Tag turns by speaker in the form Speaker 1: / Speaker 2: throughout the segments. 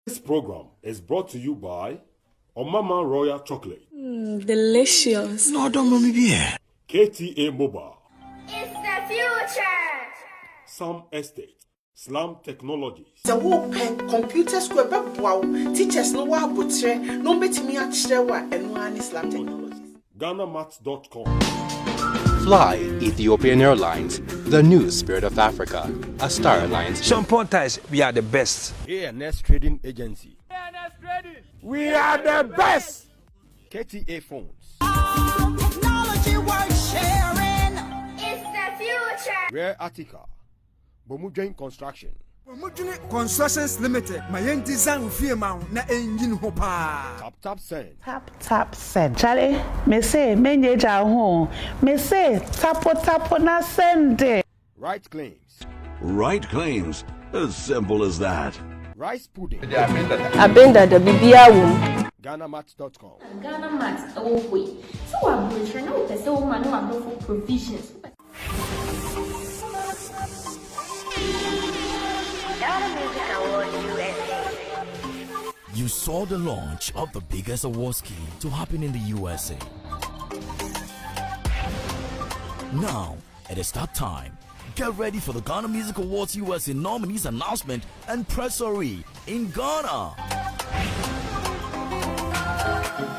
Speaker 1: This program is brought to you by Omama Royal Chocolate.
Speaker 2: Delicious.
Speaker 3: No, don't mommy be here.
Speaker 1: KTA Mobile.
Speaker 4: It's the future.
Speaker 1: Sam Estate. Slam Technologies.
Speaker 5: The open computer school wow. Teachers no wa botre no betimi akire wa eno an Slam Technologies.
Speaker 1: GhanaMats.com.
Speaker 6: Fly Ethiopian Airlines, the new spirit of Africa, a Star Alliance.
Speaker 3: Some pointers, we are the best.
Speaker 7: ANS Trading Agency.
Speaker 4: ANS Trading.
Speaker 7: We are the best. KTA Phones.
Speaker 4: Technology worth sharing. It's the future.
Speaker 7: Rare Attica. Bomujoin Construction.
Speaker 8: Constructions Limited. My own design with fear mount na engine hopa.
Speaker 7: Tap Send.
Speaker 9: Tap send. Charlie, me say menye ja ho. Me say tapo na send.
Speaker 7: Right Claims.
Speaker 10: Right Claims. As simple as that.
Speaker 7: Rice Pudding.
Speaker 2: Abenda the bibia wo.
Speaker 7: GhanaMats.com.
Speaker 4: Ghana Mats Obofour. So I'm going to know the so man wonderful provisions.
Speaker 11: You saw the launch of the biggest award scheme to happen in the USA. Now, it is that time. Get ready for the Ghana Music Awards USA nominees announcement and pressory in Ghana.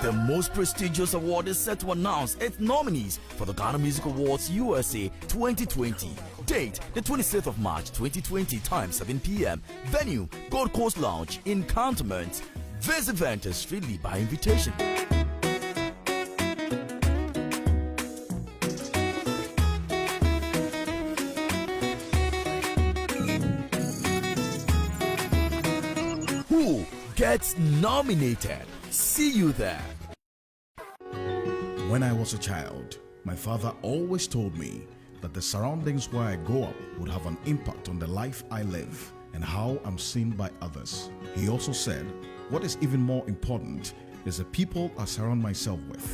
Speaker 11: The most prestigious award is set to announce its nominees for the Ghana Music Awards USA 2020. Date, the 26th of March 2020, time 7 p.m. Venue, Gold Coast Lounge in Cantonment. This event is strictly by invitation. Who gets nominated? See you there.
Speaker 12: When I was a child, my father always told me that the surroundings where I grow up would have an impact on the life I live and how I'm seen by others. He also said, what is even more important is the people I surround myself with,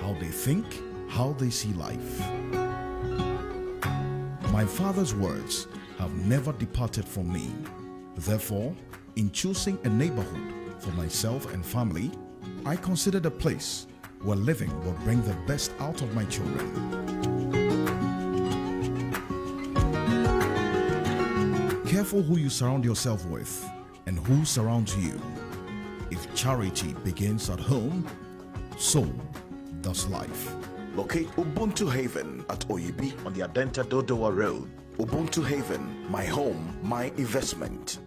Speaker 12: how they think, how they see life. My father's words have never departed from me. Therefore, in choosing a neighborhood for myself and family, I considered a place where living will bring the best out of my children. Careful who you surround yourself with and who surrounds you. If charity begins at home, so does life.
Speaker 13: Locate Ubuntu Haven at Oyibi on the Adenta Dodowa Road. Ubuntu Haven, my home, my investment.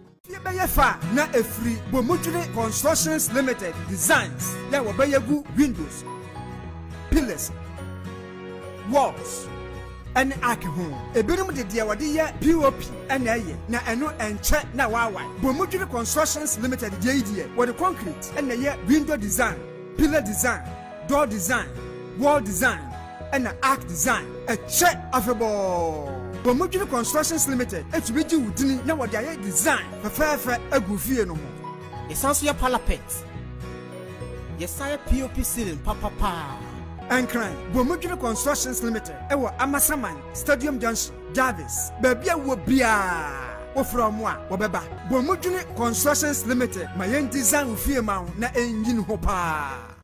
Speaker 8: Na efri Bomujune Constructions Limited designs. Ya wabayagu windows, pillars, walls, and akihun. Ebirum de diawadiya POP and aye na eno enche na wawa. Bomujune Constructions Limited JDA with the concrete and the window design, pillar design, door design, wall design, and the arc design. A check of a ball. Bomujune Constructions Limited, it's Biju Udini, now what they design for fair a goofy no more. It's also your parapet. Yes, I POP ceiling, papa. And crime, Bomujune Constructions Limited, Ewa Amasaman, Stadium Junction, Jarvis, Babia Wobia, from one, Wababa. Bomujune Constructions Limited, my own design with fear mount, na engine hopa.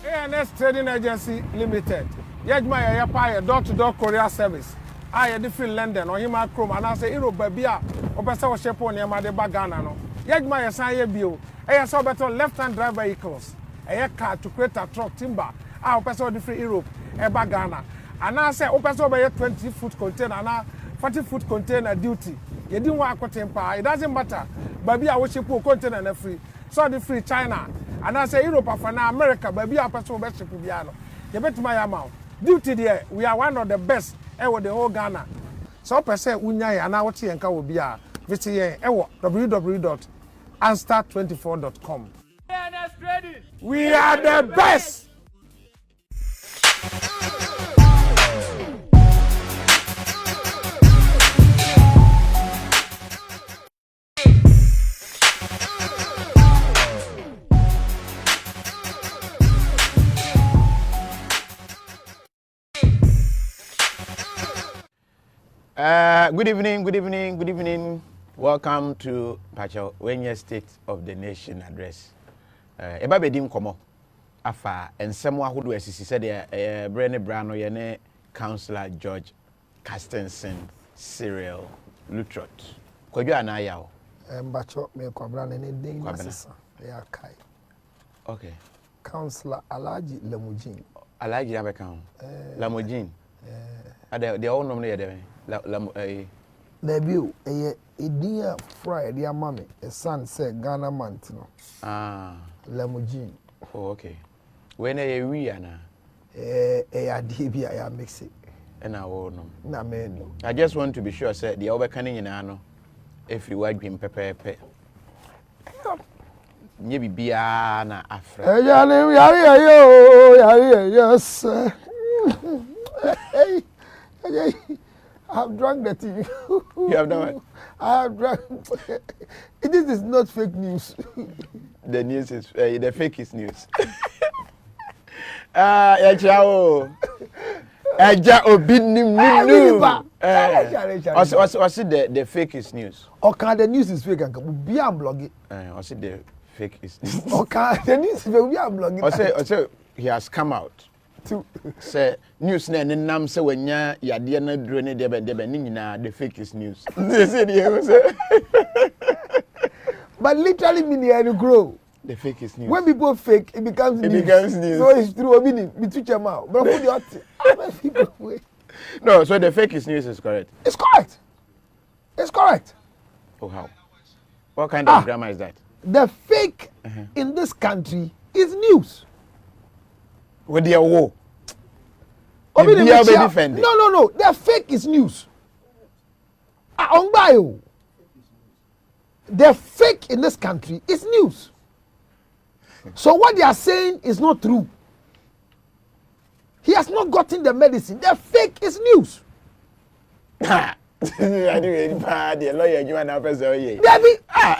Speaker 14: ANS Trading Agency Limited, Yajma Yapaya, door-to-door courier service. I different London or him at Chrome and I say Europe Babia or Bessa Shepo near my Bagana. No, Yagma Yasaya Bio, I saw better left hand drive vehicles, a car to create a truck timber, our person different Europe, a Bagana. And I say, open over a 20-foot container and 40-foot container duty. You didn't want to temper, it doesn't matter. Babia was ship container and free. So the free China. And I say Europe for now, America, Babia person best Piano. You bet my amount. Duty there, we are one of the best. Ewo the whole Ghana. So person unyai ana woti enka wo bia visit here ewo www.anstar24.com. We are the best.
Speaker 7: Good evening.
Speaker 15: Welcome to Pacho Wenye State of the Nation address. Eba bedim komo afa ensemo ahodo asisi said Brene Brano yene Councillor George Castenson Cyril Lutterodt. Kwadwo anaya o.
Speaker 16: Mbacho me kwabra ne din masesa. Ya kai.
Speaker 15: Okay.
Speaker 16: Councillor Alhaji Lamujin.
Speaker 15: Alhaji Abekam. Lamujin. They all know the
Speaker 16: Debut a Friday mammy, a son said Ghana Mantino. Lamujin.
Speaker 15: Oh, okay. When we are now?
Speaker 16: DB, I mix it.
Speaker 15: And I will know.
Speaker 16: Na man.
Speaker 15: I just want to be sure, said the overcanning in Ano. If you like him, pepper. Maybe be na Afra.
Speaker 16: Yes. I have drunk the tea.
Speaker 15: You have done what?
Speaker 16: I have drunk. This is not fake news.
Speaker 15: The news is the fake is news. Chao. Eja obinim nim. What's it the fake is news?
Speaker 16: Okay, the news is fake and be am blogging.
Speaker 15: What's it the fake is news?
Speaker 16: Okay, the news is fake, be am blogging.
Speaker 15: I say he has come out. Say news na nam say wanya yade na duro ne debe ni nyina the fake is news.
Speaker 16: But literally meaning grow.
Speaker 15: The fake is news.
Speaker 16: When people fake, it becomes news.
Speaker 15: It becomes news.
Speaker 16: So it's true. Meaning, we teach them out. But put the
Speaker 15: No, so the fake is news is correct.
Speaker 16: It's correct. It's correct.
Speaker 15: Oh, how? What kind of grammar is that?
Speaker 16: The fake in this country is news.
Speaker 15: With the war.
Speaker 16: No. The fake is news. On bio. The fake in this country is news. So what they are saying is not true. He has not gotten the medicine. The fake is news.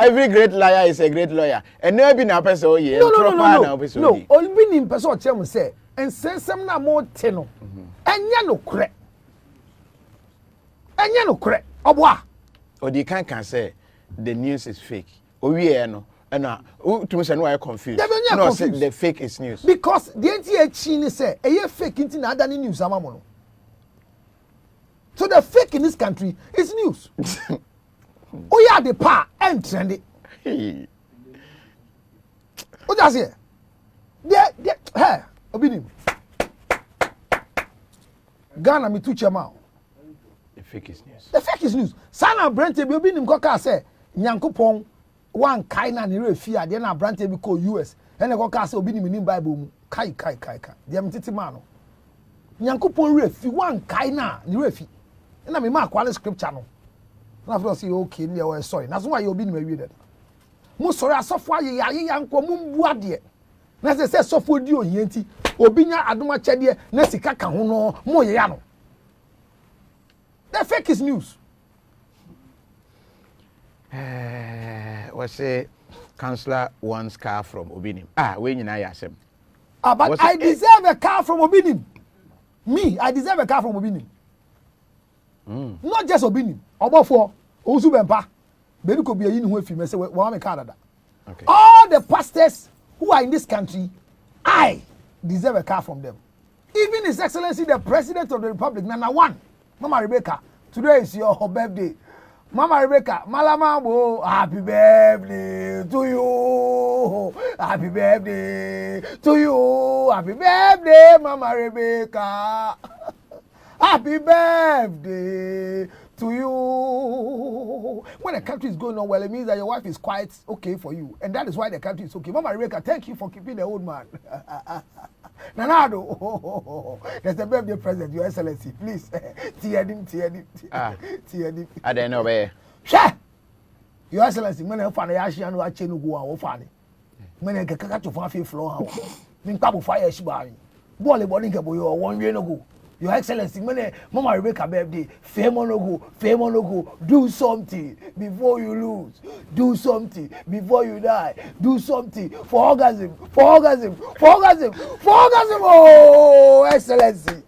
Speaker 15: Every great liar is a great lawyer. And never been a person.
Speaker 16: No. Only been in person. Chairman say, and send some na more teno. And ya no cre. And ya no cre. Obwa.
Speaker 15: Or the can say the news is fake. Oh yeah, no. And to say no, I confused. No, say the fake is news.
Speaker 16: Because the NTA Chini say, a fake into other news. So the fake in this country is news. Oh yeah, the power and trendy. What does it? Hey, Obinim. Ghana me tuche mao.
Speaker 15: The fake is news.
Speaker 16: The fake is news. Sana Brente be Obinim koka say Nyankopon one kaina ni refi ade na Brente be ko US. Ene koka say Obinim ni Bible mu. Kai. Dia mtiti mano. Nyankopon refi one kaina ni refi. Na me ma kwale scripture no. Na feel say okay, me we sorry. Na so why you Obinim awie that. Mo sorry asofo aye yanko mo mbu ade. Na say sofo di ohienti. Obinya adoma chede na sika ka ho no mo ye ya no. The fake is news.
Speaker 15: What say Councillor wants car from Obinim. We nyina ya asem.
Speaker 16: But I deserve a car from Obinim. Me, I deserve a car from Obinim. Not just Obinim. Obofour, Ozu Bempa. Bedu ko be yin ho afi me say wa me car dada. Okay. All the pastors who are in this country, I deserve a car from them. Even His Excellency the President of the Republic, Nana One, Mama Rebecca, today is your birthday. Mama Rebecca, Malama, happy birthday to you. Happy birthday to you. Happy birthday, Mama Rebecca. Happy birthday to you. When the country is going on well, it means that your wife is quite okay for you. And that is why the country is okay. Mama Rebecca, thank you for keeping the old man. Nanado, there's a birthday present, Your Excellency. Please, tear him.
Speaker 15: I don't know where.
Speaker 16: Sure. Your Excellency, when I find a Yashian or a Chenu go out, funny. When I get to Fafi floor, Min Papu fire Shibari. Bolly Bolinka boy, 1 year ago. Your Excellency, when Mama Rebecca birthday, fame on logo, do something before you lose. Do something before you die. Do something for orgasm. Oh, Excellency.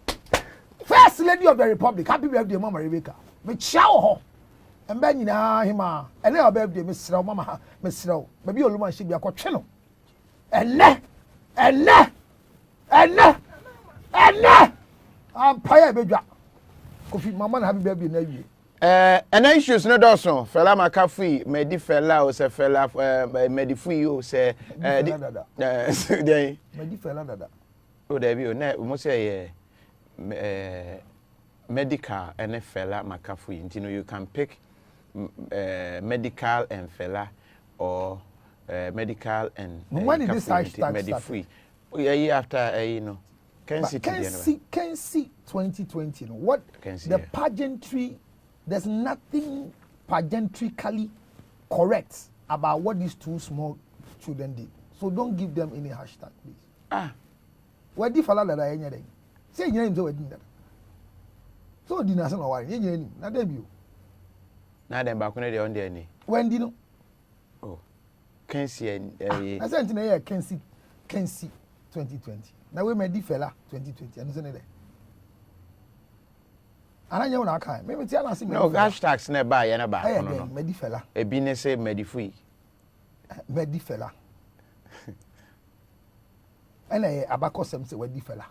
Speaker 16: First Lady of the Republic, happy birthday, Mama Rebecca. Me chow And ben hima, and now baby, Miss Row, Mamma, Miss Row, maybe your woman should be a quatrino. And I'm pie baby. Kofi, Mamma, happy baby, maybe.
Speaker 15: And issues no doso. Fella Makafui'S, Medi fella or say fella Medifui'S say
Speaker 16: Medi fella dada.
Speaker 15: Oh, there be no. We must say medical and fella Makafui'S. You know, you can pick medical and fella or medical and
Speaker 16: when did this hashtag
Speaker 15: Medifui'S? Yeah, after you know. Can see
Speaker 16: 2020. What the pageantry? There's nothing pageantrically correct about what these two small children did. So don't give them any hashtag, please. What the fella that I anything? Say your name to wedding that. So dinner no worry. Your name, not them you.
Speaker 15: Now them back when they on there ni.
Speaker 16: When do you know?
Speaker 15: Oh, can see.
Speaker 16: I said to you, can see 2020. Now we made the fella 2020. Understand that? And I know na kai. Maybe tell us
Speaker 15: no hashtags never ya na ba
Speaker 16: no. Medi fella.
Speaker 15: E bi ne say Medifui'S.
Speaker 16: Medi fella. And abako sem say wedi fella.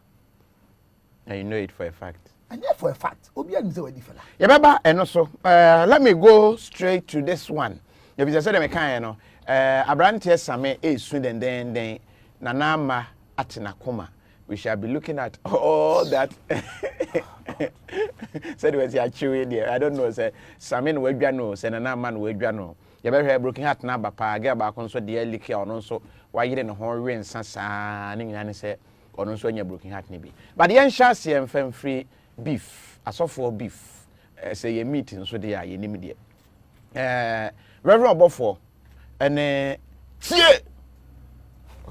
Speaker 15: And you know it for a fact.
Speaker 16: And yeah, for a fact. Obi an say wedi fella.
Speaker 15: Ya baba eno so. Let me go straight to this one. You be say dem kan no. Abrante Same e su den na na ma atena koma. We shall be looking at all that. Said was ya chewy there. I don't know. Say Samin Wedjano, Senana man Wedjano. You better have broken heart number pa get back on so the liquor on so why you didn't horror and sanning and say or so your broken heart maybe. But the young chassis and fem free beef, a soft for beef. Say a meeting so they are in immediate. Reverend Obofour and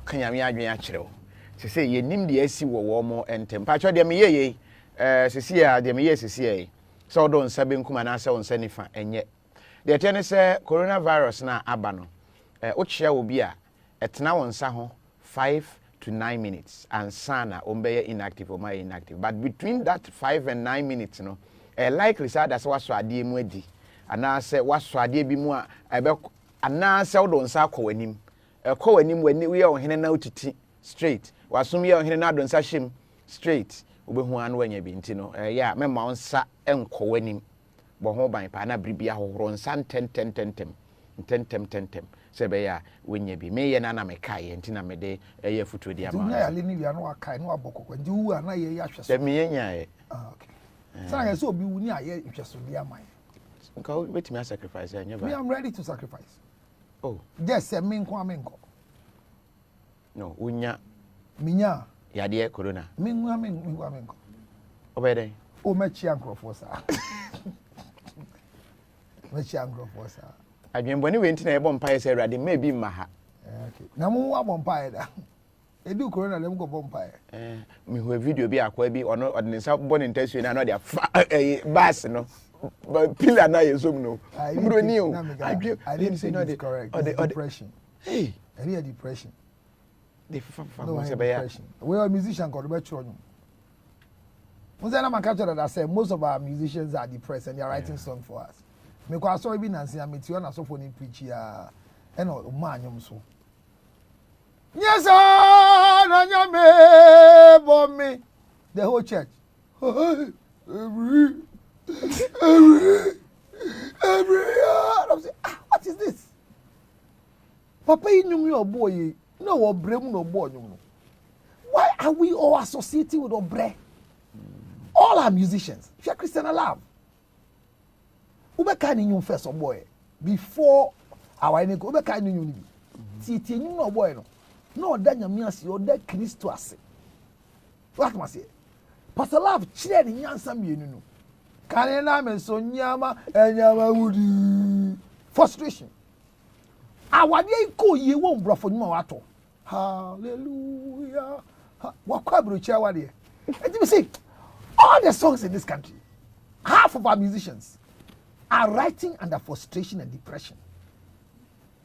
Speaker 15: can you actually? To say ye nim the AC wo more and temperature de me ye sisia de me ye sisia so don sabe nkuma na ase on sanifa enye de tene say coronavirus na aba no o chia obi a etena won sa ho 5 to 9 minutes and sana ombeye inactive or my inactive but between that 5 and 9 minutes no likely say that waso ade mu adi ana say waso ade bi mu a ebe ana say o don sa akwanim ekwanim wani we o hene na otiti straight wasum ye ohene na donsa him straight obehu anu anya bi ntino ya mema onsa enkowanim bo ho ban pa na bribia hohoro nsa tentem se be ya wenya bi me ye na na mekai ntina mede eye futu di ama
Speaker 16: ya le ni wi anu akai no abokoko ndi wu ana ye ya hweso
Speaker 15: se me yenya e
Speaker 16: okay sa ga so obi wu ni aye hweso di ama
Speaker 15: nka wait me sacrifice anya ba
Speaker 16: me am ready to sacrifice
Speaker 15: oh
Speaker 16: yes me nko
Speaker 15: no unya
Speaker 16: minya
Speaker 15: ya de corona
Speaker 16: menko
Speaker 15: obede
Speaker 16: o mechi ankrofo sa mechi ankrofo sa
Speaker 15: adwenboni we ntina e bom pae se rade maybe maha
Speaker 16: okay na mo wa bom pae da edu corona dem go bom pae
Speaker 15: me ho video bi akwa bi ono odinsa boni ntasu na no de bus no pila na yesom no bro ni o
Speaker 16: I didn't say no correct depression
Speaker 15: hey
Speaker 16: real depression
Speaker 15: the
Speaker 16: depression we are musician called Lutterodt. That say most of our musicians are depressed and they are writing songs for us. Because I saw even Nancy and Metiona so funny preach here and all man so. Yes, me the whole church. Every what is this? Papa, you knew your boy. No, Obrem no boy. Why are we all associating with Obre? All our musicians, if you're Christian alive, Ube can you first boy before our ene Ube can you Titi you no boy no danya miasi or that Christo ase. What must say? Pastor Love chire ni nyansa mienu. Kan na me so nyama enyama wudi frustration. Awade ko ye won brofo nyuma wato. Hallelujah. What kwabro chawa there? And you see, all the songs in this country, half of our musicians are writing under frustration and depression.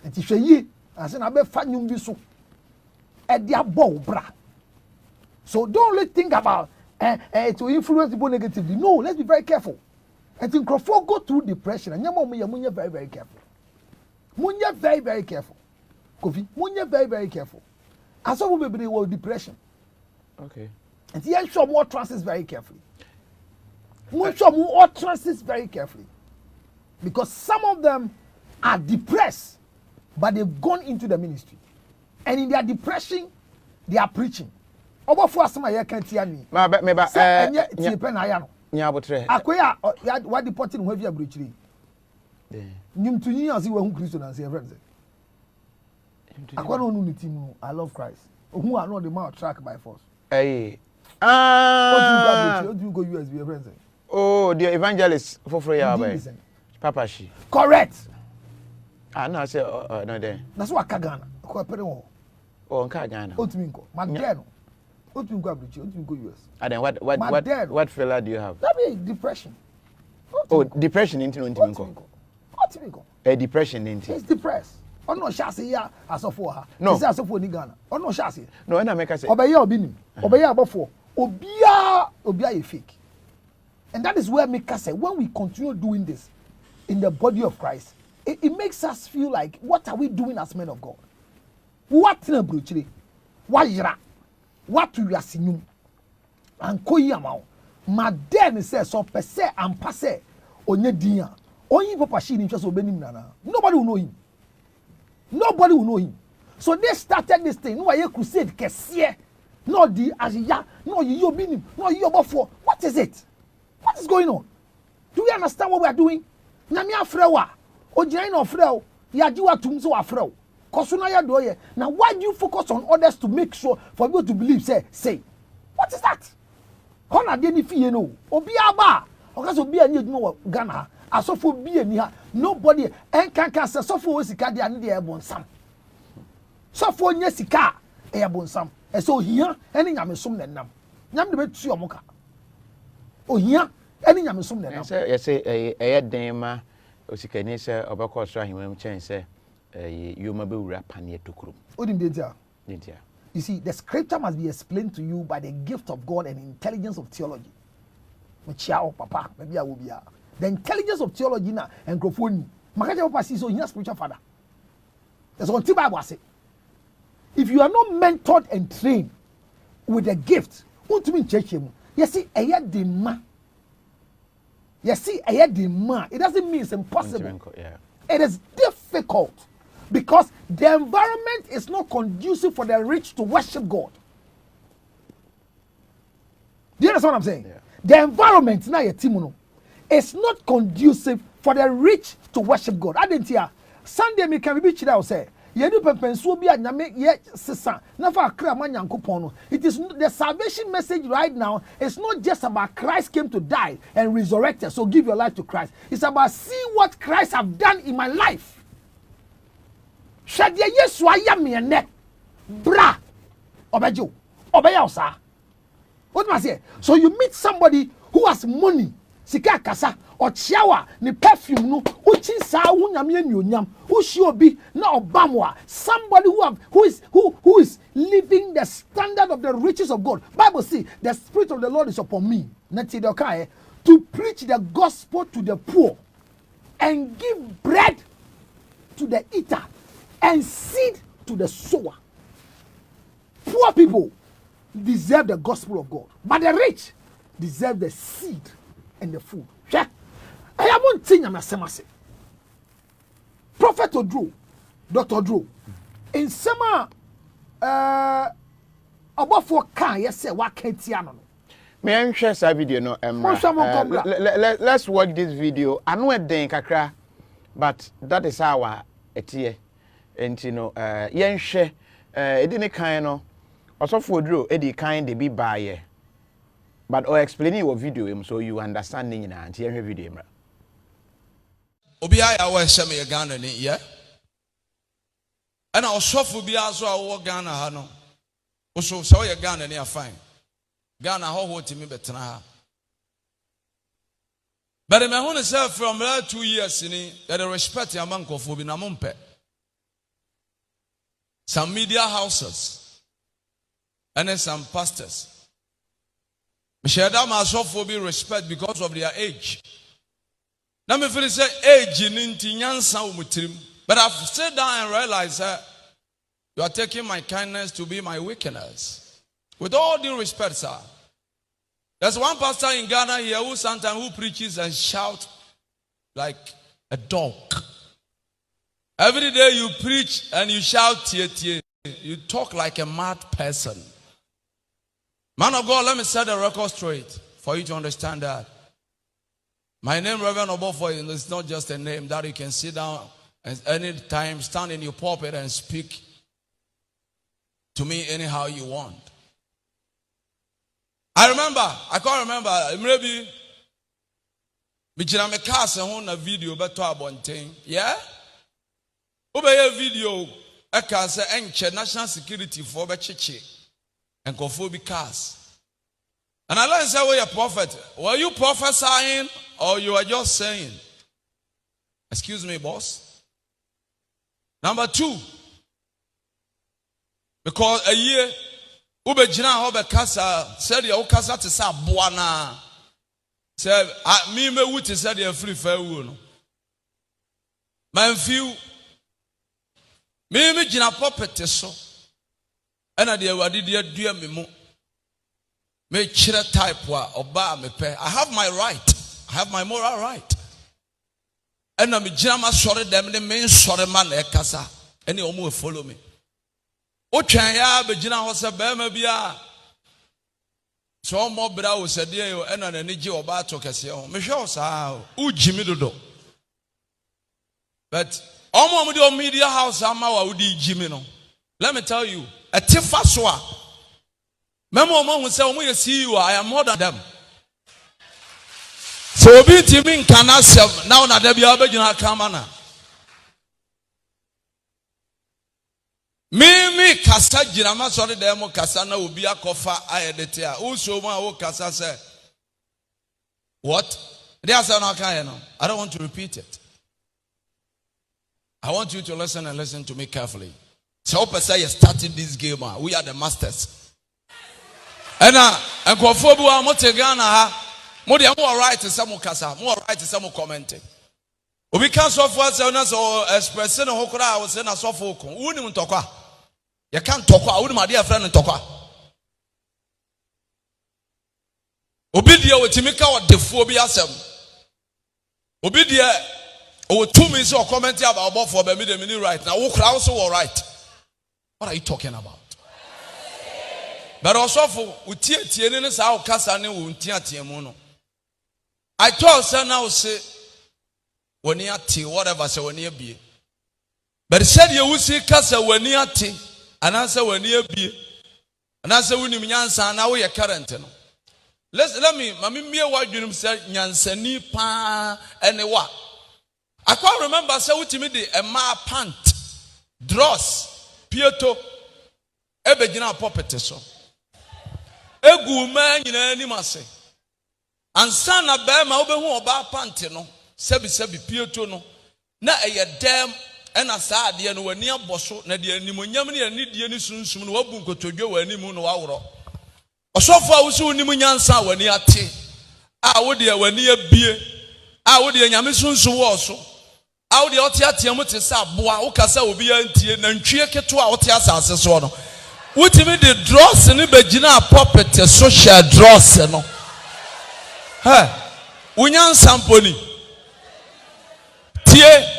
Speaker 16: And if you I said, I be fanyum bi so. E dia bo bra. So don't let think about to influence people negatively. No, let's be very careful. And think Crawford go through depression, and you're very, very careful. Munye very, very careful. Kofi, Munye very, very careful. As some people they will depression.
Speaker 15: Okay.
Speaker 16: And here show more transits very carefully. More show more transits very carefully. Because some of them are depressed, but they've gone into the ministry. And in their depression, they are preaching. Obofour asema ye kan tia ni.
Speaker 15: Meba
Speaker 16: tie pen aya no.
Speaker 15: Nya abotre.
Speaker 16: Akoya what deporting who have abrochiri. Nim to yin as we hu Christo na say friends. Akwa no nu team I love Christ. Who are not the man track by force.
Speaker 15: Hey.
Speaker 16: What do you go USB friends?
Speaker 15: Oh, the evangelist for free by. Papa she.
Speaker 16: Correct.
Speaker 15: Ah no say no there.
Speaker 16: That's what Kagana. Akuapem wo.
Speaker 15: Oh, Kagana.
Speaker 16: Otuminko. Madeno. Otuminko abrochiri, Otuminko US.
Speaker 15: And then what fella do you have?
Speaker 16: That be depression.
Speaker 15: Oh, depression into Otuminko.
Speaker 16: Otuminko.
Speaker 15: A depression into.
Speaker 16: He's depressed. Oh no, shasi ya asofo ha.
Speaker 15: No.
Speaker 16: Say asofo ni Ghana. Oh no, shasi.
Speaker 15: No, na make say.
Speaker 16: Obeya obinim. Obeya Obofour. Obia is fake. And that is where Mika said, when we continue doing this in the body of Christ, it makes us feel like, what are we doing as men of God? What in a bruchiri? What yra? What to yasinum? And koyama. Madame says, so per se and passe onye dia. Only papa she in just obenim nana. Nobody will know him. Nobody will know him. So they started this thing. No, I crusade kesie. No, the Asia. No, you obinim. No, you Obofour. What is it? What is going on? Do we understand what we are doing? Nyame afrewa. Ojina no afrew. Yajiwa tumso afrew. Kosuna ya doye. Now why do you focus on others to make sure for people to believe say? What is that? Hona de ni fie no. Obi aba. Okaso obi ani eduma wo Ghana. Asofo bi ani ha. Nobody enkanka say sofo we sika de ani de ebonsam. Sofo nya sika e ebonsam. E so hia ene nyame som na nam. Nyame de betu omoka. Ohia ene nyame som na nam.
Speaker 15: Say say den ma osikani say obekọ so ahemam chen say yoma be wura panie tokrum.
Speaker 16: Odim dentia.
Speaker 15: Dentia.
Speaker 16: You see, the scripture must be explained to you by the gift of God and intelligence of theology. Papa, maybe I will be. The intelligence of theology na and grofoni. Makaja papa see so here spiritual father. That's what the Bible say. If you are not mentored and trained with a gift, what mean church him? You see, the man. You see, the man. It doesn't mean it's impossible.
Speaker 15: Yeah.
Speaker 16: It is difficult because the environment is not conducive for the rich to worship God. Do you understand what I'm saying?
Speaker 15: Yeah.
Speaker 16: The environment now is not conducive for the rich to worship God. I didn't hear Sunday me can be chida say yedu pepensuo bi anyame ye sesa na fa akra ma nyankopon no. It is the salvation message right now. It's not just about Christ came to die and resurrected, so give your life to Christ. It's about see what Christ have done in my life. Shade Yesu aya me ne bra obejo obeya osa. What must I say? So you meet somebody who has money, sika kasa or chiawa ni perfume no uchi sa unyame anyonyam ushi obi na obamwa, somebody who is living the standard of the riches of God. Bible say the spirit of the Lord is upon me to preach the gospel to the poor and give bread to the eater and seed to the sower. Poor people deserve the gospel of God, but the rich deserve the seed and the food. I am one thing I'm a Prophet Oduro, Dr. Oduro, in summer, Obofour can yes say what can't
Speaker 15: May I share that video? No, let's watch this video. I know it didn't kakra, but that is our etie. And you know, yen share it didn't kind of. Also for Oduro, it kind de be buyer. But or explaining your video so you understanding and hear video.
Speaker 17: Obi I was semi Ghana ni yeah. And I was so for be also I Ghana ha no. Also so you Ghana ni fine. Ghana how to me better ha. But me who say from last 2 years ni that the respect your man for be na mumpe. Some media houses and then some pastors. Michelle Dama so for be respect because of their age. Now me feel say age ninti nyansa umutirim. But I've sat down and realized that you are taking my kindness to be my weakness. With all due respect, sir. There's one pastor in Ghana here who sometimes preaches and shouts like a dog. Every day you preach and you shout, you talk like a mad person. Man of God, let me set the record straight for you to understand that. My name, Reverend Obofour, is not just a name that you can sit down and any time stand in your pulpit and speak to me anyhow you want. I can't remember, maybe me cast on a video better about thing. Yeah? Obey a video, I can say national security for Bechichi and KOFI cast. And I learned say, well, you're a prophet. Were you prophesying or you are just saying? Excuse me, boss. Number 2, because a year, ube jina hobe kasa said ya ukasa te sa buana. Say me wuti said ya free fair no. Man few me jina puppet so. Ena de wadi de dua me mu. Me chire type wa oba me pe. I have my right. I have my moral right. Ena me jina ma sore dem ne me sore man e kasa. Eni omo follow me. Otwan ya be jina ho se be ma bia. So mo bra wo se de yo ena na ni gi oba to kese ho. Me hwe o sa o jimi dodo. But omo de media house ama wa udi jimi no. Let me tell you, a tifa so a memo omo hu se omo ye CEO, I am more than them. So obi timi nkana sem now na da bia be jina kama na. Me kasa jinama sorry demo kasa na obi akofa ayedete a uso mu a wo kasa say what they say no kan no. I don't want to repeat it. I want you to listen and listen to me carefully. So say you started this game, we are the masters. And nkofo bi wa mo te Ghana ha mo de mo right say mo kasa mo right say mo comment. Obi kan so for say na so express no ho kura wo say na so for ko unim ntokwa. You can't talk about my dear friend and talk. Obidia with Timika or the phobia sem. Obidia or 2 minutes or comment about Obofour by me right now. Who also all right? What are you talking about? But also for Utiatinus our Cassani Untiamuno. I told her now say when you tea, whatever say when you be. But he said you will see Cassa when you tea. And answer when you be, and answer when you nyansa now we are current. Let me, me what you say nyansani pa and what. I can't remember say what me a ma pant, dross, pieto, ebejina puppet so. Egu man in any masse. And son of Bama obe who oba pant no, sebi pieto no, na a damn. And I said, the no near Bosso, Nadia Nimonyamini and Nidian Sunsum, Wabun Cotojo, and Nimun Wauro. Or so far, we saw Nimunyansa when near tea. I would dear when near beer. I would dear Yamisun also. I would the Otiatiamuti Sabua, Ocasa will be empty and Chiaka to our Tias as one. What you mean the dross and Ibegina puppet, a social dross, no? Unyan Samponi.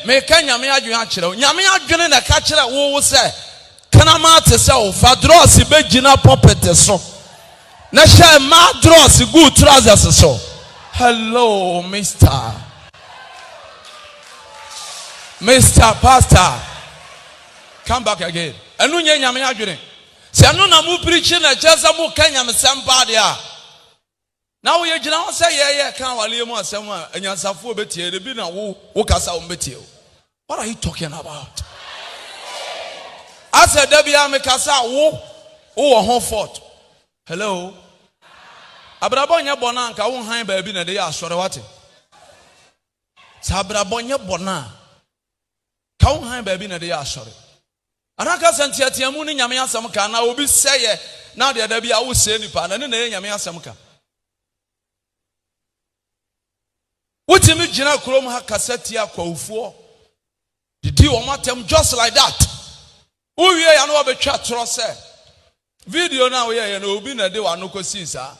Speaker 17: Me can Yami Adjuan, Yami Adjuan, a catcher who say, Can I matter so? Fadros, Begina puppet so. Nasha Madros, good trousers so. Hello, Mr. Pastor. Come back again. And no Yami Adjuan. Say, no, I'm preaching a Chesamu Kanyam somebody. Now we are say, yeah, can't walk someone and you're so full bit here. The bin who cast out betio. What are you talking about? I said, Debbie, I'm a cassa who a home fort. Hello. Abrabonya Bonanka won't hang baby in a day. I saw what Sabrabonya Bona. Count hang baby in a day. I saw it. And I can't send Tiamuni Yamia Samka. Now will be say, now the Debbie, I will say, and then Yamia Samka. Wotimi gyina krom ha cassette Akuapem. Did you want them just like that? Who ye ya no betwa tro say. Video now ye no obi na de wa no kosi sa.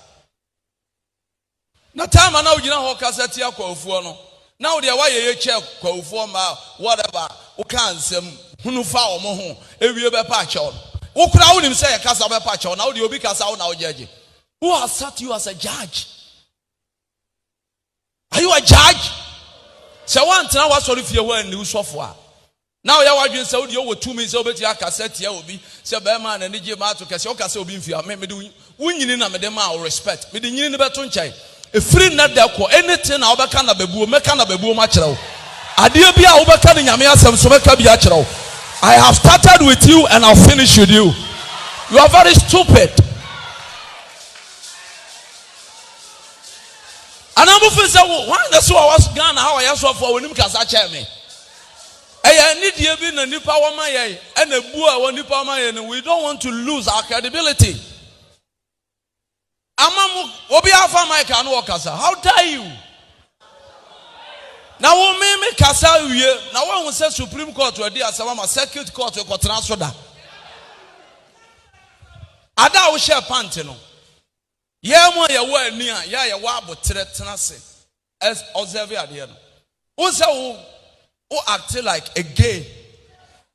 Speaker 17: Na time na wo gyina ho cassette Akuapem no. Now they why ye check Akuapem ma whatever. Wo kan sem hunu fa omo ho ewie be pa che on. Wo kura wo nim say ye kasa be pa che on. Now the obi kasa wo na wo judge. Who has set you as a judge? Are you a judge? Say one time was sorry for when you software. Now you are doing so you 2 minutes over to cassette here will be say be man and DJ ma to kase o kase obi mfia me do wunyini na me dem ma respect me de nyini ne beto nchai e free na da ko anything na obeka na bebuo meka na bebuo ma kire wo ade bia obeka ne nyame asem so meka bia kire wo. I have started with you and I'll finish with you. You are very stupid. And I'm moving say why na so I was Ghana how I so for when him kasa che me. I need you be na nipa wa ma ye and a bu a nipa ma ye we don't want to lose our credibility. Amamu obi afa mic anu okasa. How dare you? Now we me kasa wie na we say Supreme Court we dey asama ma circuit court we ko transfer da. Ada wo share pant no. Ye mo ye wo ani a ya ye wa abotre tenase as observe ade no. Wo say who acted like a gay.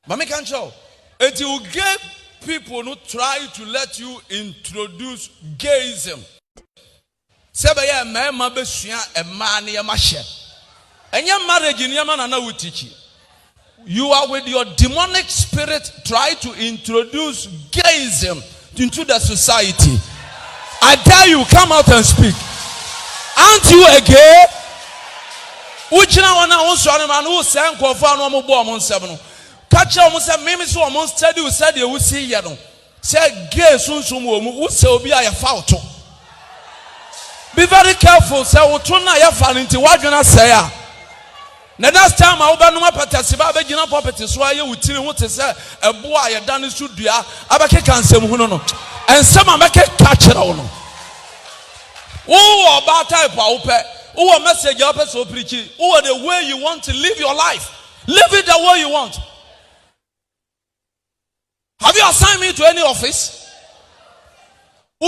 Speaker 17: Mama can't show. It will gay people who try to let you introduce gayism. Sebaya mema besua e man ye mahye. Enya marriage ni man na wo teach. You are with your demonic spirit try to introduce gayism into the society. I dare you come out and speak. Aren't you a gay? Uchina wana unso man who say nkofo anu mo bo mo nsem no ka kire mo say meme so mo study we said e we see ye no say gay sunsun wo mu wo say obi aye fauto. Be very careful say wo to na ye fa nti wadwena say a na next time I will no patasi ba be gina property so aye wutiri ho te say ebo aye dan so dua abeke kansem hu no no ensem ameke ka kire wo no wo oba type a wo pe. Who a message you are so preaching? Who are the way you want to live your life? Live it the way you want. Have you assigned me to any office? The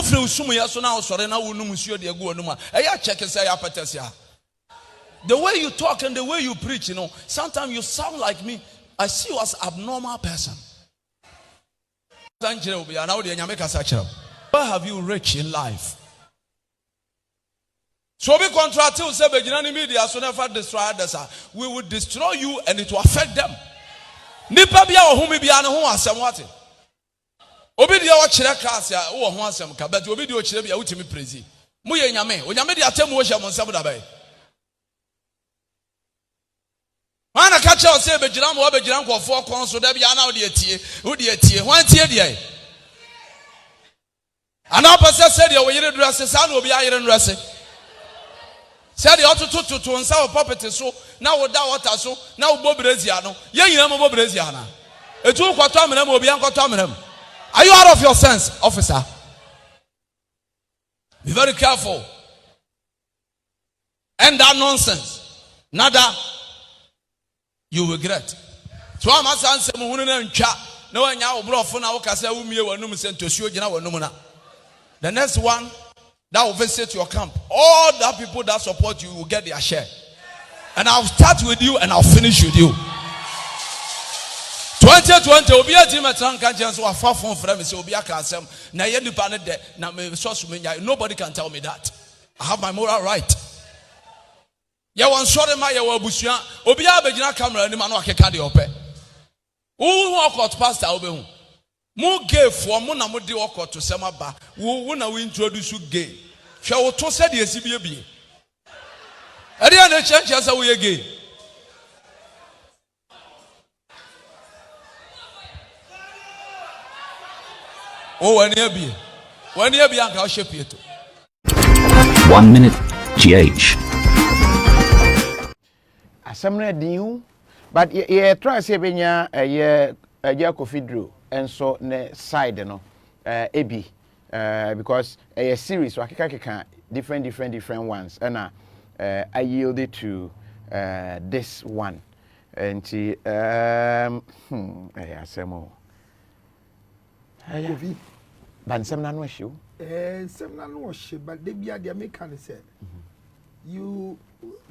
Speaker 17: way you talk and the way you preach, you know, sometimes you sound like me. I see you as an abnormal person. Where have you reached in life? So we contract you say media so never destroy others. We will destroy you and it will affect them. Nipa bia ohumi bia ne ho asem wate. Obi dia wo kire class ya wo ho asem ka but obi dia o kire bia wutimi praise. Mu ye nyame, onyame dia temu wo hye mo nsem da bai. Mana ka che o say begira mo begira nkofo kon so da bia na wo de atie, wo de atie. Hwan tie dia? Ana pese se dia wo yire dress sa na obi ayire dress. Said the auto to nsa property so now without water so now bobrezia no ye nyina mo bobrezia na etu kwato amena mo obi ankoto amena. Are you out of your sense, officer? Be very careful. And that nonsense nada you regret. So am asanse mo hunu na ntwa na wanya obrofo na wo kasa wo mie wanum se ntosuo gina wanum na. The next one that will visit your camp. All the people that support you will get their share. And I'll start with you and I'll finish with you. 2020 obi a team atran kan chance wa fa fon frame say obi aka asem na ye nipa ne de na me source me nya. Nobody can tell me that. I have my moral right. Ye won sore ma ye wa busua obi a begina camera ni ma no akeka de ope. Who court pastor obehu. Mo gay for mo na mo de work to sema ba wo na we introduce gay hwe wo to se de asibie bie ade na church say wo ye gay o wani abie anka o shepie to
Speaker 18: 1 minute GH
Speaker 15: asemre din but ye try say benya ye KOFI Oduro and so ne side no ebi because a series wakeka different ones and I yielded to this one. And she, Samo.
Speaker 16: KOFI.
Speaker 15: But some non was you.
Speaker 16: Some non was you, but they be at the American said. You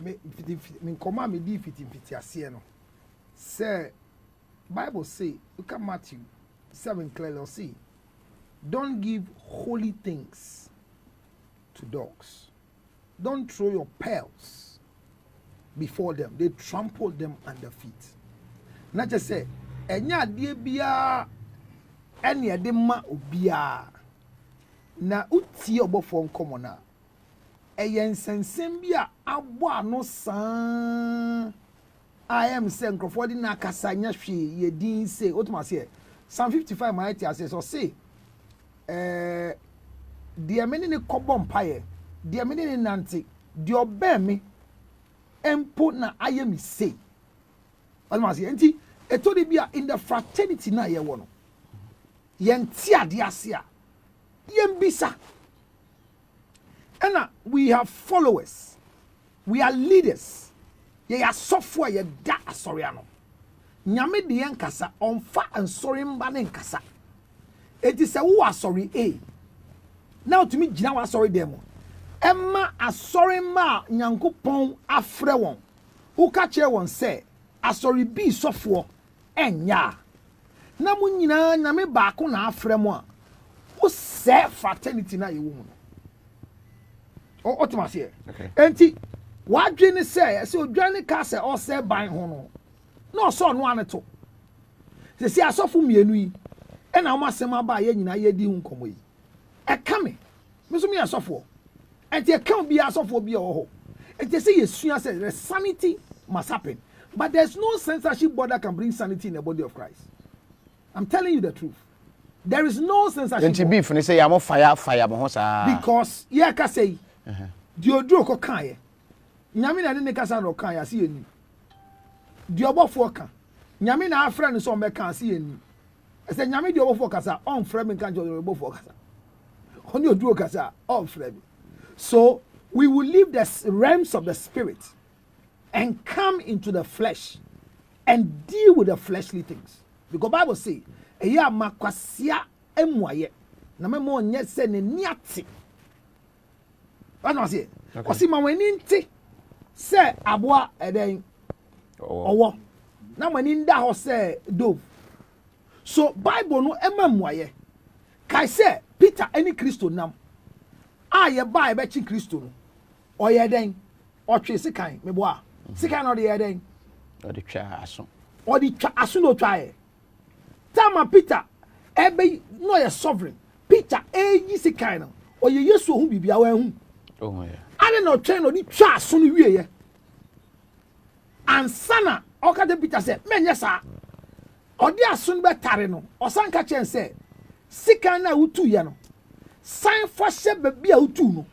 Speaker 16: me command me defeat Sieno. Say, Bible say, look at Matthew 7 clearly see. Don't give holy things to dogs. Don't throw your pearls before them. They trample them under feet. Not just say, enya die bia enya de ma obia. Na uti Obofour nkomo na. Eye nsensem bia abo ano san. I am saying Crawford na kasanya hwe ye din say otuma say Psalm 55 might say so say dear many ne kobo mpaye dear many ne nante de obe me empo na aye mi say otuma say enti etodi bia in the fraternity na ye wo no ye nti ade ase a ye mbisa and we have followers, we are leaders. Ye are software ye da asoriano. Nyame de yen kasa onfa ansori mba ne nkasa. Eti se wo asori e. Now to me gina wa asori dem. Emma asori ma Nyankopon afre won. Wo ka kire won se asori bi software enya. Na mu nyina nyame baako na afre mo a. Wo se fraternity na ye wo mu. O to ma se. Okay. Enti wadwene say odwane ka say o say ban ho no no so no aneto se asofo mienu yi e na o asem aba ye nyina ye di hu nkomo yi e ka me so me asofo enti e ka bi asofo bi o ho enti say yesua say sanity must happen, but there's no censorship board that can bring sanity in the body of Christ. I'm telling you the truth. There is no censorship.
Speaker 15: Enti beef ni say am fire mo ho sa
Speaker 16: because ye ka say di Oduro ko kan ye nyame na ne kasa no kan ya se eni di Obofour kan nyame na afra ne so me kan se eni se nyame di Obofour kasa on frame me kan jo Obofour kasa oni Oduro kasa on frame. So we will leave the realms of the spirit and come into the flesh and deal with the fleshly things, because Bible say eya makwasia emuaye na me mo nye se ne niate ana say o si ma wani nti say aboa eden owo na mani nda ho say dove. So Bible no emamuaye kai say Peter any Christo nam aye ba be chi Christo no oye den o twe sikan meboa sikan no de eden
Speaker 15: o de twa aso
Speaker 16: no twa e tama Peter ebe no ye sovereign Peter eyi sikan no oye Yesu hu bibia wa hu
Speaker 15: oh yeah
Speaker 16: ane no train no di twa aso no wie ye ansana okade Peter say menye sa odi aso no betare no osanka chen say sikan na utu ye no san for she bebia utu no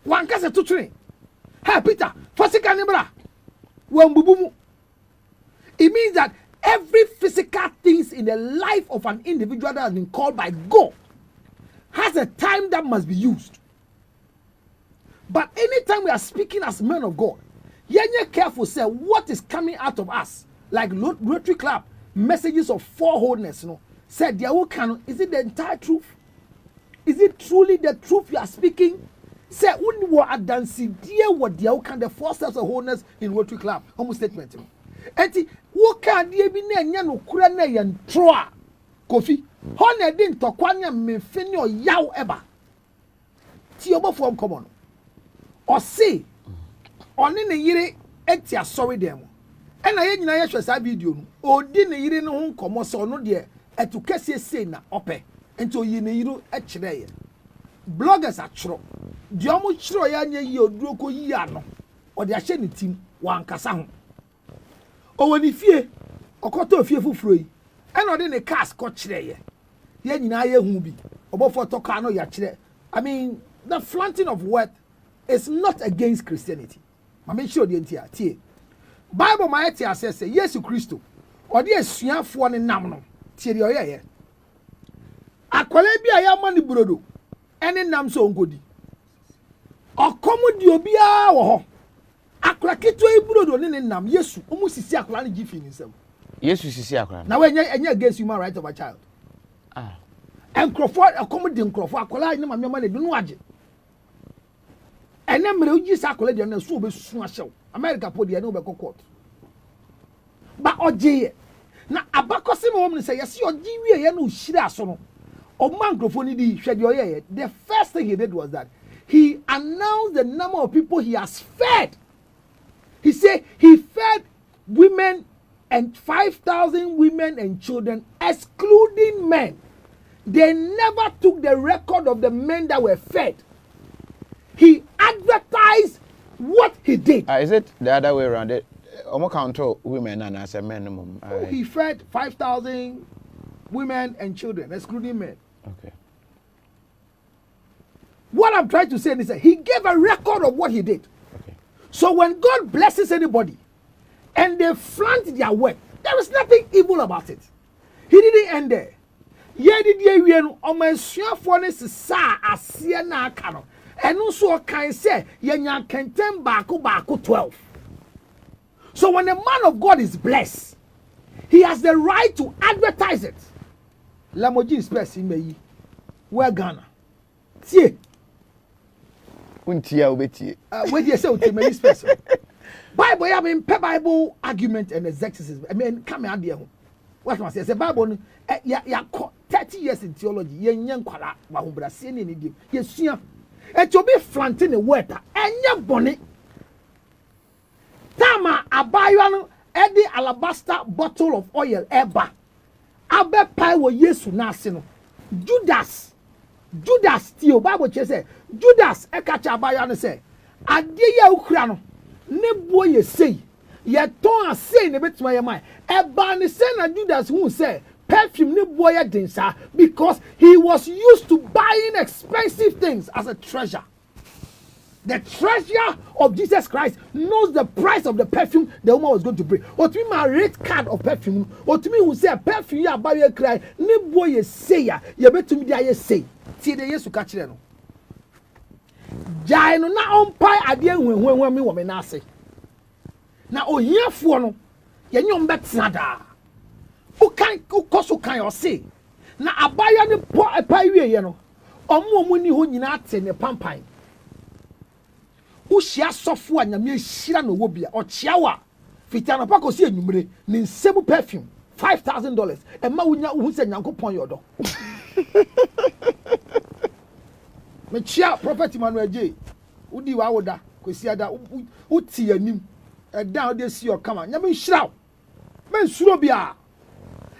Speaker 16: wanka se tutune ha Peter for sikan ni bra wambubumu. It means that every physical things in the life of an individual that has been called by God has a time that must be used. But anytime we are speaking as men of God, you're careful, say what is coming out of us, like Rotary Club messages of fourfoldness, you know, said there will can is it the entire truth? Is it truly the truth you are speaking? Say when you are dancing, dear what there can the four steps of wholeness in Rotary Club, almost statement. Enti wo kan die bi na nya no kura na ye ntro a KOFI ho na di ntokwa nya memfe ne oyaw eba ti Obofour common o se oni ne yire eti asori dem e na ye nyina ye hwe sa video no odi ne yire no ho nkomo so no de etu kese sei na ope enti oyi ne yiro e kire ye bloggers atro di omo kiro ya nya yi Oduro ko yi ano o de ahye ne tim wankasa ho owoni fie okoto fie fufuro yi eno de ne cars ko kire ye nyina ye hu bi Obofour toka no ya kire. I mean the flaunting of wealth is not against Christianity. Ma make sure the entia tie Bible ma etia say Yesu Kristo ode asuafo ne nam no tie de oyeye akwale bi aya mani brodo ene nam so ngodi Okomo di obia wo ho. Akra keto iburo do ne nam Yesu. Omu sisi akra ne gifi ni nsem.
Speaker 15: Yesu sisi akra.
Speaker 16: Na we enya against human right of a child. Enkrofo akomo di enkrofo akola ne mamema ne bi no age. Ene mere uji sa akola di na so obesusu ahyew. America po di ne obekọ court. Ba oje na abakosi mo won say yes oji wie ye no hira aso no. Oma enkrofo ni di hwede oye. The first thing he did was that he announced the number of people he has fed. He said he fed women and 5,000 women and children, excluding men. They never took the record of the men that were fed. He advertised what he did.
Speaker 15: Is it the other way around? Almost count women and as a minimum.
Speaker 16: He fed 5,000 women and children, excluding men.
Speaker 15: Okay.
Speaker 16: What I'm trying to say is that he gave a record of what he did.
Speaker 15: Okay.
Speaker 16: So when God blesses anybody and they flaunt their work, there is nothing evil about it. He didn't end there. Ye did ye wien omansuafo ne sesa asie na aka no. Eno so kan say ye nya kenten baako 12. So when a man of God is blessed, he has the right to advertise it. Lamoji space in me. Where Ghana? See.
Speaker 15: Untia obeti.
Speaker 16: Where do you say ultimate space? Bible, I mean, Bible argument and exegesis. I mean, come out there. What must I say? Bible, ya 30 years in theology. Ye nyan kwala wa humbra seni ni dim. Ye sua. E to be flanting the water. Enya boni. Tama abayo no edi alabaster bottle of oil eba. Abe pai wo Yesu na ase no. Judas still Bible say Judas e kacha abayo no say ade ya ukura no ne boye say ye ton ase ne betima ye mai e ba ne say na Judas who say perfume ne boye dinsa because he was used to buying expensive things as a treasure. The treasure of Jesus Christ knows the price of the perfume the woman was going to bring. What me my rate card of perfume, what me who say perfume ya buy ye cry ne boye say ya betumi dia ye say tie de Yesu ka kire no jai no na ompai ade hwenhwen me wo me na ase na ohiafo no ye nyom betena da ukan ukoso kan o say na abaya ne po epai wie ye no omo ni ho nyina ate ne pampan ushia sofo anyame hira no wobia o chiawa fitano pako si enumre ni nsemu perfume $5,000 e ma wunya hu se nyankopon yodo me chia prophet Emmanuel J udi wa woda kwesiada uti anim e dan o de si o kama nyame hira men suro bia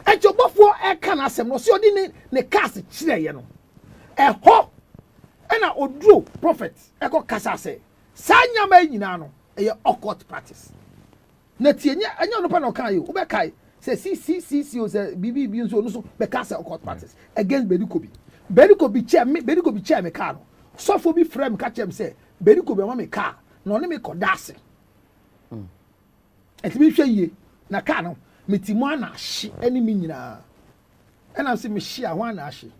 Speaker 16: e jobofo e kana asem no se odi ne cast kire ye no e ho e na Oduro prophet e ko kasa se sanya ma nyina no e ye occult practice na tienye anya no pa no kan yo wo be kai se si o se bibi nso no so be kasa occult practice against Berikobi chair me car no so for be frame ka chem say Berikobi ma me car na one me kodase etimi hwe yie na car no metimu ana hye ani mi nyina e na se me hye a ho ana hye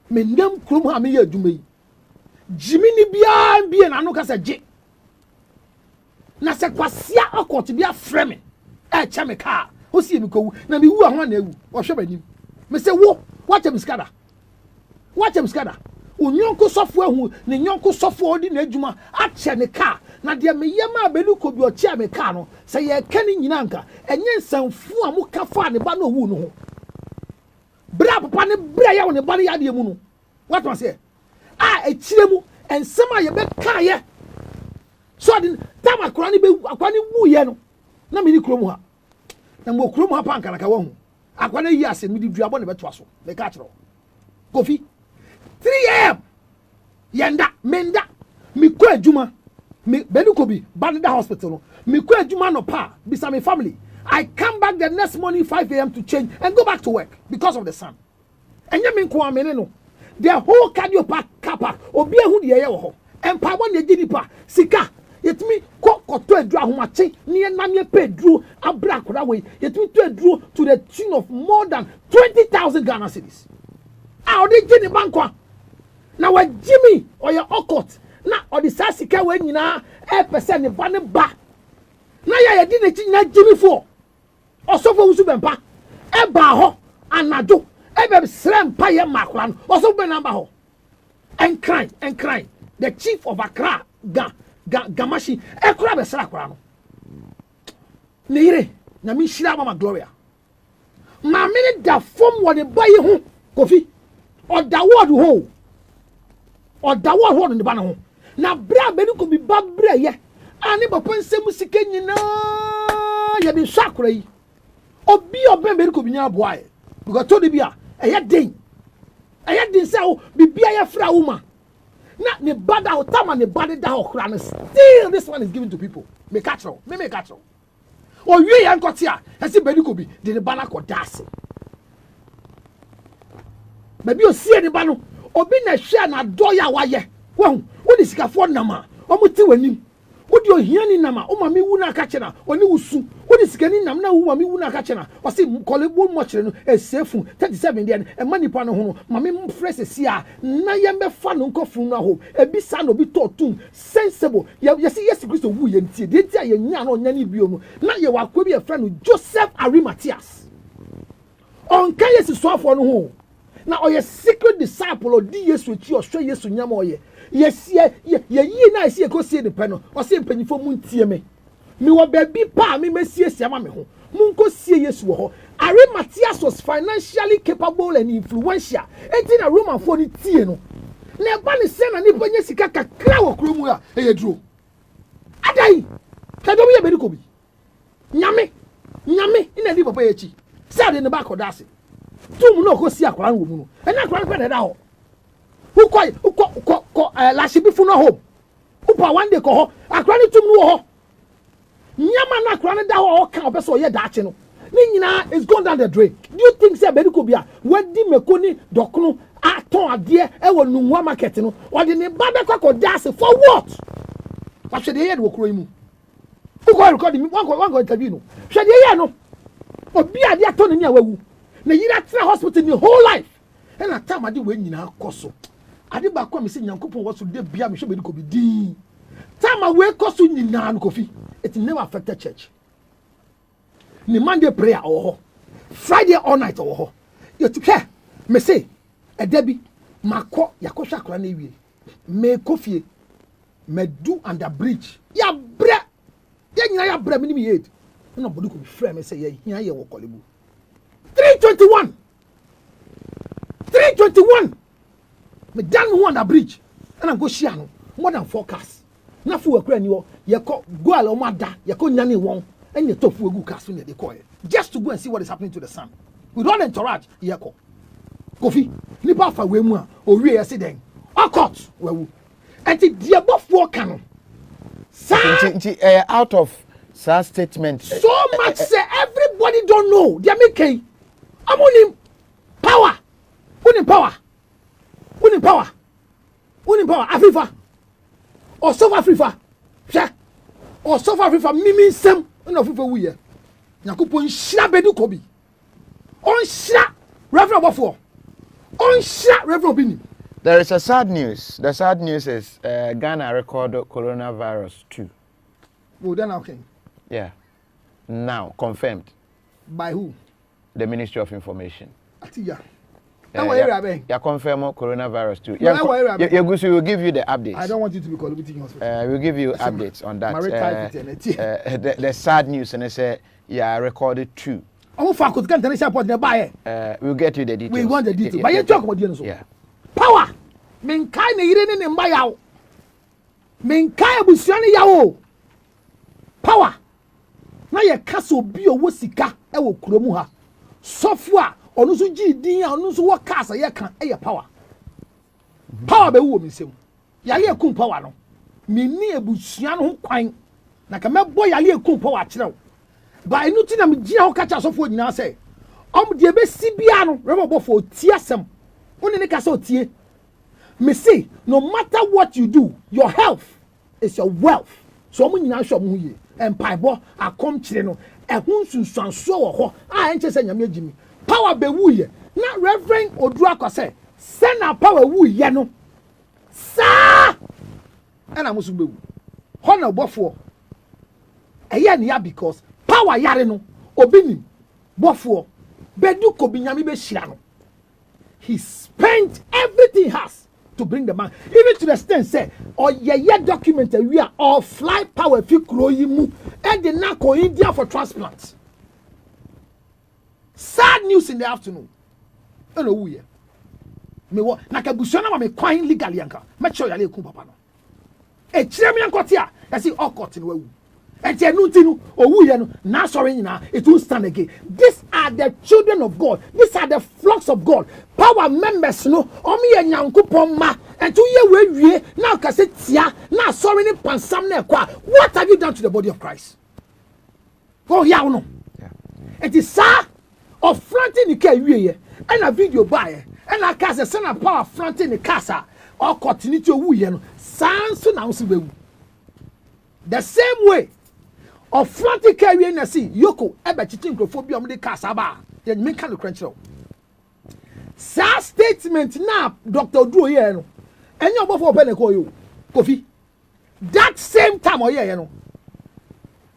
Speaker 16: me ndam krom ha me ye adwuma yi jimini bia na no kasa je na se kwasia okot bia frame e che me car o si mi kowu na mi wu a ho na ewu o hwe banim me se wo watch me skada onyonko sofo ahu ne nyonko sofo odi na adwuma a che ne car na de me yema Berikobi o che me car no se ye ka ni nyina nka enye nsanfu a mo ka fa ne ba no wu no ho bra papa ne bra ya wo ne ba ya de mu no what was say e chire mu ensem a ye be ka ye so de tam akora ne be akwa ne wu ye no na me ni kromu ha na mo kromu ha pa nkara ka wo hu akwa ne yi ase me di duabo ne be to aso me ka kiro Kofi 3 AM yenda menda mi ko adwuma mi Berikobi Banada hospital no mi ko adwuma no pa bisa my family I come back the next morning 5 AM to change and go back to work because of the sun enya me nko amene no the whole cardio park car park obi ehu de ye wo ho empa bo na gidi pa sika yetimi koto aduru ahomache ne na me pedru abra akora we yetimi to aduru to the tune of more than 20,000 Ghana cedis. Odi gini bankwa na wa Jimmy or your occult na odi sa sika we nyina e pese ne ba ne ba na ya di ne chi na jimi fo osofo wusu bempa e ba ho anado e be srem pa ye makra no osofo be number ho and crying the chief of Accra Gamashi e kura be sra kura no ne yire na mi shira mama Gloria ma me da form wo ne ba ye ho Kofi or da word ho ne ba na ho na bra be ni ko bi ba bra ye ani ba pensem sike nyina ye bi swakura yi obi oben be ni ko bi nya boa e because to de bia eye den say o bibia ye fra woman na ne bada o tama ne bada da okra no still this one is given to people me catch o o wie yan kotia ese be ni ko bi de ne bana ko dase baby o sie ne ba no obi na hwe na doya waye wo di sikafo nama o muti wanim wo di ohia ni nama o ma me wu na ka chena oni wusu wo di sikani nam na wu ma me wu na ka chena o se kole bo mo chere no esefu 37 dia e manipa no ho ma me fresh sia na ye me fa no nkofu no ho ebi sa no bi totum sensible ye se yes Christo wu ye ntie de ntia ye nya no nya ni bio no na ye wa kwa bi e friend Joseph Arimatheus on kan yes so afo no ho na oye secret disciple o di Yesu echi o hwe Yesu nyama oye yes ye na esi ekosie de pe no o se mpanyifo mu ntie me wo baby pa me mesie siama me ho mu nko sie Yesu ho Arimatheus was financially capable and influential enti na Roman for ni tie no na ba ne se na ni panya sika kakra wo kromu a eye duro adai ka do ye be ni ko bi nyame ina di papa ye chi se de ne ba ko dase tum no ko si akwara wo mu no ena akwara pe da ho uko lashi bi funu home upa one day ko ho akwara ni tum no ho nyama na akwara ni da ho ka obeso ye da ache no ni nyina is gone down the drain. Do you think say be ko bia wadi mekoni dokno aton ade e wo nunwa market no odi ne ba be ko dase for what fa hwe de ye wo kuro imu uko record me one go interview no hwe de ye no obi ade aton ni awawu na yira tra hospital ni whole life and na time ade we nyina koso ade ba kwa me se nyankopon wo so de bia me hwe be ko bi din time we koso nyina no Kofi it never affected church ni Monday prayer or Friday all night or you to care me say e debi mako yakosha kra na ewie me Kofie me do under bridge ya bre ya nyina ya bre me ni me head no body ko be frame me say ya hia ye wo kolebu 321 me dan me under bridge and I go share no more than 4 cars na fu akra ni wo ye ko go ala o mada ye ko nyane won and you talk for a good cast when they call it just to go and see what is happening to the sun. We don't entourage here. Kofi, nipa fa we mu a o wie yesi den. Akot wewu. Enti die Obofour kan.
Speaker 15: Out of sa statement.
Speaker 16: So much say everybody don't know. They make amunim power. Unim power. Afrifa. Or South Africa. Or South Africa mimi sem. No people we here. Yakupon shia bedu kobi. On shia Reverend Obofour. On shia Reverend Obini.
Speaker 15: There is a sad news. The sad news is Ghana recorded coronavirus 2.
Speaker 16: Oh, then okay.
Speaker 15: Yeah. Now confirmed.
Speaker 16: By who?
Speaker 15: The Ministry of Information.
Speaker 16: Atiya.
Speaker 15: You confirm coronavirus 2. We will give you the updates.
Speaker 16: I don't want you to be calling me hospital.
Speaker 15: We'll give you updates on that. The sad news and I say recorded 2.
Speaker 16: We'll get you the
Speaker 15: details.
Speaker 16: We want the details. But you talk about the yeah. Power. Menkai ne yire ne mba yawo. Menkai abusuane yawo. Power. Na ye kaso bi owo sika e wo kuromu ha. Software onu so gi din a onu so wo kasa ye kan e ye power. Power be wo mi sem. Yale ekun power no. Me ni abusuane ho kwan. Na ka mebo yale ekun power kirew. Ba enu ti na me gina ho kacha sofo nyina se. De be sibia no Obofour tie asem. Oni ne kasa otie. Me say no matter what you do, your health is your wealth. So mo nyina hwo mo ye. Empaibo akom kire no. Ehun sunsuanso wo ho. A enche se nyame agimi. Power be wu ye. Na Reverend Oduro akose. Send na power wu ye no. Sa! and I'm also honor Obofour. A because power yareno obinim Obofour bedu ko binyami be shirano. He spent everything he has to bring the man, even to the extent say or document we are all fly power fi kroyimu and the nako India for transplant. Sad news in the afternoon. I know who ye. Me wo na kabusiona ma me kwan legally anka. Make sure you ku papa no. E kire me ankotia. I see all court in wewu. And tinu owu ye no na sorry nyina it won't stand again. These are the children of God. These are the flocks of God. Power members no omi ye nyankopon ma and to ye we now ka se tia na sorry ni pansam na kwa. What have you done to the body of Christ? Go here no. It is sir of fronting the car we and a video buy and I cast a son of power fronting the casa or continue to woo you sans the same way of fronting carrying na see yoko ebe chitingrophobia on the casa bar then make kind of crunch. Sa statement now Dr. Oduro here no and you Obofour pen call you KOFI that same time or here no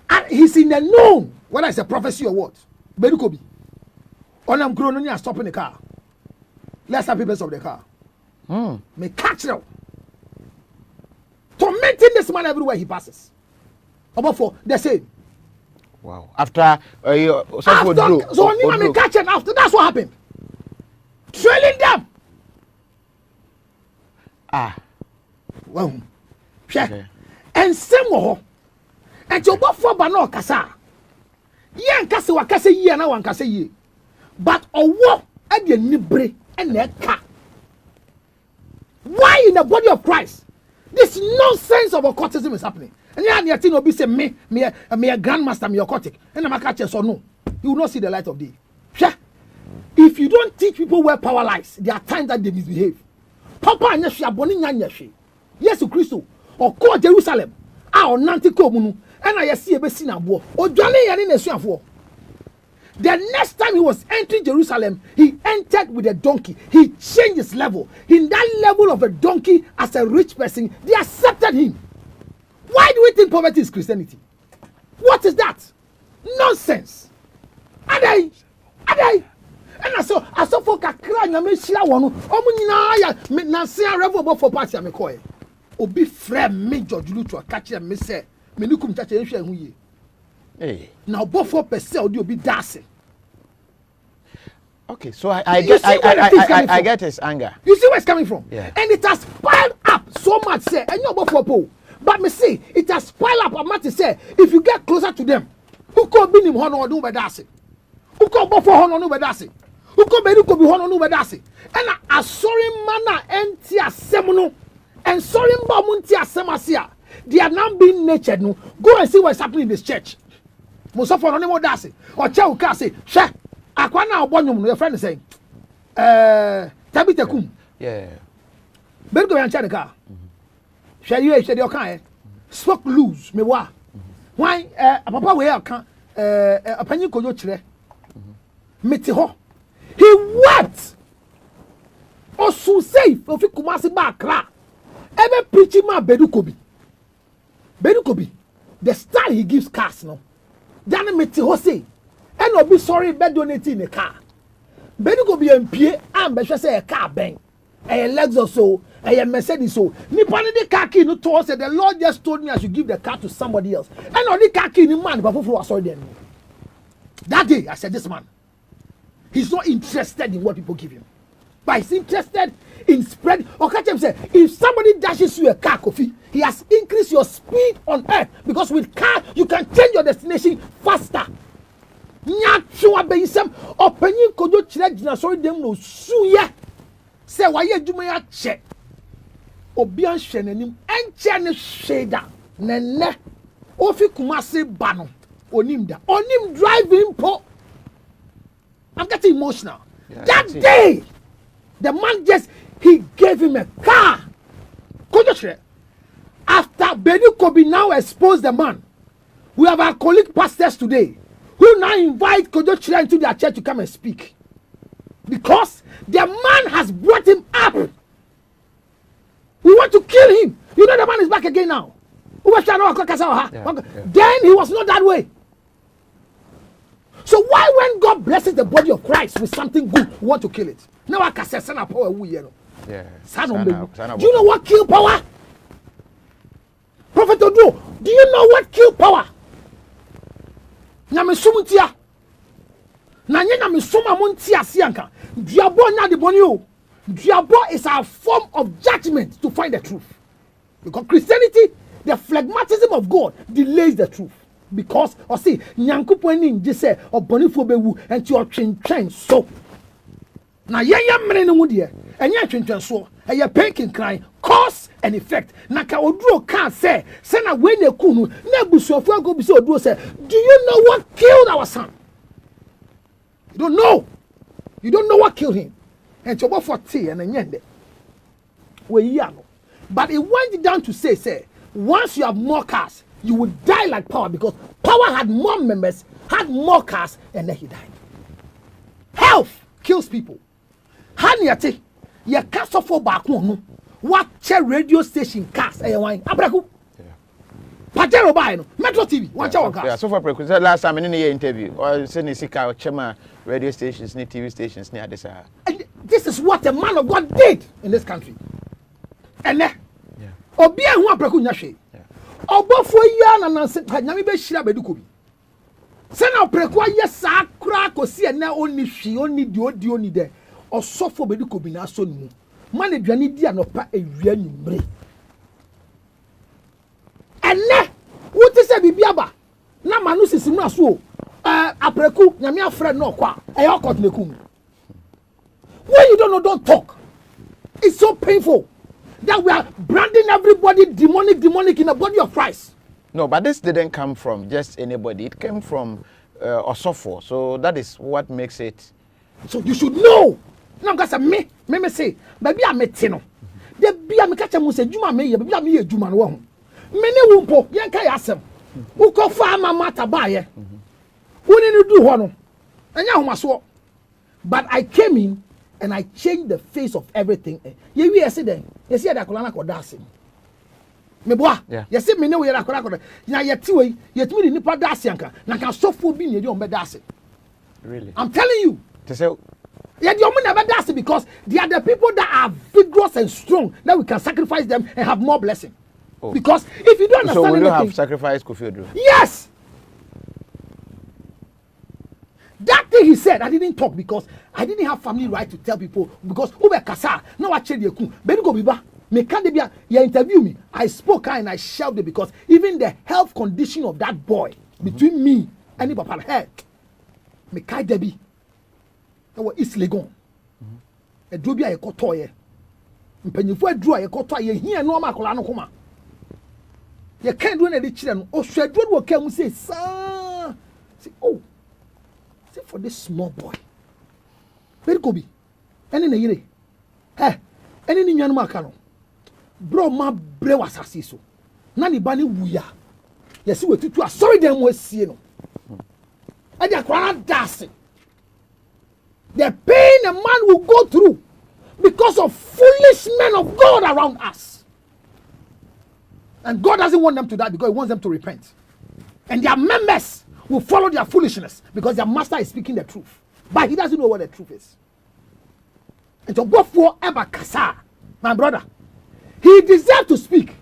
Speaker 16: and he's in the known whether it's a prophecy or what Bedukobi. On I'm grown and stopping the car. Let's have papers of the car. Me catch them. Tormenting this man everywhere he passes. Obofour, they say.
Speaker 15: Wow. After so
Speaker 16: Nima me catch them after. That's what happened. Trailing them. Well. Okay. And same more. And Obofour bano kasa. Yen kasa wa kasa ye na wan kasa ye. But owo e de nibre and eka. Why in the body of Christ this nonsense of occultism is happening? And yeah, thing will be say me a grandmaster, me occultic. And I'm a catcher, so no, you will not see the light of day. If you don't teach people where power lies, there are times that they misbehave. Papa and Yeshua boni nyanyeshi. Yes, Christo or call Jerusalem. Or nanti ko munu. And I see a besina bo. Or Johnny yani nesuafo. The next time he was entering Jerusalem, he entered with a donkey. He changed his level. In that level of a donkey, as a rich person, they accepted him. Why do we think poverty is Christianity? What is that? Nonsense. Adai. And I saw for kakra nyame hira wono. Omu nyina ya na se revel Obofour party am ko e. Obi frame me George Lutterodt catch me say me nukum chacha ehwe hu ye. Hey. Now Obofour per se odi obi dancing.
Speaker 15: Okay, so I get his anger.
Speaker 16: You see where it's coming from?
Speaker 15: Yeah.
Speaker 16: And it has piled up so much, say, and you Obofour po. But me see, it has piled up. I'm to say, if you get closer to them, who could be him honor no bedasi? Who could Obofour honor no bedasi? Who could be honor no bedasi? And a sorry manner empty a semono and sorry bamunti a semasia. They are now being nurtured. No, go and see what's happening in this church. Most of all, no more dasi or chow kasi. She. Akwana obonyum, your friend is saying, Tabitakum.
Speaker 15: Yeah.
Speaker 16: Better go and check the car. Shall you say your car? Spoke loose, me wa. Why, papa, we are a penny coyote. Metiho. He wept. Or so safe of Kumasi Bakra. Ever preaching my Bedukobi. Bedukobi. The style he gives cars, no. Then Metiho say. And I'll be sorry, bed donating in a car. Bedu go be MP and be say a car bang. A Lexus so, a Mercedes so. Nipani the car key no to say the Lord just told me I should give the car to somebody else. And on the car key in man, but was sorry then. That day I said this man, he's not interested in what people give him. But he's interested in spread. Or catch him say, if somebody dashes you a car, KOFI, he has increased your speed on earth. Because with car, you can change your destination faster. Nyatwa beyisem opanyin kojo kire gina sorry dem no suye se waye dwuma ya che obi an hwe nanim enche ne hweda nenne ofi Kumasi ba no onim driving po. I'm getting emotional. That day the man he gave him a car. Kojo kire after Bedukobi now exposed the man. We have our colleague pastors today who now invite Kojo Chira into their church to come and speak. Because the man has brought him up. We want to kill him. You know the man is back again now. Then he was not that way. So why when God blesses the body of Christ with something good, you want to kill it? Now I can say, son of power, do you know what kill power? Prophet Oduro, do you know what kill power? Nyame sumutia. Na nyame suma muntia sianka. Diabo na de boni o. Diabo is a form of judgment to find the truth. Because Christianity, the phlegmatism of God delays the truth. Because see, nyankopon ni nje se obonifo bewu enti o twentwen so. Na yeye mre no mu de enye twentwen so. Eye penkin cry cause and effect. Na ka Oduro can say na we na ku nu na busuafo ago bi say Oduro say, do you know what killed our son? You don't know. You don't know what killed him. And Obofour and enye we ya no. But it went down to say once you have more cars, you will die like power, because power had more members, had more cars, and then he died. Health kills people. Haniate, ye can't suffer back one. Watch radio station cars, wine. Abraku. Pajero buy no. Metro TV, watch our cars.
Speaker 15: Yeah, so far, last time in the interview, or sending Sika Chema radio stations, TV stations near this.
Speaker 16: This is what a man of God did in this country. And then, Obia who Abraku Nyashe. Obofour ya na nanse nyame be hira beduko bi se na oprekwa yes akra kosi na oni hwi oni di odi oni de osofo beduko bi na so ni man aduane di anopa ewia nyumre enne wuti se bibia ba na manu sisi mu aso apreku nyame afre no kwa okot nekum. When you don't know, don't talk. It's so painful that we are branding everybody demonic in the body of Christ.
Speaker 15: No, but this didn't come from just anybody. It came from Obofour. So that is what makes it.
Speaker 16: So you should know. Now, guys, me say, baby, I'm a tino. The be a catch a say, Juma me, baby, I'm a Juma one. Many wumpo, yanka yasem. Who call farmer matter buyer? Who didn't do one? And now, my sword. But I came in and I changed the face of everything. You yesterday. You see that Kolana Kodasi. Me boa. You see me know you are Kolana. Now you see you tell me the nipa dasianka. Na can so for being you don't dasi.
Speaker 15: Really?
Speaker 16: I'm telling you.
Speaker 15: To say.
Speaker 16: Yeah, you don't never dasi because they are the people that are vigorous and strong that we can sacrifice them and have more blessing. Oh. Because if you don't understand
Speaker 15: so we
Speaker 16: anything,
Speaker 15: have sacrificed Kofi Oduro.
Speaker 16: Yes. That thing he said, I didn't talk because I didn't have family right to tell people because Ube Kasa, now I change the baby go biba. Me can't be you interview me. I spoke and I shouted because even the health condition of that boy between me and the papa head, me can't be. That was East Legon. A drobia a cotoye. Mpenifo adru a cotoye here no makola no koma. You can't do any children. Oh, so adru will come say, sir. Say, oh. For this small boy. Very Kobe. Any na yire. Any ni nyanu makano. Bro ma bre wasasi so. Na ni bani wuya. Yesi we tutu sorry dem we sie no. E dey kwara dancing. The pain a man will go through because of foolish men of God around us. And God doesn't want them to die because he wants them to repent. And their members will follow their foolishness because their master is speaking the truth. But he doesn't know what the truth is. And to go for ever kasa, my brother, he deserves to speak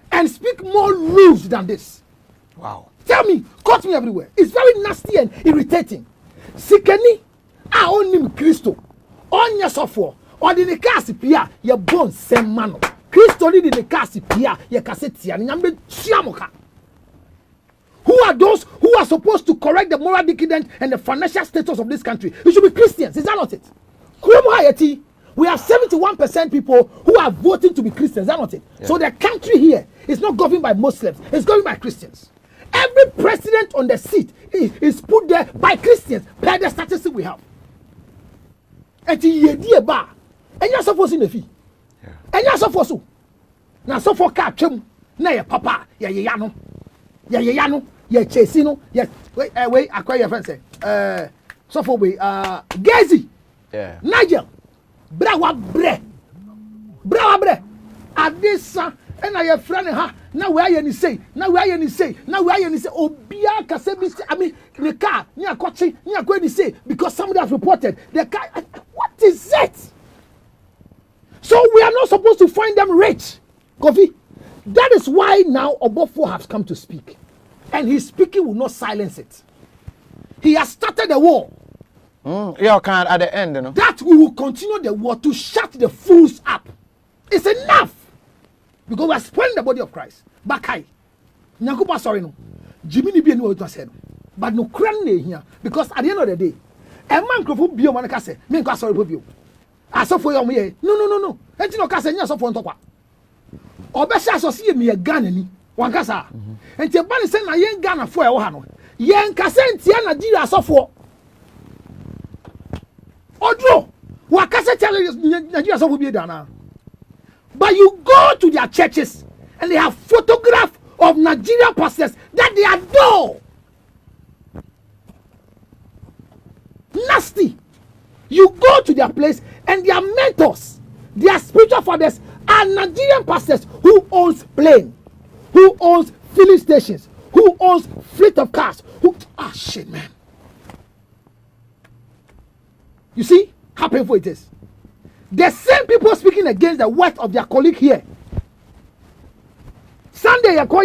Speaker 16: and speak more rules than this.
Speaker 15: Wow.
Speaker 16: Tell me, cut me everywhere. It's very nasty and irritating. Sikeni, I own him Christo. On your software, or the Nekasi Pia, your bones, same man. Christo did the Nekasi Pia, your cassetti, and Yambe Shiamoka. Who are those who are supposed to correct the moral decadence and the financial status of this country? It should be Christians. Is that not it? We have 71% people who are voting to be Christians. Is that not it? Yeah. So the country here is not governed by Muslims. It's governed by Christians. Every president on the seat is put there by Christians per the statistics we have. And you're supposed to fee. And you're supposed to. Now, so for capture, na papa, yano. Yano, Chesino, wait, acquire your friend say, so for we, Gazi, Nigel, Brawa Bre, at this And I have friend ha. Now where you say? Now where you say? Now where you say? Obia kasebi. I mean, the car. Nia kochi. Nia going to say because somebody has reported the car. What is it? So we are not supposed to find them rich, Kofi. That is why now Obofour has come to speak, and his speaking will not silence it. He has started the war.
Speaker 15: Yeah, can at the end, you know.
Speaker 16: That we will continue the war to shut the fools up. It's enough. Because we are spoiling the body of Christ. Bakai. Nyankupa sorry no. Jimmy ni bi eni what said. But no kran na here because at the end of the day, a man crofo bio man ka say, me nka sorry po bio. Asofo yo mo ye. No. Enti no ka say nya asofo ntokwa. Obesha asosi ye me ye Ghana ni. Wan ka sa. Enti e ba ni say na ye Ghana fo e wo ha no. Ye nka say ntia Nigeria asofo. Oduro. Wa ka say Nigeria asofo bi da. But you go to their churches and they have photographs of Nigerian pastors that they adore. Nasty. You go to their place and their mentors, their spiritual fathers are Nigerian pastors who owns plane, who owns filling stations, who owns fleet of cars. Shit, man. You see how painful it is? The same people speaking against the worth of their colleague here. Sunday, you call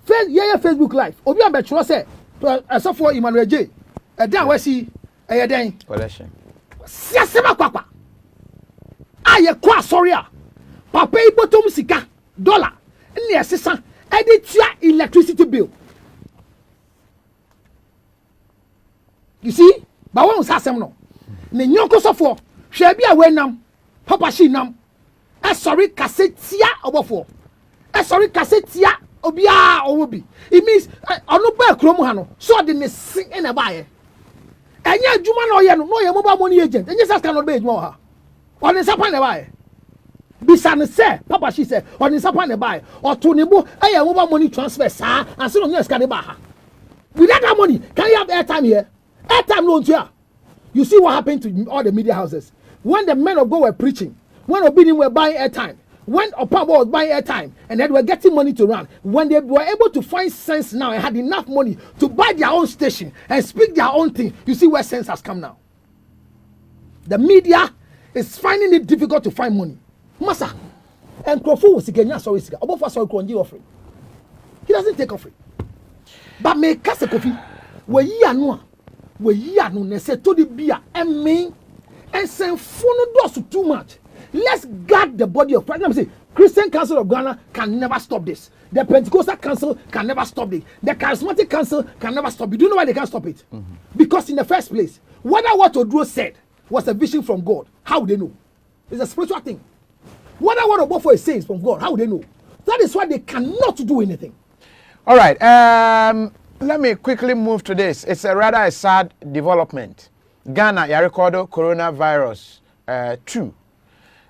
Speaker 16: Facebook Live. Obi Ambetro say, so for Emmanuel J. Dan we see den.
Speaker 15: Collection.
Speaker 16: Siasema kwakwa. Aye kwa sorry a. Papa ibotom sika dollar. Ni esesa editua electricity bill. You see? Ba won sasem no. Ne nyonko sofo. Shebi awe nam, papa shi nam. Sorry kasetia Obofour. Sorry kasetia obia owobi. It means onu ba krom ha no. So de me sing in aba ye. Enya adwuma na oye no ye mobile money agent. Enya sas cannot be adwuma ha. Oni sapa na ba ye. Bisa ne se papa shi se oni sapa na ba ye. Oto ne bo mobile money transfer sa and so no yes can ba ha. Without that money, can you have airtime here? Airtime no ntia. You see what happened to all the media houses. When the men of God were preaching, when Obedient were buying airtime, when Opamba was buying airtime, and they were getting money to run, when they were able to find sense now and had enough money to buy their own station and speak their own thing, you see where sense has come now. The media is finding it difficult to find money. Masa, and Crawford was again, sorry, Obofour sorry, Kronji offering. He doesn't take offering. But me kase Kofi, we yi anu ne se to the beer and me. And send phone doors too much. Let's guard the body of Christ. Let me say, Christian Council of Ghana can never stop this. The Pentecostal Council can never stop it. The Charismatic Council can never stop it. Do you know why they can't stop it? Because in the first place, whether what Oduro said was a vision from God, how would they know? It's a spiritual thing. Whether what Obofour is saying is from God, how would they know? That is why they cannot do anything.
Speaker 15: All right. Let me quickly move to this. It's a rather sad development. Ghana ya record coronavirus 2.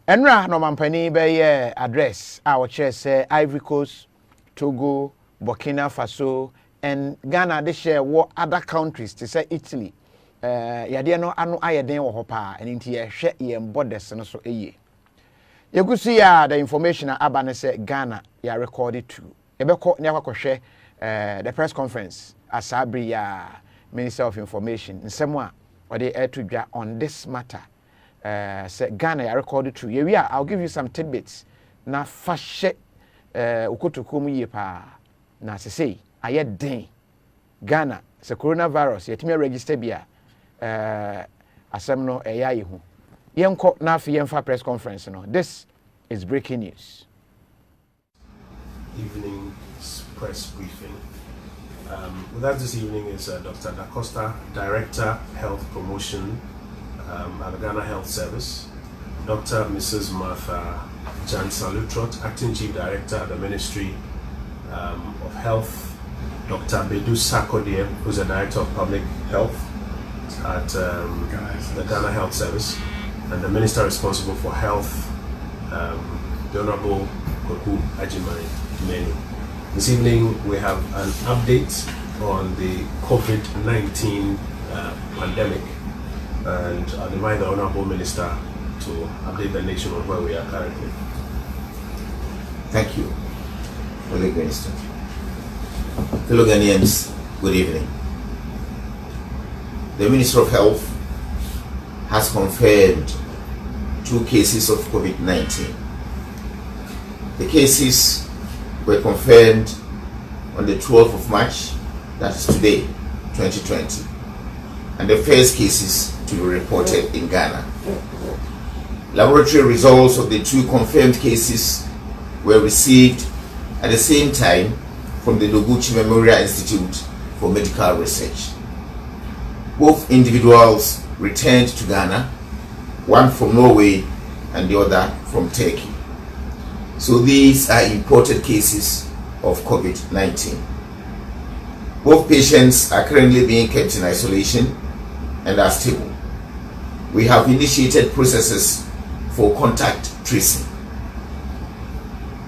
Speaker 15: Enra no mampani be address our chair say Ivory Coast, Togo, Burkina Faso and Ghana they share what other countries to say Italy. Ya de no anu ayeden wo hopa and nti ye hwe ye borders no so eye. You could see the information abane say Ghana ya recorded 2. Ebeko ne akwakohwe the press conference asabri ya Minister of Information nsemwa or they air to dra on this matter. Say Ghana I recorded true. Yeah, I'll give you some tidbits. Na fashe ukotokom ye pa. Na se say aye den. Ghana se coronavirus yetime register bia asem no eya ye hu. Yenko na afi yemfa press conference no. This is breaking news.
Speaker 19: Evening press briefing. With us this evening is Dr. Da Costa, Director, Health Promotion at the Ghana Health Service, Dr. Mrs. Martha Lutterodt, Acting Chief Director at the Ministry of Health, Dr. Bedu Sakodie, who's the Director of Public Health at the Ghana Health Service, and the Minister responsible for Health, the Honorable Koku Ajimai. This evening we have an update on the COVID-19 pandemic, and I'll invite the Honorable Minister to update the nation on where we are currently.
Speaker 20: Thank you, colleague Minister. Fellow Ghanaians, good evening. The Minister of Health has confirmed 2 cases of COVID-19. The cases were confirmed on the 12th of March, that is today, 2020, and the first cases to be reported in Ghana. Laboratory results of the 2 confirmed cases were received at the same time from the Noguchi Memorial Institute for Medical Research. Both individuals returned to Ghana, one from Norway and the other from Turkey. So these are imported cases of COVID-19. Both patients are currently being kept in isolation and are stable. We have initiated processes for contact tracing.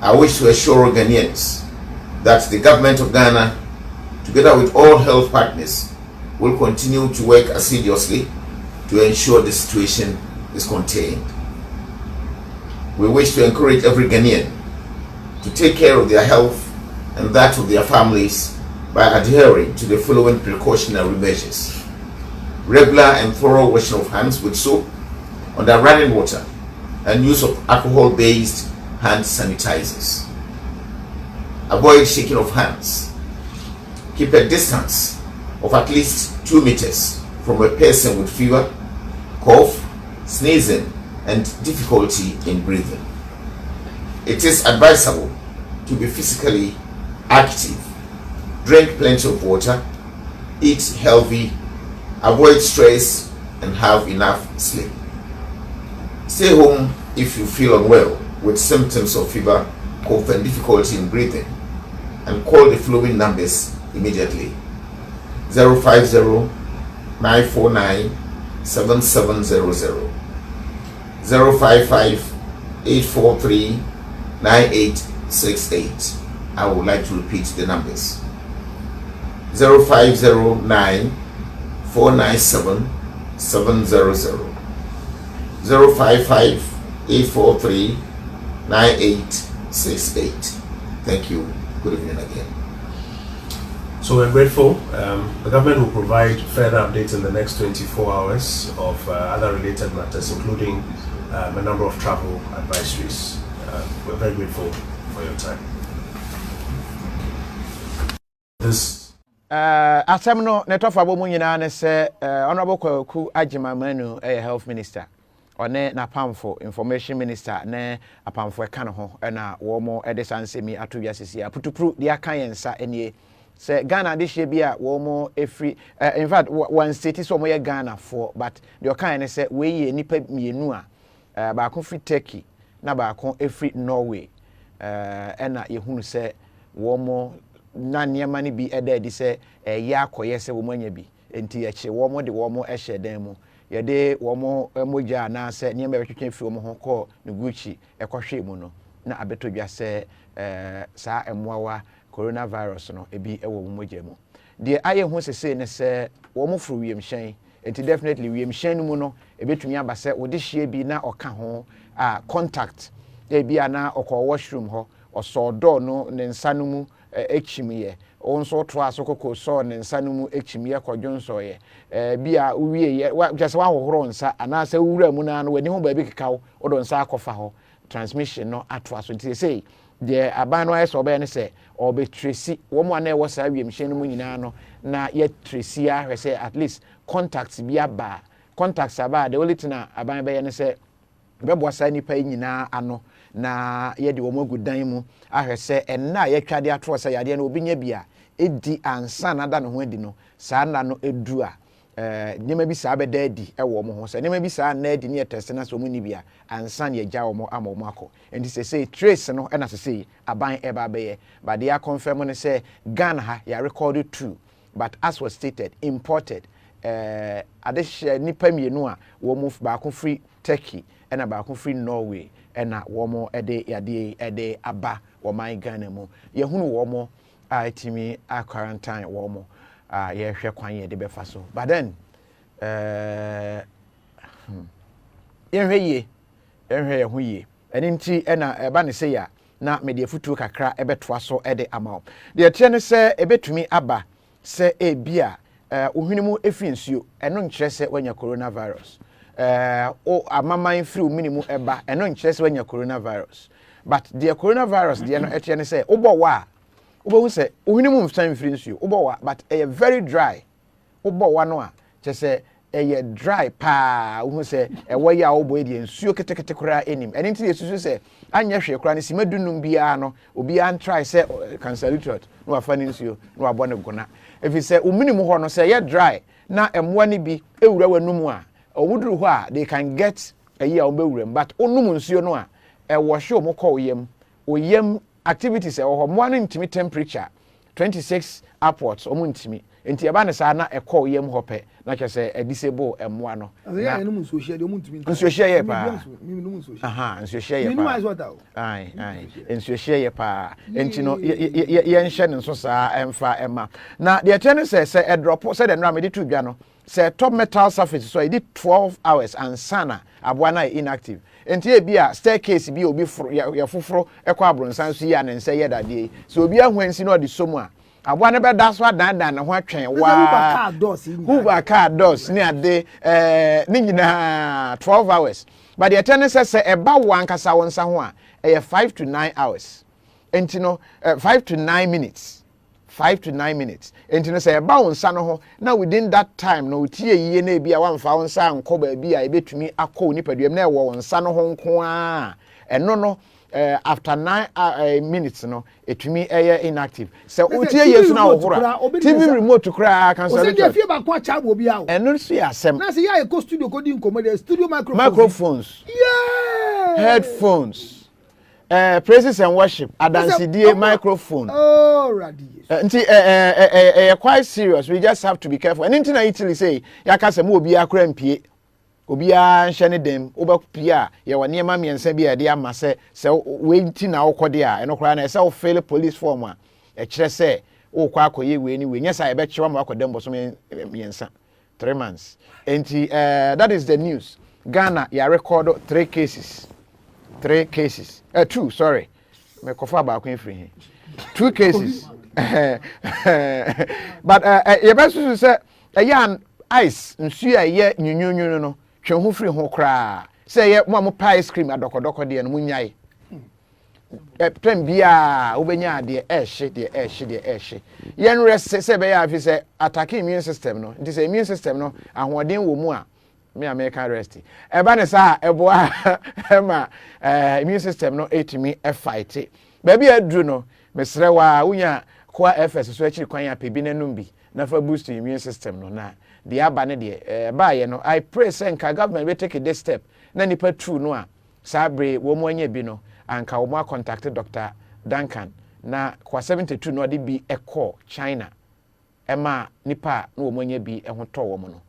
Speaker 20: I wish to assure Ghanaians that the government of Ghana, together with all health partners, will continue to work assiduously to ensure the situation is contained. We wish to encourage every Ghanaian to take care of their health and that of their families by adhering to the following precautionary measures: regular and thorough washing of hands with soap under running water and use of alcohol-based hand sanitizers. Avoid shaking of hands. Keep a distance of at least 2 meters from a person with fever, cough, sneezing, and difficulty in breathing. It is advisable to be physically active, drink plenty of water, eat healthy, avoid stress, and have enough sleep. Stay home if you feel unwell with symptoms of fever, cough, and difficulty in breathing, and call the following numbers immediately: 050-949-7700, 055-843-9868. I would like to repeat the numbers: 050-949-7700, 055-843-9868. Thank you. Good evening again.
Speaker 19: So we're grateful. The government will provide further updates in the next 24 hours of other related matters, including a number of travel advisories. We're very grateful for your time. This
Speaker 15: Asemno netofa bo munyina ne se honorable Kwaku Agimamanu health minister one na pamfo information minister ne apamfo eka ne ho na wo mo edesansemi atobia sisi aputupru dia kan yensa enie se Ghana de hye bia wo mo efri in fact one state so mo ye Ghana for but the kan ne se we ye nipa mienu a ba ko free Turkey na ba ko efri Norway na yehunu se wo mo na niema ni bi edi se ya akoye se wo mo anya bi enti ye che wo mo de wo mo ehye dan mu ye de wo mo moja na se niema betwetwe fi wo mo ho ko ne guchi ekohwe mu no na abetodwa se saa emwawa coronavirus no ebi ewo wo moja mu de aye hu sese ne se wo mo furu wiem hyen enti definitely wiem hyen mu no ebetumi aba se wo de hye bi na oka ho contact ebi ana okọ washroom ho oso door no ne nsa no mu ekimiye onso to asokoko so ne nsa no mu ekimiye kwadwonso ye bia uwie ye just wa hohoro nsa ana se wura mu na no wani ho ba bi kekaw odo nsa akofa ho transmission no ato aso nti say de aban no ayeso be ne se obe tracy wo mu ana e wo sa wiem hye no mu nyina no na ye tracy a hwese at least contacts bi aba contacts aba the only thing aban be ye ne se bebo sa nipa nyina ano na ye de wo mu agudan mu ahwese enna ye twade ato se yade na obi nya bia edi ansa na da ne ho edi no saa na no edu a nyema bi saa beda edi e wo mo ho se nyema bi saa na edi ne test na so mu ni bia ansa ne gya wo mo ama mo akọ enti se trace no e na se aban e ba be ye but they are confirm ne say Ghana ha ya recorded true but as was stated imported adehye nipa mienu a wo mu ba ko free Turkey ena ba ko free Norway ena wo mo ede yade ede aba wo man Ghana mu ye hunu wo mo itimi a quarantine wo mo ye hwe kwan ye de befa so but then ye hwe ye eni nti ena eba ne se ya na me de futu kakra ebetoa so ede ama de tie ne se ebetumi aba se ebia ohwinimu efi nsuo eno nkyere se wanya coronavirus o amaman free ominimu eba eno nkyere se wanya coronavirus but the coronavirus de no etie ne se obowa obohu se ohwinimu mfan free nsuo obowa but very dry obowa no a kyese dry pa wo se ewo ya obo e nsuo ketekete kura enim eni nti yesusu se anya hwe kura ne simadunum bia no obi an try se cancer Lutterodt no afa ne nsuo no abo ne gona efi se ominimu ho no se ye dry na emwa ne bi ewura wanumu a owuduru ho a they can get a year obewuram but onum nsuo no a ewo hwe mo call oyem activities ewo ho mo no ntimi temperature 26 upwards omo ntimi enti eba ne sa na call yem hope na kyese disable emwa no
Speaker 16: na enum nsuo hye de omo ntimi
Speaker 15: nsuo hye ye pa
Speaker 16: aha
Speaker 15: nsuo hye ye pa ai nsuo hye ye pa enti no ye nhye ne nso sa emfa ema na de tene se drop se de nra me de tu dwa no se top metal surface so e di 12 hours and sana aboa na inactive enti e bia staircase bi obi ya foforo ekwa abronsan so ya ne nse ye dade so obi ahwansi no de somu a aboa ne be da so adan na ho atwen wa Uber car doors ni ade ni nyina 12 hours but the ten se eba wan kasa wonsa ho a 5 to 9 hours enti no 5 to 9 minutes 5 to 9 minutes enti no se eba wonsa no ho na within that time no tie yiye na bia wamfa wonsa anko ba bia ebetumi akọ nipaduam na ewo wonsa no ho nko a eno no after 9 minutes no etumi inactive so utie yesu na ohora TV remote kura can
Speaker 16: so dey fie ba kwa cha bo bia o
Speaker 15: eno so ya asem
Speaker 16: na se ya e studio ko di nkomo studio
Speaker 15: microphones yeah headphones praises and worship adansidie microphone nti quite serious we just have to be careful and into na Italy say yakasa mo obi akra mpie obi a nhye ne dem obapia ye wone ma miensa bia de ama se we nti na okode a eno kra na se o fail police form a e kire se o kwa akoye we ni we nyesa e be kire ma akodem boso miensa 3 months enti that is the news. Ghana ya record 3 cases 2 sorry me kofa ba akon free here 2 cases but ye besu say yan ice nsu a ye nyunyunyu no twe ho free ho kra say ye mo ice cream adokodoko de no munyai plan bia obenya de ehye yen rest say be ya fi say attack immune system no it is immune system no ahoden wo mu a me American rest eba ne sa eboa ema immune system no etimi fight ba bia dru no mesre wa unya kwa FS so akiri kwan ya pebi nanum bi na fa boost immune system no na the abane de ba ye no I pray say nka government we take this step na nipa true no a sabre wo mo anya bi no anka wo mo contact Dr. Duncan na kwa 72 no de bi call China ema nipa no wo mo anya bi ho to wo mo no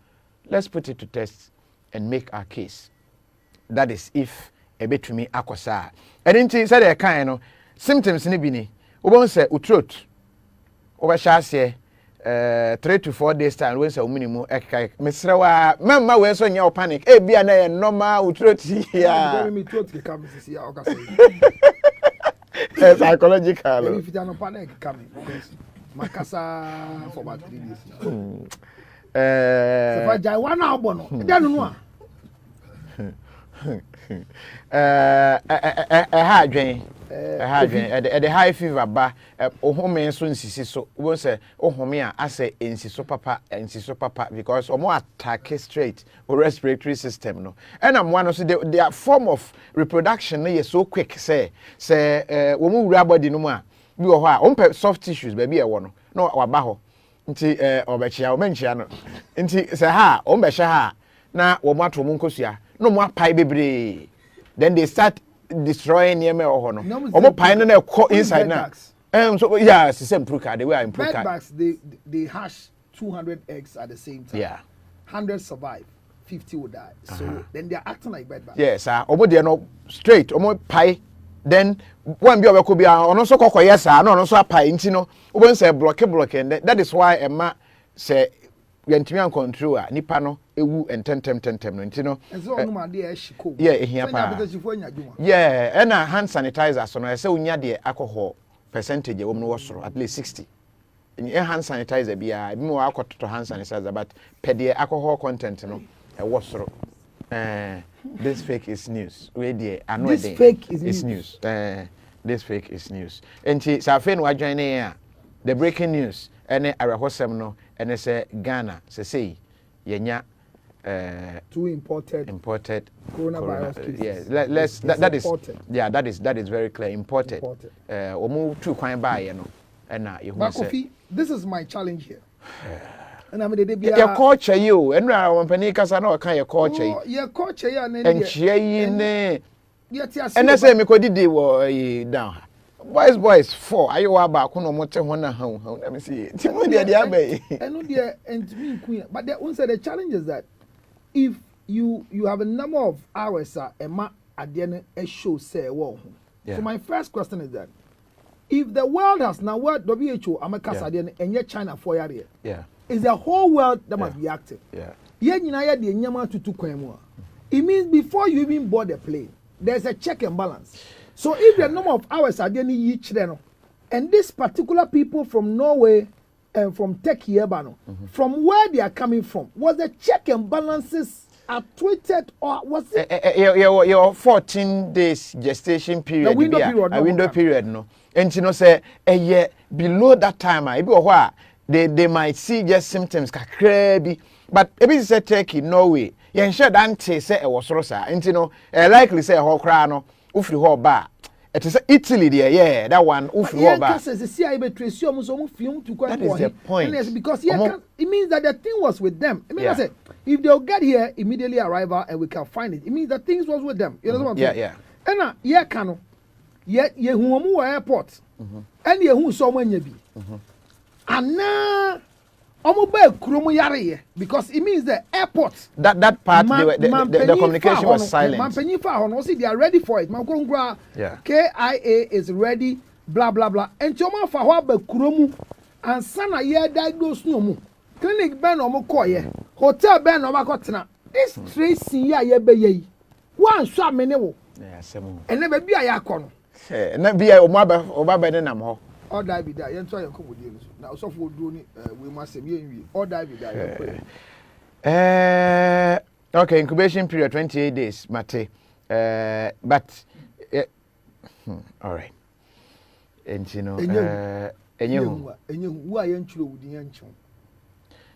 Speaker 15: let's put it to test and make our case. That is if ebetumi akosa. Edinti say the kind no symptoms ni bi ni. Obon say utrot. Obasha say 3 to 4 days time when say minimum ekkai. Mesrewa mama we so nya panic. E bia na normal utrot ya.
Speaker 16: Very me throat ke come see ya okase.
Speaker 15: Psychological.
Speaker 16: If you no panic coming because makasa for about 3 days now. Se fa jai wana obono de no a
Speaker 15: ha adwen the high fever ba ohome so nsisi so won say ohome a ase ensiso papa because omo attack straight or respiratory system no and am one so their form of reproduction no so quick say wo mu wura body no mu a bi wo ho a ompe soft tissues ba bi e wo no waba ho nti obechia o menchia no nti se ha o mbehye ha na wo mato mu nkosua no mo apai bebre then they start destroying yeme ho no o mo pai no na inside na so yeah it's the same pruka the way I improve
Speaker 16: bed bugs they hatch 200 eggs at the same time.
Speaker 15: Yeah,
Speaker 16: 100 survive, 50 will die. So then they are acting like bed bugs.
Speaker 15: Yes, omo dey no straight omo pai then one be obeko bia ono so kokoye sa no ono so apai nti no obo say block and that is why Emma say yɛntumi an control a nipa no ewu ententem no nti no
Speaker 16: ɛsɛ ɔno ma de ɛhyiko
Speaker 15: yeah ehia pa yeah ɛna hand sanitizer so no ɛsɛ unya de alcohol percentage ɛwɔ mu no wɔsoro at least 60 hand sanitizer bia bi mo akɔtɔ hand sanitizer but per the alcohol content no ɛwɔ soro this fake is news we dey
Speaker 16: this fake
Speaker 15: is news this fake is news enti safe no adwan ne the breaking news ene arahosem no ene se Ghana se say yenya
Speaker 16: two imported coronavirus
Speaker 15: cases. Yeah, that is very clear. Imported. Omu two kwan ba ye no. Na ye hu say.
Speaker 16: Kofi, this is my challenge here. And I mean they be
Speaker 15: your culture you. Enra wompani kasa na kan your culture.
Speaker 16: Oh, your culture ya na
Speaker 15: ne. And say me ko didi wo down. Boys 4 ayo aba ko no mote ho na han let me see timo dia abai
Speaker 16: eno dia entimi nku but the one say the challenge is that if you have a number of hours ema ade no show say wo ho. So my first question is that if the world has now what WHO America ade no enye China for yare is the whole world that must be active ye nyina ye de nyama tutu kwan mu it means before you even board the plane there's a check and balance. So if the number of hours are there each then, and these particular people from Norway and from Turkey, from where they are coming from, was the check and balances are tweeted or was it?
Speaker 15: Your 14 days gestation period.
Speaker 16: The window period.
Speaker 15: A window period, no. And you know, say a year below that time, they might see just symptoms, crazy. But if it's a Turkey, Norway, you ensure that say it was Rosa, and you know, likely say a whole crown. Ufri ho ba it is Italy there that one ufri ho ba
Speaker 16: that is the point because it means that the thing was with them. I mean I say if they'll get here immediately arrival and we can find it means that things was with them, you know what I'm saying? And kano ye hu omu airport and ye hu so manya bi ana because it means the airport
Speaker 15: that part the communication was silent.
Speaker 16: They are ready for it. KIA is ready, blah blah blah. And Choma Fawa Kuromu and Sana ye diagnose no mu. Clinic Ben or Mokoye, Hotel Ben or Makotna. This tracing ye be one swap menewo. And never be a yakon.
Speaker 15: Never be a Obaba Denamo.
Speaker 16: All die be there. You try to come with you. Now, so for doing we must say, all die be
Speaker 15: there. Okay, incubation period 28 days, Mate. But, all right. And you know, and you
Speaker 16: who are you true with the ancient?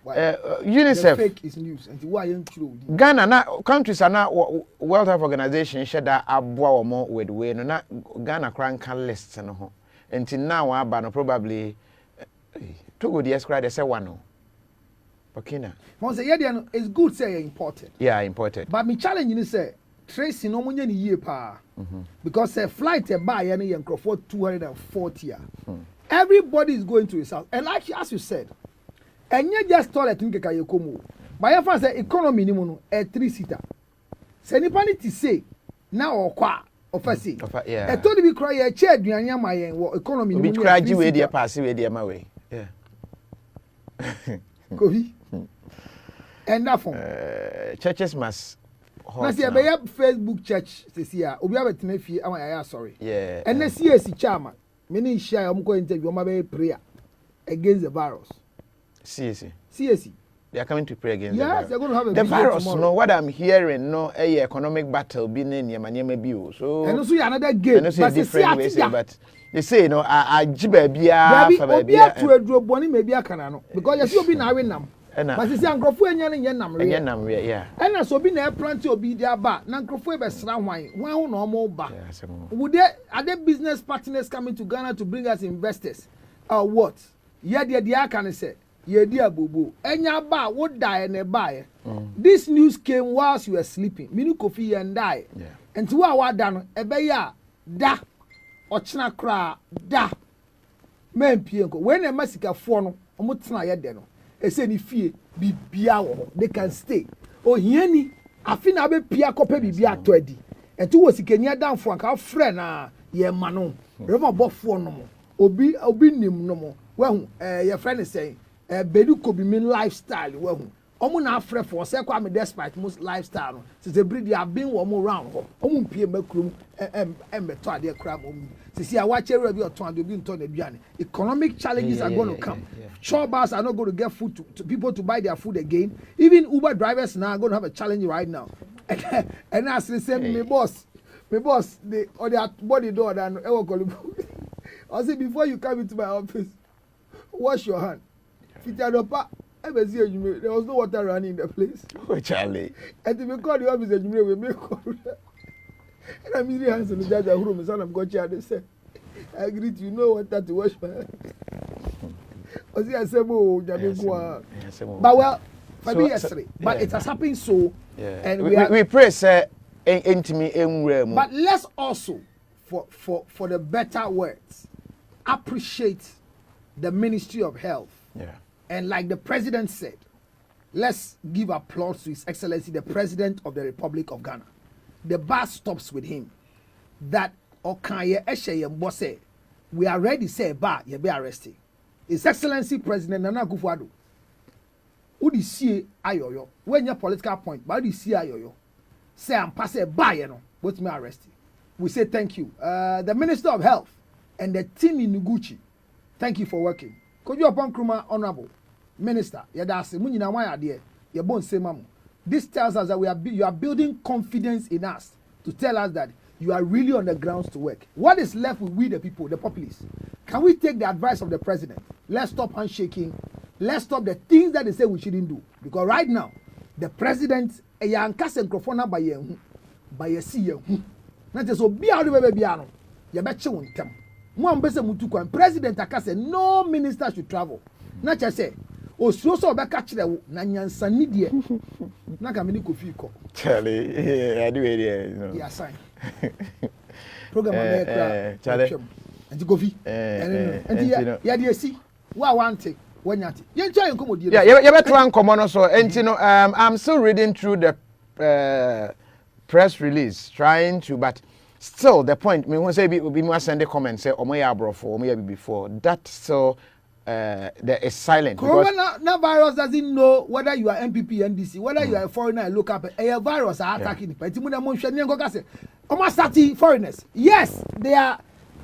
Speaker 15: UNICEF
Speaker 16: fake is news and why you true.
Speaker 15: Ghana now countries are now World Health Organization share that abwa more with way no na Ghana crank list no. Until now, I probably two good years cried. They say one no. Burkina.
Speaker 16: It's good say imported.
Speaker 15: Yeah, imported.
Speaker 16: But me challenge you say tracing no money ni year pa. Because a flight a buy any yanko for 240. Everybody is going to his house. And like as you said, and you just toilet in Kakayokomo. But if I say economy ni mono a 3-seater. Say anybody to say now or qua. Ofasi. I told you we cry a chair during my economy.
Speaker 15: We cry you with your passive with my way. Yeah.
Speaker 16: Kofi. And that from
Speaker 15: churches must.
Speaker 16: Now see, I have Facebook church this year. We have a tenefi. I am sorry.
Speaker 15: Yeah.
Speaker 16: And the CSC chairman. Many share. I'm going to interview my prayer against the virus. CSC.
Speaker 15: They are coming to pray against
Speaker 16: they're going to have
Speaker 15: the virus. No, what I'm hearing, no, economic battle being in Yamanyama Bio. So,
Speaker 16: and also another game.
Speaker 15: And also different ways, but they say, no, I
Speaker 16: jibabia to a drop one, maybe I can know because you see, be now in them. But you see, I'm going to
Speaker 15: yeah.
Speaker 16: And I so be near plenty of be there, but Nankrofu Besran wine, one normal back. Would there are there business partners coming to Ghana to bring us investors? What? Yeah, the can say. Ye dear boo enya ba would die and a buy. This news came whilst you were sleeping. Minu Kofi and die. And to our done a beya da ochna kra da men pienko. When a massacre fono, omutna yedeno. E say ni fie bibia they can stay. Oh hieni afina be pia kope bibia twedi. And to was Kenya down for a friend ye manon. Remember bofo no mo. Obi nim no mo. Well your friend is saying Bedu could be mean lifestyle. Well, na afre for say kwa me despite most lifestyle no since the breed have been one around omu pie makrum beto ade kra omu see I watch every be oton ade obi nton aduane economic challenges are going to come. Shop bars are not going to get food to people to buy their food again. Even Uber drivers now are going to have a challenge right now. And as they say me boss they or their body door and I say before you come into my office wash your hand. There was no water running in the place.
Speaker 15: Oh, Charlie.
Speaker 16: And if you call the office, we make call. And I'm easy hands on the judge room, and son of God, they said, I agree to you know water to wash my hands. I said, but well, maybe yesterday, but it has happened so. And
Speaker 15: we pray, sir, intimate.
Speaker 16: But let's also, for the better words, appreciate the Ministry of Health.
Speaker 15: Yeah.
Speaker 16: And like the president said, let's give applause to His Excellency, the President of the Republic of Ghana. The bar stops with him. That Okanye Eshe Mbose, we are ready say bar, you be arrested. His Excellency President Nana Akufo-Addo, who do you see ayoyo? When your political point, but who do you see ayoyo? Say I'm passing bar, you know, what's me arrested? We say thank you. The Minister of Health and the team in Nuguchi, thank you for working. Could you upon Kruma Honorable Minister, Yadasi, Munina Waya dear, your bone say mamu. This tells us that you are building confidence in us to tell us that you are really on the grounds to work. What is left with we the people, the populace? Can we take the advice of the president? Let's stop handshaking. Let's stop the things that they say we shouldn't do. Because right now, the president, by a see not just so be out of the piano. You bet you won't tell. President Akase, no minister should travel. Not just say, oh, so back catch the Nanyan Sanidie. Nakamini Kofi ko.
Speaker 15: Charlie, I do it.
Speaker 16: Yeah, sign. Program Charlie. And Kofi. And yeah, you see, what one take when you
Speaker 15: yeah, you better one common also. And you know, I'm still reading through the press release, trying to, but. Still, the point, me want say we must send a comment say omoya brofo, omoya before. That still there is silent.
Speaker 16: Coronavirus doesn't know whether you are MPP, NDC, whether you are a foreigner, look up. A virus are attacking the party. Almost 30 foreigners. Yes, they are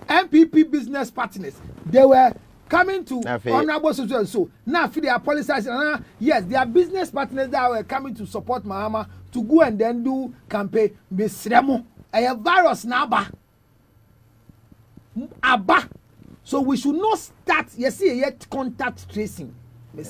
Speaker 16: MPP business partners. They were coming to honorable social so now they are politicizing. Yes, they are business partners that were coming to support Mahama to go and then do campaign. A virus now aba, so we should not start. You see, yet contact tracing. You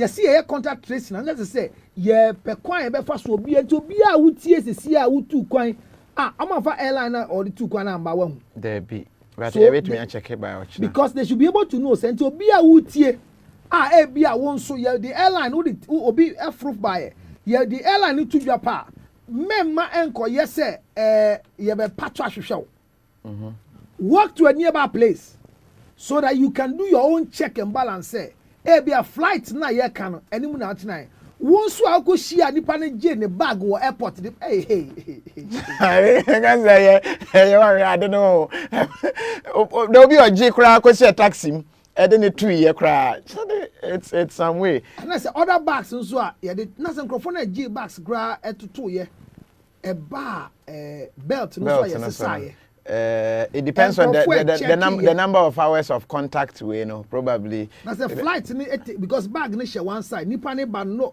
Speaker 16: see, yet contact tracing, and let's say, yeah, per coin, be fast will be and to be a would see a would 2 coin. I'm of airliner or the 2 coin number 1.
Speaker 15: There be, but so check it by
Speaker 16: because they should be able to know, send to be a wood here. Be a one so yeah, the airline would be a fruit buyer. Yeah, the airline need to be a part. Memma enko yes sir you be patwa show. Walk to a nearby place so that you can do your own check and balance say be a flight na ye can anyone na tonight once you go share nipa na je ne bag or airport hey
Speaker 15: I can say I don't know there will be a J kra go share taxi and then a 2-year cry. It's some way.
Speaker 16: And I say other bags and so yeah, the nothing microphone G bags gra at 2 year. A bar, belt, no
Speaker 15: it depends on the number of hours of contact we know probably.
Speaker 16: That's a flight because bag ni share one side. Nipane ban no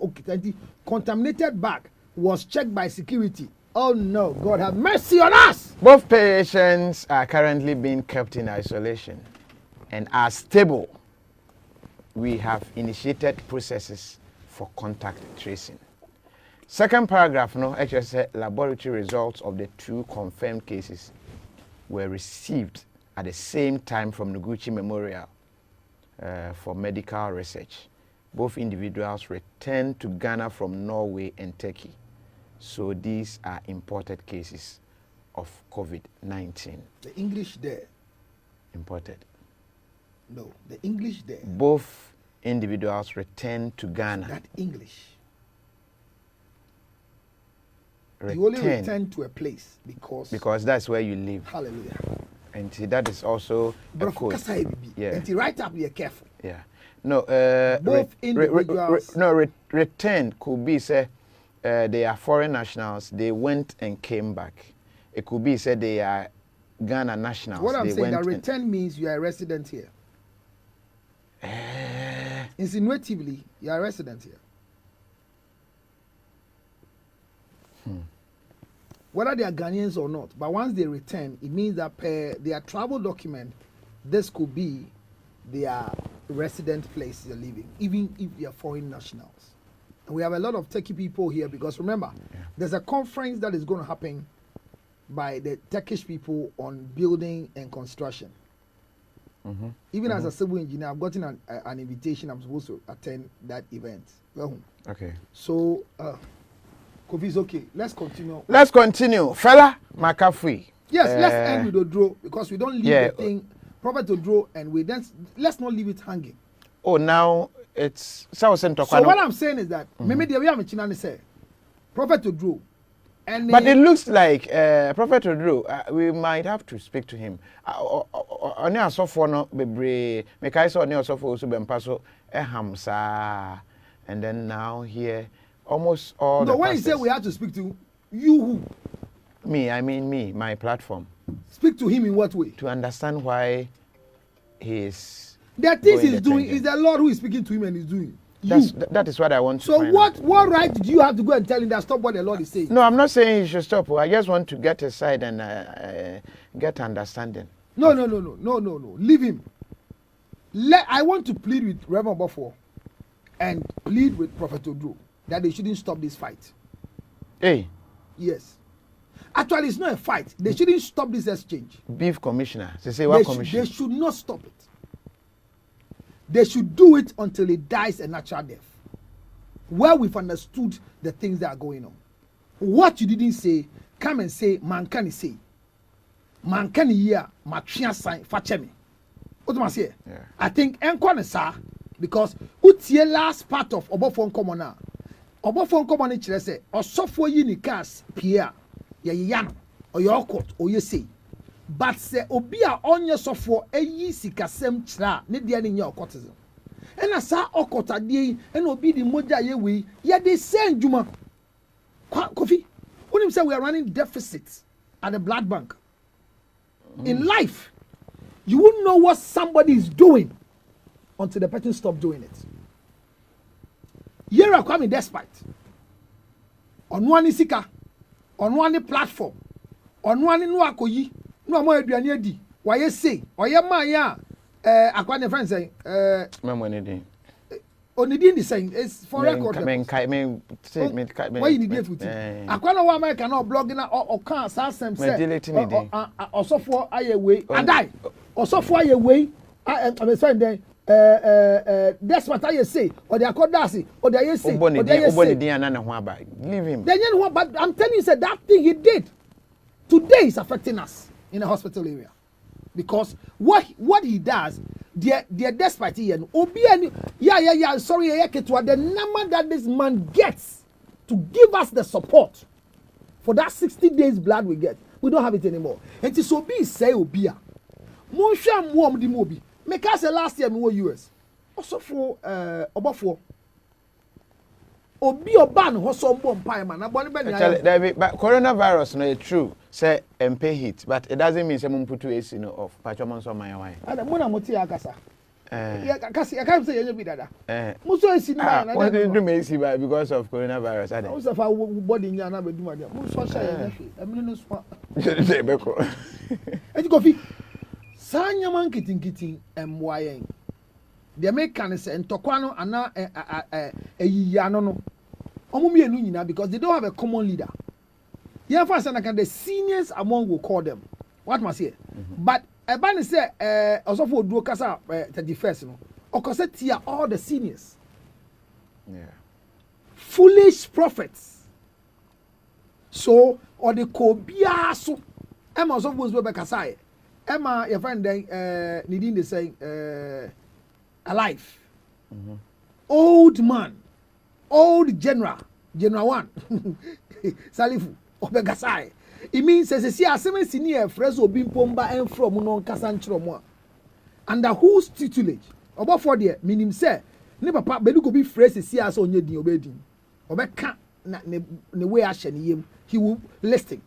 Speaker 16: contaminated bag was checked by security. Oh no, God have mercy on us.
Speaker 15: Both patients are currently being kept in isolation and are stable. We have initiated processes for contact tracing. Second paragraph, no, actually said laboratory results of the 2 confirmed cases were received at the same time from Noguchi Memorial for medical research. Both individuals returned to Ghana from Norway and Turkey. So these are imported cases of COVID-19.
Speaker 16: The English there.
Speaker 15: Imported.
Speaker 16: No, the English there.
Speaker 15: Both individuals returned to Ghana.
Speaker 16: That English. You only return to a place because
Speaker 15: that's where you live.
Speaker 16: Hallelujah.
Speaker 15: And that is also a code.
Speaker 16: Yeah. And right up, you're careful.
Speaker 15: Yeah. No,
Speaker 16: both individuals.
Speaker 15: Return could be say they are foreign nationals. They went and came back. It could be said they are Ghana nationals.
Speaker 16: What I'm
Speaker 15: they
Speaker 16: saying that return means you are a resident here. Insinuatively, you are a resident here. Whether they are Ghanaians or not, but once they return, it means that per their travel document, this could be their resident place they're living, even if they are foreign nationals. And we have a lot of Turkey people here because remember, there's a conference that is going to happen by the Turkish people on building and construction. Even as a civil engineer, I've gotten an invitation. I'm supposed to attend that event.
Speaker 15: Okay.
Speaker 16: So, Kofi is okay. Let's continue.
Speaker 15: Let's continue. Fella Makafui'S.
Speaker 16: Yes, let's end with Oduro because we don't leave the thing. Prophet Oduro, and we then let's not leave it hanging.
Speaker 15: Oh, now it's so
Speaker 16: what I'm saying is that maybe we have a Chinese say Prophet Oduro.
Speaker 15: But it looks like Prophet Oduro, we might have to speak to him. And then now here, almost all
Speaker 16: the when you say we have to speak to you, who?
Speaker 15: Me, I mean me, my platform.
Speaker 16: Speak to him in what way?
Speaker 15: To understand why he is.
Speaker 16: The things he's doing is the Lord who is speaking to him and he's doing.
Speaker 15: That is what I want to
Speaker 16: find out. What right do you have to go and tell him that stop what the Lord is saying?
Speaker 15: No, I'm not saying he should stop. I just want to get aside and get understanding.
Speaker 16: No. Leave him. I want to plead with Reverend Obofour and plead with Prophet Oduro that they shouldn't stop this fight.
Speaker 15: Hey.
Speaker 16: Yes. Actually, it's not a fight. They shouldn't stop this exchange.
Speaker 15: Beef commissioner. They
Speaker 16: should not stop it. They should do it until it dies a natural death. Where we've understood the things that are going on. What you didn't say, come and say, man can say. Man can hear, matria sign, fetch me. What do I say? I think Enkonesa, because the last part of Obofour common now. Obofour common in Chile, or software unikas, Pierre, Yan, or your court, or you say. But say obia on your software a ye sikasem chra ne dia ne nya okotism. And as sa okota die and obi di moja ye we ye they send juma. Kofi, when him say we are running deficits at the blood bank. In life, you wouldn't know what somebody is doing until the person stop doing it. Here are coming despite. On one sika, on one platform, on one nuakoyi. No more aduane adi why you say oye man ya akwa ne friend say
Speaker 15: memonidi
Speaker 16: onidi the saying is for record
Speaker 15: why
Speaker 16: you need it with akwa no wa America no blog na o kan asem say osofo ayewe adai osofo ayewe am saying then that's what I say or the akodasi or the say
Speaker 15: leave him
Speaker 16: then you know what but I'm telling you said that thing he did today is affecting us in a hospital area because what he does they're despite the number that this man gets to give us the support for that 60 days blood we get we don't have it anymore and it's obi say obia monsha muom di mobi make us last year we were US also for Obofour obi oban hoso mbo mpai man na boni be
Speaker 15: but coronavirus no true say pay hit but it doesn't mean say mumputu AC no off patchomon so man why
Speaker 16: ada mo na moti akasa akasi akam say yenye bi dada mo so AC
Speaker 15: na na what do me AC because of coronavirus ada
Speaker 16: mo so fa body nya na be duma dia mo so sha yenye hwe emini no so
Speaker 15: dey beko
Speaker 16: eti Kofi sanya man kitinkitin emwayen the American say ntokwa no ana eyiyano no omumienu nyina because they don't have a common leader. Yeah, for example, the seniors among will call them. What must say? But Ebani say also for Oduro kasa 31st no. Okose tia all the seniors.
Speaker 15: Yeah.
Speaker 16: Foolish prophets. So or the kobia so Emma also was be kasa. Emma your friend then needing the saying alive. Old man. Old general 1 Salifu Obegasai. It means as a senior fresh or being pomba and from non casan under whose tutelage Obofour there meaning say ne papa be go be phrase see as onye din obedin. Obeka na ne way ahye ne yem. He will listen.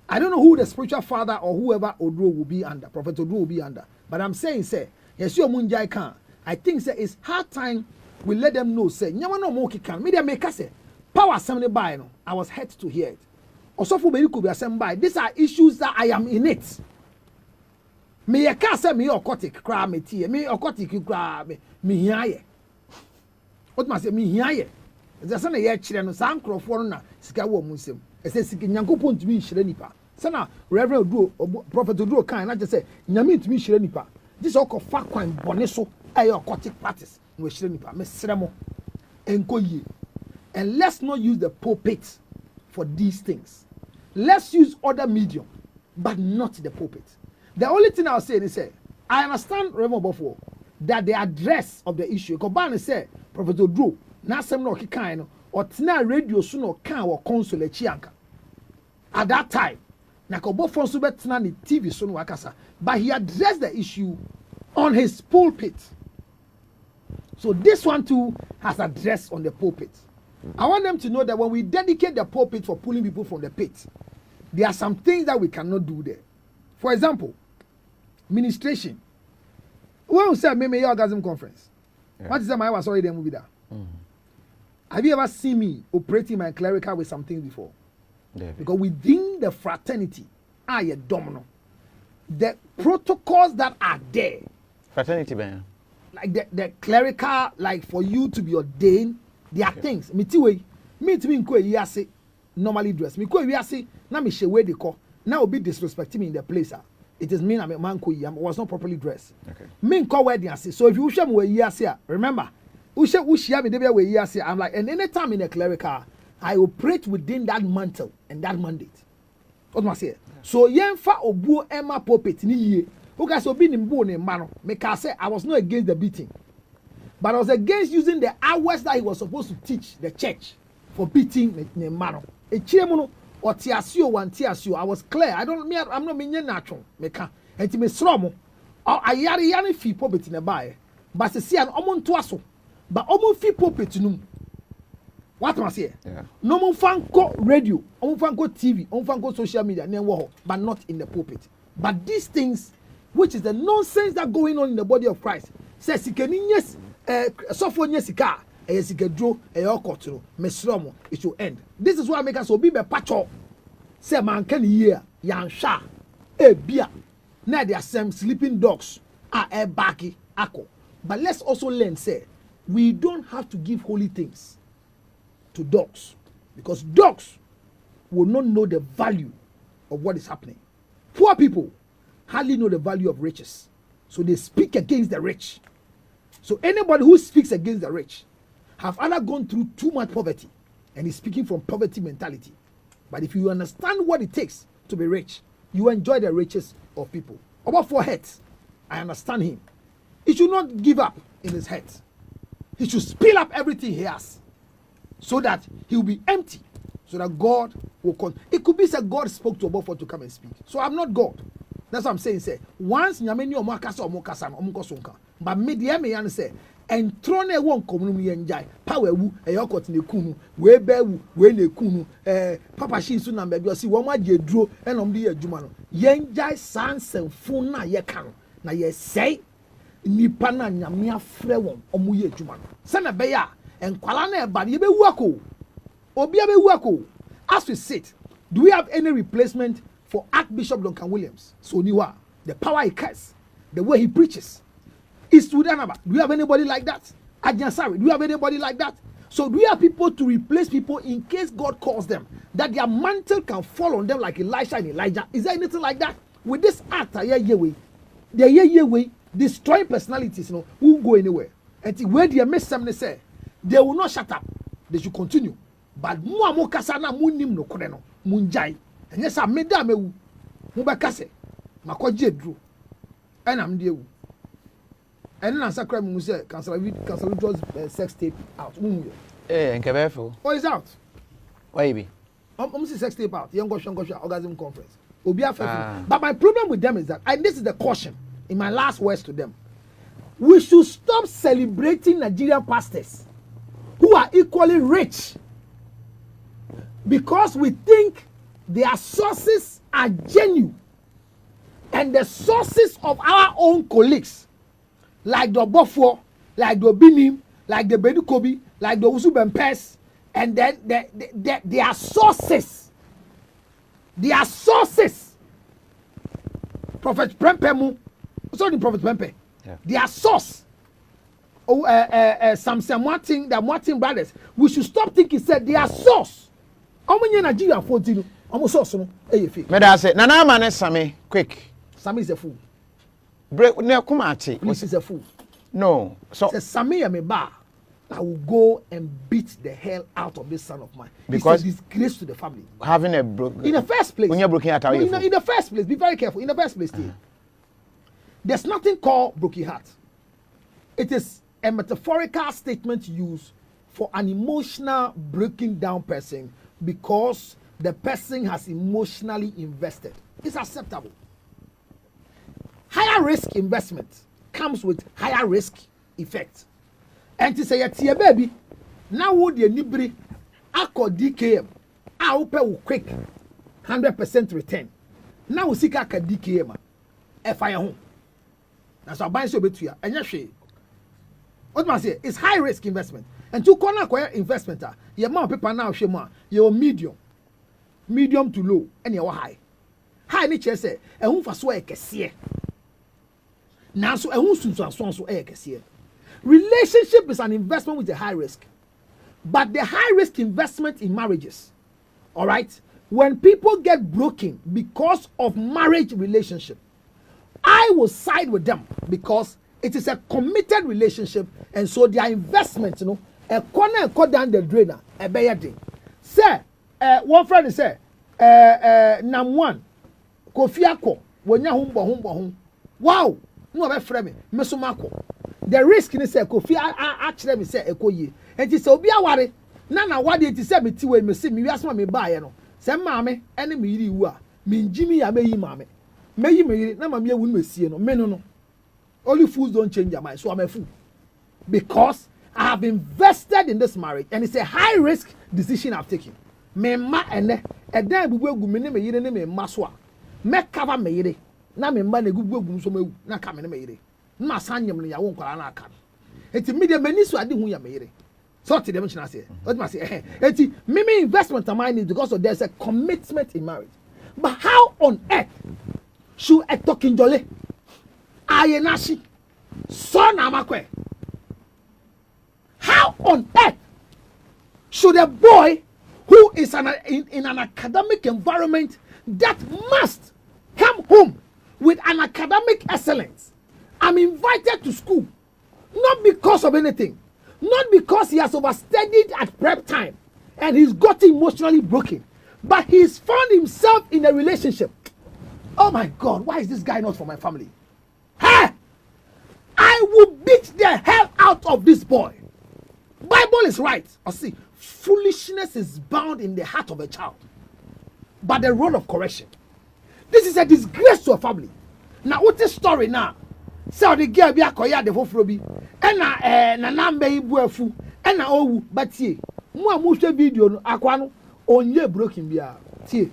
Speaker 16: I don't know who the spiritual father or whoever Oduro will be under, Prophet Oduro will be under. But I'm saying, say, yes, you munjai can. I think, say, it's hard time we let them know, say, nyama no moki can. Media make say, power assembly by no. I was hurt to hear it. Also for me, could be assembled by. These are issues that I am in it. Me can't say me okotic cry me tea, me okotic cry me here. What must say me here? There's a year children, some crop na sika wo musem. Ese sika nyankopon ntumi nhire nipa. Sana Reverend Oduro, Prophet Oduro kan na just say nyame ntumi nhire nipa. This all fa kwan bone so aye okotic practice. No nhire nipa. Me sremo enko yi. And let's not use the pulpit for these things. Let's use other medium, but not the pulpit. The only thing I'll say is say, I understand Reverend Obofour that the address of the issue. Kobani say Prophet Oduro na sem no kikan no or tina radio so no kan or console chianka. At that time, na Obofour so betina ni TV so no wakasa, but he addressed the issue on his pulpit. So this one too has addressed on the pulpit. I want them to know that when we dedicate the pulpit for pulling people from the pit, there are some things that we cannot do there. For example, ministration. When we say maybe orgasm conference, what is that my was already movie there? Have you ever seen me operating my clerical with something before? Because within the fraternity, I a domino. The protocols that are there.
Speaker 15: Fraternity, man.
Speaker 16: Like the clerical, like for you to be ordained, there are things. Me to me inko yase normally dress. Me ko yase na me she way they call. Now will be disrespecting me in the place. It is mean I'm a man ko I was not properly dressed. Okay. Me inko where they say. So if you show me where yase, remember. Ushia me debe where yase. I'm like, and anytime in a clerical, I operate within that mantle and that mandate. What must I say? So yenfa obu Emma pulpit ni ye. Who guys obi ni mbo ni mano. Me can say I was not against the beating. But I was against using the hours that he was supposed to teach the church for beating the man. A chiremono or tiasio one tiasio. I was clear. I'm not mean natural. Meka. And to me slomo. Or I yari fi pulpit in a buy. But to see an omon twaso. But omon fi pulpit num. What must I say? No mon fanko radio, on fanko TV, on fanko social media, but not in the pulpit. But these things, which is the nonsense that going on in the body of Christ, says yes. Software yesika yesika draw okotro mesromo it will end. This is why make us obi be pacho say man can year yansha bia na there are some sleeping dogs are baki ako. But let's also learn say we don't have to give holy things to dogs, because dogs will not know the value of what is happening. Poor people hardly know the value of riches, so they speak against the rich. So anybody who speaks against the rich have either gone through too much poverty and is speaking from poverty mentality. But if you understand what it takes to be rich, you enjoy the riches of people. Obofour heads, I understand him. He should not give up in his head. He should spill up everything he has so that he will be empty, so that God will come. It could be that God spoke to Obofour to come and speak. So I'm not God. That's what I'm saying. Say once nyame ni omo akasa omo kasa no omo kosonka. But me dey me yan say entrone e won komunum ye njai. Power wu e yokot ne kunu. We be wu we ne kunu. Papa shi nso na be si wo ma de duro e nom de adwuma no. Ye njai sansenfo na ye ka no. Na ye sei nipa na nyame afre won omo ye adwuma no. Se na be ya enkwala na e ba ye be wu ako. Obi be wu ako. As we sit, do we have any replacement for Archbishop Duncan Williams? So Niwa, the power he cares, the way he preaches. Is Sudanaba. Do you have anybody like that? Ajansari, do you have anybody like that? So do you have people to replace people in case God calls them, that their mantle can fall on them like Elisha and Elijah? Is there anything like that? With this act, the destroying personalities, won't go anywhere. And where they miss something, say they will not shut up. They should continue. But mo kasana munim no koreno munjai. And yes, I made them a mubakase. Makoje drew. And I'm the and then Sacra Muse, Council sex tape out.
Speaker 15: And Cabefo.
Speaker 16: Oh, it's out.
Speaker 15: Why be?
Speaker 16: Almost sex tape out. Young Gosha orgasm conference. But my problem with them is that, and this is the caution in my last words to them. we should stop celebrating Nigerian pastors who are equally rich because we think their sources are genuine, and the sources of our own colleagues, like the Obofour, like the Obinim, like the Bedukobi, like the Makafui'S, and then their sources, Prophet Prempemu, sorry, Prophet Prempe, their source, some Martin, the Martin brothers, we should stop thinking said their source. How many Nigeria 14? Almost source, no?
Speaker 15: Meda say, Nana Mane Sami, quick.
Speaker 16: Sami is a fool.
Speaker 15: Break no kumati.
Speaker 16: Police is a fool.
Speaker 15: No. So
Speaker 16: Sami Yameba, I will go and beat the hell out of this son of mine.
Speaker 15: Because
Speaker 16: it's a disgrace to the family.
Speaker 15: Having a broken.
Speaker 16: In the first place.
Speaker 15: When you're broken heart,
Speaker 16: in the first place, be very careful. In the first place, there's nothing called broken heart. It is a metaphorical statement used for an emotional breaking down person because the person has emotionally invested. It's acceptable. Higher risk investment comes with higher risk effect. And to say, yeah, baby, now would you nibri ako DKM, I will quick 100% return. Now we see kaka DKM, fire home. That's why buying so bit to you. And yes, what must I say? It's high risk investment. And to corner acquire investment, your mom paper now, shema, your medium to low, and your high. High nature say, and who for swear can now so a who soon so air can relationship is an investment with a high risk, but the high risk investment in marriages, all right, when people get broken because of marriage relationship, I will side with them because it is a committed relationship, and so their investment, you know, a corner down the drainer, a better thing. Sir, one friend say, Nam one, Kofi Ako, when you home, wow, no, my friend, Mesumako. The risk in say Kofi actually me say ekoye. And it say obi aware na wade it say me ti we me see me wiasma me buy no. Say maame ene me yiri wu a me njimi ya meyi maame. Meyi me yiri na maame ewu me sie no. Me no. Only fools don't change their mind. So I'm a fool. Because I have invested in this marriage and it's a high risk decision I've taken. Me ma ene edan bubu egu me ne me yiri ne me ma so a. Me cover me yiri na me ma na gugu egu so me na ka me ne me yiri. Na sanyem no ya won kwara na aka enti media mani so ade hu ya meyere so to them china say what must say enti me investment am I need because of there's a commitment in marriage. But how on earth should a talking jolly ayenashi so na makwe, how on earth should a boy who is in an academic environment that must come home with an academic excellence, I'm invited to school, not because of anything, not because he has overstudied at prep time and he's got emotionally broken, but he's found himself in a relationship. Oh my God, why is this guy not for my family? Hey, I will beat the hell out of this boy. Bible is right. I see, foolishness is bound in the heart of a child, but the role of correction. This is a disgrace to a family. Now, what's the story now? So the girl be akoya the fofrobi na namba ibuafu na owu but tie mu amuhwe video no akwa no onye broken bia tie.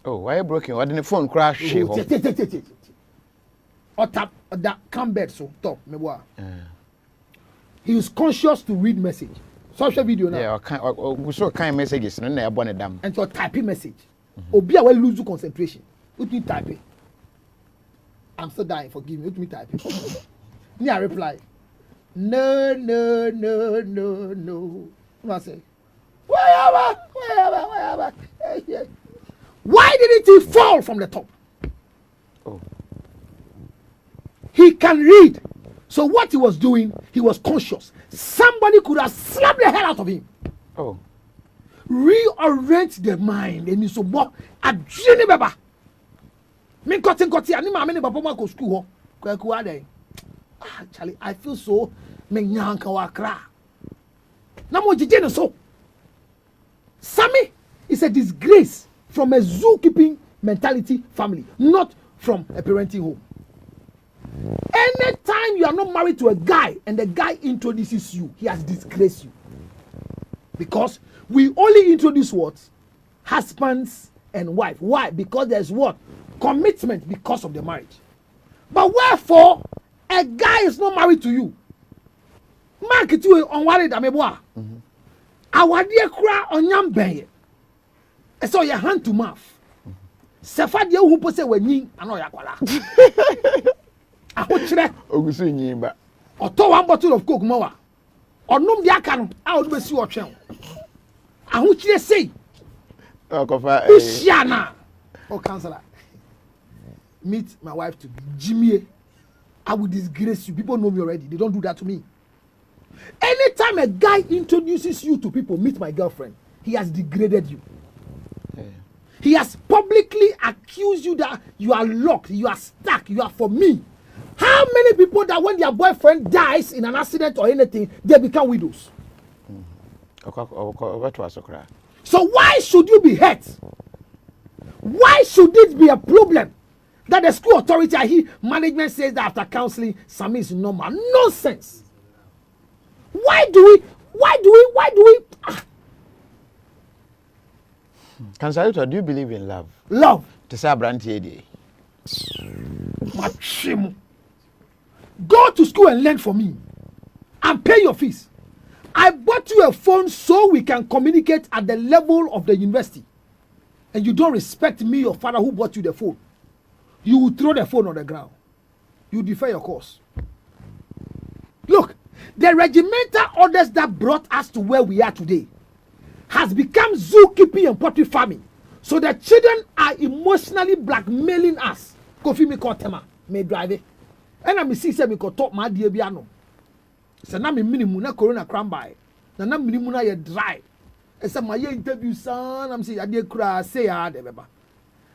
Speaker 15: Oh, why broken? What the phone crash?
Speaker 16: Or tap that come bed so top me boy. He was conscious to read message. Social video now.
Speaker 15: Yeah, we saw kind messages no na ebone dam.
Speaker 16: And to type message. Obi a will lose concentration. What you type? I'm still dying, forgive me. Let me type it. Me, I reply, no. I say, wherever. Why didn't he fall from the top?
Speaker 15: Oh.
Speaker 16: He can read. So what he was doing, he was conscious. Somebody could have slapped the hell out of him.
Speaker 15: Oh.
Speaker 16: Reorient the mind. And he's so what? A genie baba. Me koti ani ma me ne papa ma ko school ho kwaku ade Charlie, I feel so me nyanka wa kra na mo jeje no so. Sammy is a disgrace from a zookeeping mentality family, not from a parenting home. Anytime you are not married to a guy and the guy introduces you, he has disgraced you. Because we only introduce what? Husbands and wife. Why? Because there's what? Commitment because of the marriage. But wherefore, a guy is not married to you. Mark it you unworried ameboa. Our dear cry on yam bay. So your hand to mouth. Sefa dear who pose when yin and all yakwala. I hope you or to one bottle of coke mowa. Or no diakan out with you or channel. I want you to say, Ushana, oh counselor, meet my wife to Jimmy. I will disgrace you. People know me already. They don't do that to me. Anytime a guy introduces you to people, meet my girlfriend, he has degraded you. Yeah. He has publicly accused you that you are locked, you are stuck, you are for me. How many people that when their boyfriend dies in an accident or anything, they become widows? So why should you be hurt? Why should it be a problem that the school authority management says that after counseling, Sami is normal? Nonsense. Why do we?
Speaker 15: Kansaluta, do you believe in love?
Speaker 16: Love. Go to school and learn for me and pay your fees. I bought you a phone so we can communicate at the level of the university. And you don't respect me, your father who bought you the phone. You will throw the phone on the ground. You defer your course. Look, the regimental orders that brought us to where we are today has become zookeeping and poultry farming. So the children are emotionally blackmailing us. Kofi me call tema, me drive it. And I'm see say me ko talk my dear biano. Say na me minimum na corona cram by. Na minimum na ye dry. E say my interview son, I'm say ade kura say ya de beba.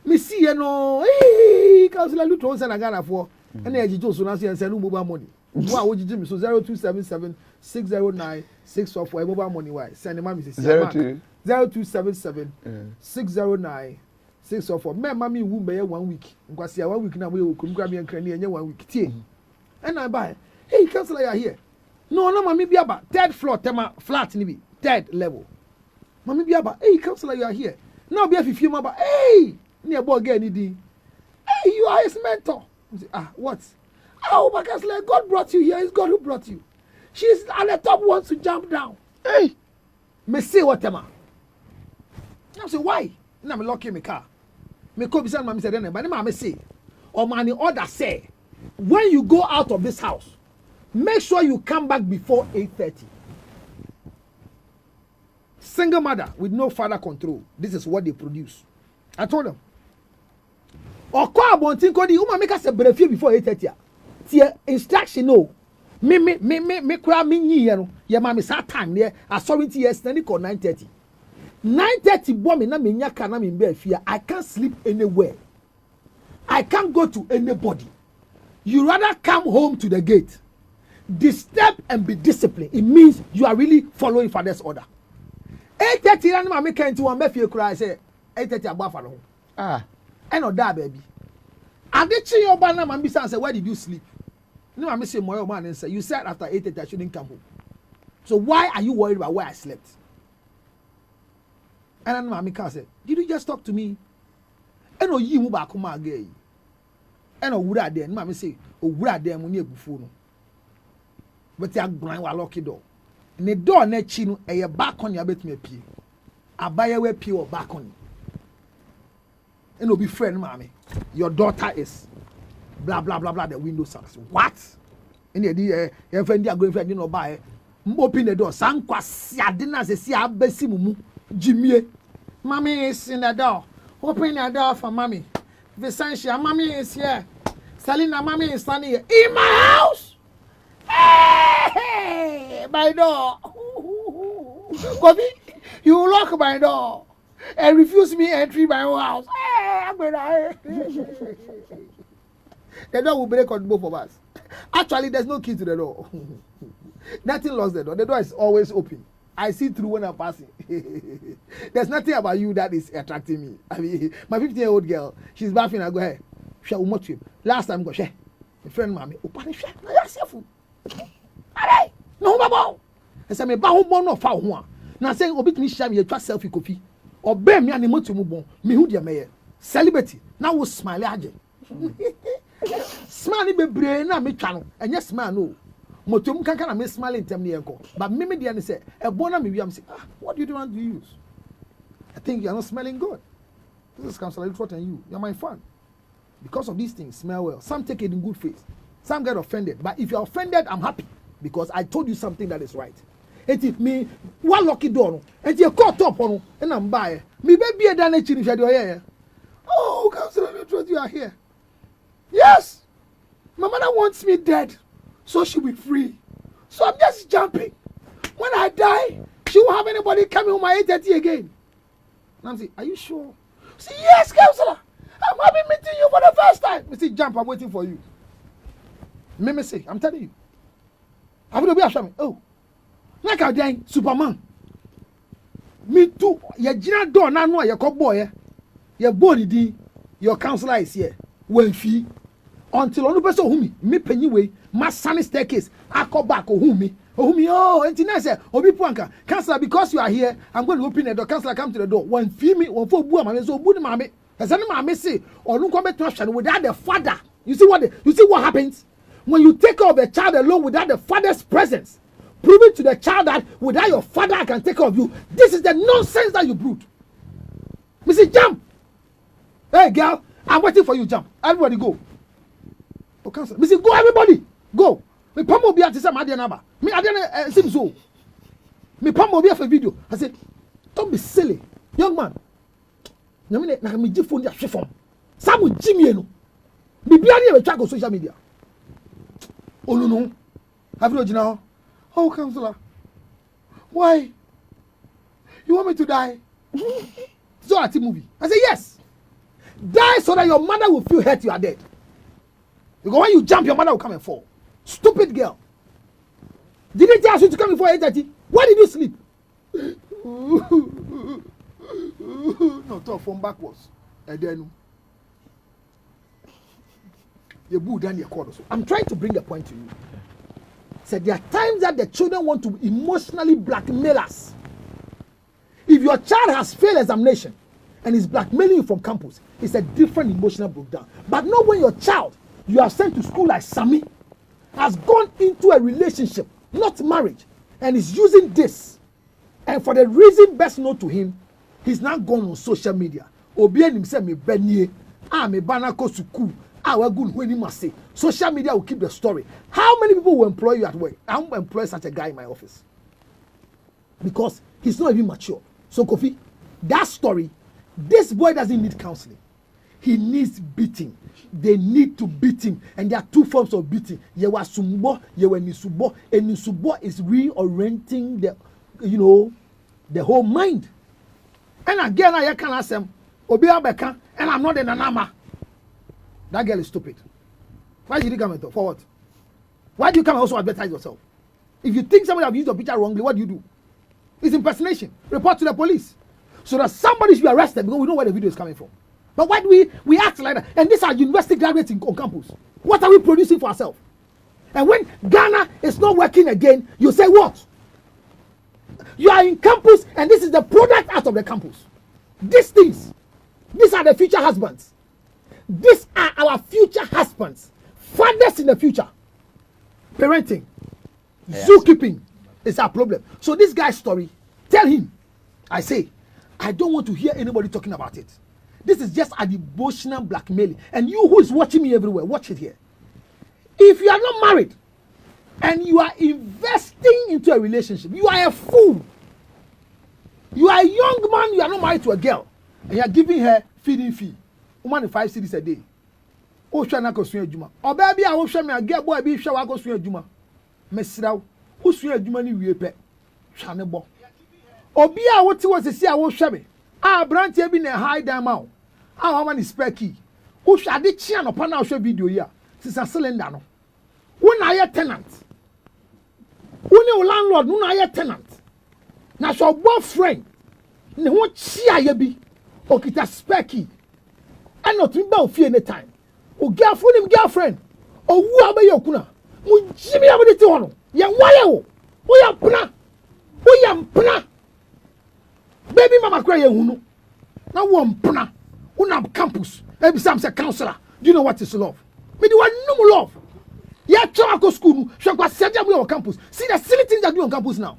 Speaker 16: Me see you no, hey, Councilor Lutterodt say na Ghana for. And e jijo so na say no mobile money. Wow, what you me so 0277 609 644 mobile money why? Send me say 0277 609 644. Me mama wu be 1 week. Nkwasi 1 week na we okrum me nkran enye 1 week tie. And I buy. Hey, Councilor, you are here. No, mama be about third floor tema flat ni be third level. Mama be about hey, Councilor, you are here. Now be if you mama hey, near boy get anything. Hey, you are his mentor. Say, what? Oh, my Councilor, God brought you here. It's God who brought you. She's at the top, wants to jump down. Hey, me say what tema. I say why? Now me lock in my car. Me come beside mommy say then, but me say, or money order say, when you go out of this house, make sure you come back before 8:30. Single mother with no father control. This is what they produce. I told them. Or call about think the woman make us a breakfast before 8:30. Tie instruction no. Me kura me nyi no. Ye ma me sa time there. I saw it yesterday call 9:30. 9:30 boy me na me nya kana me be afia. I can't sleep anywhere. I can't go to anybody. You rather come home to the gate. Disturb and be disciplined. It means you are really following father's order. 8:30 na ma me kan ti won be fie kura say 8:30 agba fa no. And or that baby. Adechi your banana man be say where did you sleep? No man say moyo man and say you said after 8:30 I shouldn't come home. So why are you worried about where I slept? And then mommy can say, did you just talk to me? And no you move back home again. And no wura there, mommy say, oh wura there money Obofour no. But you blind wa lock door. And the door na chi no e back on your bet me pie. Abaya we pie or back on. And no be friend mommy. Your daughter is blah blah blah blah the window sounds. What? And your friend dia go friend you no buy. Open the door. Sankwa siade na se si abesi mumu. Jimmy. Mommy is in the door. Open the door for mommy. Vicentia, mommy is here. Selena, mommy is standing here. In my house. Hey, my door. Kofi, you lock my door and refuse me entry my own house. The door will break on both of us. Actually, there's no key to the door. Nothing locks the door. The door is always open. I see through when I'm passing. There's nothing about you that is attracting me. I mean, my 15-year-old girl, she's laughing. I go, hey, last time, go, My friend mommy, Opanisha, I ask you. Alright, no babo. I say me ba ho bon no fa ho. Na say obi tumi share me twa selfie kofi. Obe me ani moto mu bon. Me hu de me celebrity. Na wo smile age. Smile be bre na me twa no. Enye smile no. Moto mu kanka na me smile intem ne enko. But me de ne say e bon na me wi am say, what do you want to use? I think you are not smelling good. This is Councillor Lutterodt and you. You are my fan. Because of these things, smell well. Some take it in good faith. Some get offended. But if you are offended, I'm happy. Because I told you something that is right. And if me, one lucky door, and you caught up on, and I'm by. Me baby a done if you're here. Oh, Councillor Lutterodt, you are here. Yes. My mother wants me dead, so she'll be free. So I'm just jumping. When I die, she won't have anybody coming home at 8:30 again. And I'm saying, are you sure? Say, yes, Councillor. I'm happy meeting you for the first time. Me say, jump, I'm waiting for you. Me say, I'm telling you. Have you been ashamed? Oh, like a dang Superman. Me too. Your general door now know your cop boy. Your body di. Your councillor is here. When fee until on the person who me penny way. My sunny staircase. I come back who me. Oh, and Tina said, Obi Puanka, Councillor, because you are here, I'm going to open the door. Councillor, come to the door. One fee me, one for Bua, so good, mammy. As any mammy say, or no come to without the father. You see what happens when you take care of the child alone without the father's presence, proving to the child that without your father I can take care of you. This is the nonsense that you brood. Missy, jump. Hey girl, I'm waiting for you. Jump. Everybody go. Oh, Councillor, Missy, go. Everybody go. Me pamo bi ati say my dear number. Me ade sim so. Me pamo bi for video. I say, don't be silly, young man. Nyame na me gi phone dia hwe fom. Samu jimie no. Bibia na e twa go social media. Oh no. Have you know? Oh, Councillor. Why? You want me to die? So at the movie. I say yes. Die so that your mother will feel hurt you are dead. Because when you jump, your mother will come and fall. Stupid girl. Didn't they ask you to come before 8:30? Why did you sleep? No, talk from backwards. And then you boo down your corner. I'm trying to bring a point to you. Said there are times that the children want to emotionally blackmail us. If your child has failed examination and is blackmailing you from campus, it's a different emotional breakdown. But not when your child you have sent to school like Sammy has gone into a relationship, not marriage, and is using this. And for the reason best known to him, he's now gone on social media. Obien himself me benye, me banako suku, we good when he must say. Social media will keep the story. How many people will employ you at work? I won't employ such a guy in my office. Because he's not even mature. So Kofi, that story, this boy doesn't need counseling. He needs beating. They need to beat him. And there are two forms of beating. Yewa sumbo, yewa nisubo. And nisubo is reorienting the whole mind. And again, I can ask him, Obi Abeka, and I'm not in Anama. That girl is stupid. Why did you come and talk? For what? Why do you come and also advertise yourself? If you think somebody have used your picture wrongly, what do you do? It's impersonation. Report to the police. So that somebody should be arrested because we know where the video is coming from. But why do we act like that? And these are university graduates on campus. What are we producing for ourselves? And when Ghana is not working again, you say what? You are in campus and this is the product out of the campus. These things, these are the future husbands. These are our future husbands. Fathers in the future. Parenting. Yes. Zookeeping is our problem. So this guy's story, tell him, I say, I don't want to hear anybody talking about it. This is just a devotional blackmailing. And you who is watching me everywhere, watch it here. If you are not married and you are investing into a relationship, you are a fool. You are a young man, you are not married to a girl, and you are giving her feeding fee. Woman 5 cedis a day. Oh, shall not go swing a juma. Or baby, I will show me a girl boy, be shall I go swing a juma. Messrow, who swing a juma in Wepe? Shanabo. Or be I what was to see I will show me. Ah, Branch have been a high down mouth. How many spare key? Who shall the chin upon our show video here? Since a cylinder. No. When I a tenant. When your landlord, no, I a tenant. Now, your boyfriend. No, what cheer you be? Or get a spare key. And not to bow fear any time. Or girlfriend him girlfriend. owu abaye okuna mu jimi abode ti hono ye wale wo ya mpna baby mama kura ye hunu na wo mpna una campus ebi sam say counselor do you know what is love me the one no love ya try go school no hwe kwa sede am on campus see the silly things that do on campus now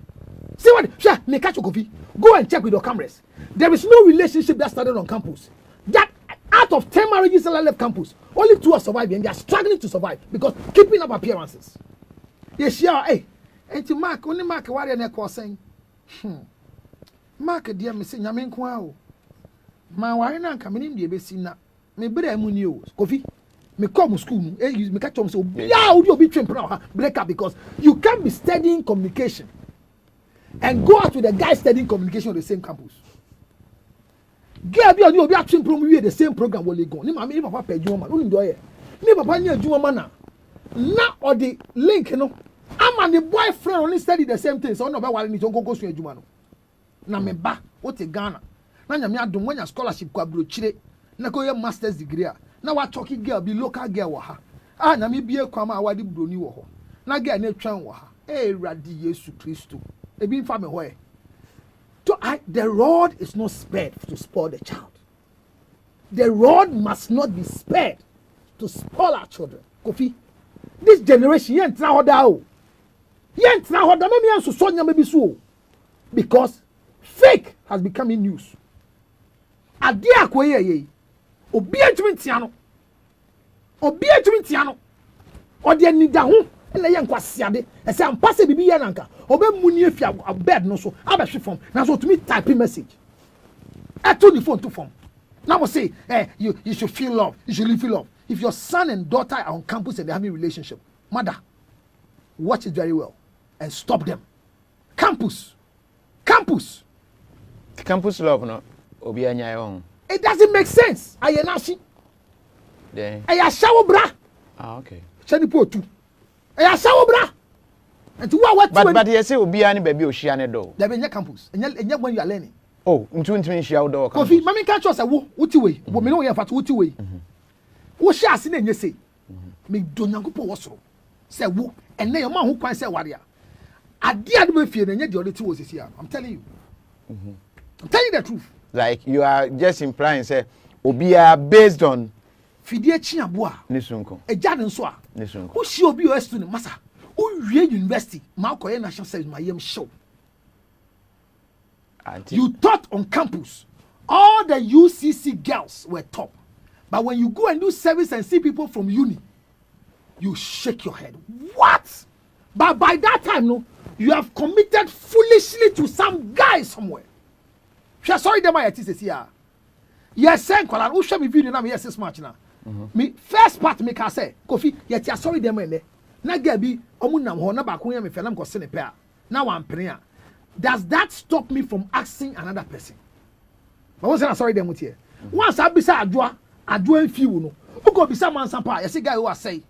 Speaker 16: see what hwe me catch Kofi go and check with your cameras there is no relationship that started on campus that out of 10 marriages that left campus only 2 are surviving and they are struggling to survive because keeping up appearances yes yeah hey enti mark only mark ware na ko sen mark dia me se nyame nko a o ma ware na nka me nim de besi na me bere mu ni o Kofi me come school no me catch am say obia obi twempra break up because you can't be studying communication and go out with a guy studying communication on the same campus. Girl be on obi twempra mu the same program wo le go ni ma me papa pa adwuma ma unu do ye ni papa ni adwuma ma na or the link no I'm and the boyfriend only study the same thing so no be wale ni to go so adwuma no na me ba o te Ghana na nya me adom wanya scholarship kwa brochire na ko ye master's degree a na wa talking girl be local girl wo ha na me bie kwa ma awade broni wo ho na girl na twan wo ha radi Yesu Kristo e bi mfa me ho e to the rod is not spared to spoil the child. The rod must not be spared to spoil our children. Kofi, this generation yen tra hoda o yen tra hoda me yen so nya me bi so because fake has become in news. Ade akoye ye obi atumi tia no ode anida ho na yen kwasiade e say ampase bibi ye nanka obe muni afia bed no so abehwe form na so tumi type message eto the phone to form now we say you should feel love, you should feel love. If your son and daughter are on campus and they're having a relationship, mother, watch it very well and stop them. Campus
Speaker 15: love no obi anya yon.
Speaker 16: It doesn't make sense. Ayenashi.
Speaker 15: Then.
Speaker 16: Aya shawo bra.
Speaker 15: Okay.
Speaker 16: Chani po tu. Aya shawo bra. And to what?
Speaker 15: But you say obi ani baby ohia ne do.
Speaker 16: There be campus. Enya when you are learning.
Speaker 15: Oh, ntumi hia do.
Speaker 16: Kofi, mami ka cho say wo uti we. Wo me no ye fat uti we. Wo hia ase na enye sei. Me do nyankopɔ wo soro. Say wo enne ye ma ho kwan say ware a. Ade ade be fie na enye de odeti wo sisi a. I'm telling you. I'm telling you the truth.
Speaker 15: Like you are just implying say obi are based on
Speaker 16: fidie chiaboa.
Speaker 15: Nisunko.
Speaker 16: Eja ne nso a.
Speaker 15: Nisunko.
Speaker 16: Wo hia obi o student masa. Wo wie university, ma koye national service ma yem show. You taught on campus. All the UCC girls were top. But when you go and do service and see people from uni, you shake your head. What? But by that time, no, you have committed foolishly to some guy somewhere. Sorry, them I says here. Yes, sir. Kola, who show me video now? Yes, this much now. Me first part make I say, Kofi, yet ya sorry them ene. Na gabi omunam ho na ba ko yam felam ko se ne pe a. Now I'm praying. Does that stop me from asking another person? But what's sorry them with here? Once I bisa adwa few no. Who go bisa man sampa? You see guy who say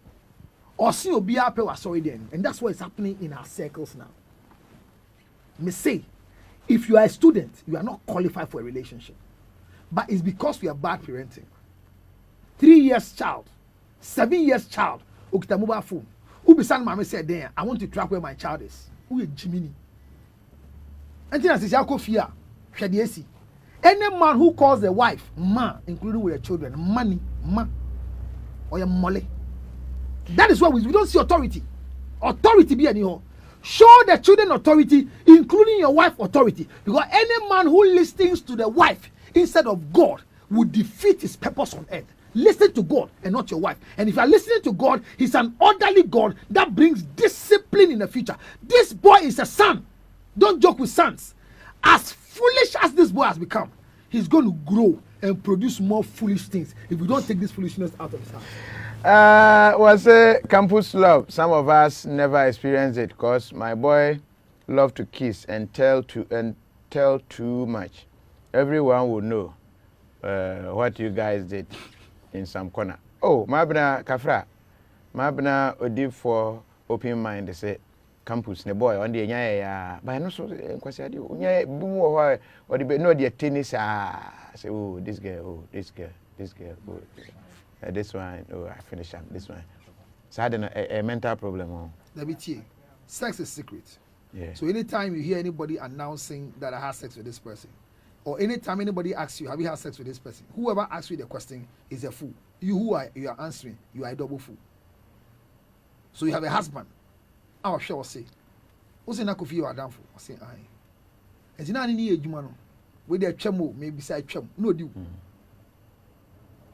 Speaker 16: or see obi ape wa sorry them. And that's what is happening in our circles now. Me say, if you are a student, you are not qualified for a relationship. But it's because we are bad parenting. 3 years child, 7 years child, okita mobile phone. Who bisa mama said there, I want to track where my child is. Who is Jiminy? Antina says Yakofia, Shadiesi. Any man who calls a wife ma, including with their children, money, ma, or your mole. That is why we don't see authority. Authority be anyhow. Show the children authority, including your wife authority. Because any man who listens to the wife instead of God will defeat his purpose on earth. Listen to God and not your wife. And if you are listening to God, he's an orderly God that brings discipline in the future. This boy is a son. Don't joke with sons. As foolish as this boy has become, he's going to grow and produce more foolish things if we don't take this foolishness out of his house.
Speaker 15: Was a campus love. Some of us never experienced it because my boy loved to kiss and tell too much. Everyone would know what you guys did in some corner. Oh, Mabna Kafra, Mabna Odi for open mind. They say campus ne boy on the nya but no so kwasi ade nya bimu ho or the no the tennis say oh this girl, oh this girl, oh this one, oh I finish up this one. So I don't know a mental problem.
Speaker 16: Let me tell you, sex is secret.
Speaker 15: Yeah.
Speaker 16: So anytime you hear anybody announcing that I had sex with this person, or anytime anybody asks you, have you had sex with this person? Whoever asks you the question is a fool. You who are you are answering, you are a double fool. So you have a husband. I'll sure say, what's in Akuapem you are down for? I say, aye. And you know, any age, with their chemo, maybe say chemo. No, do.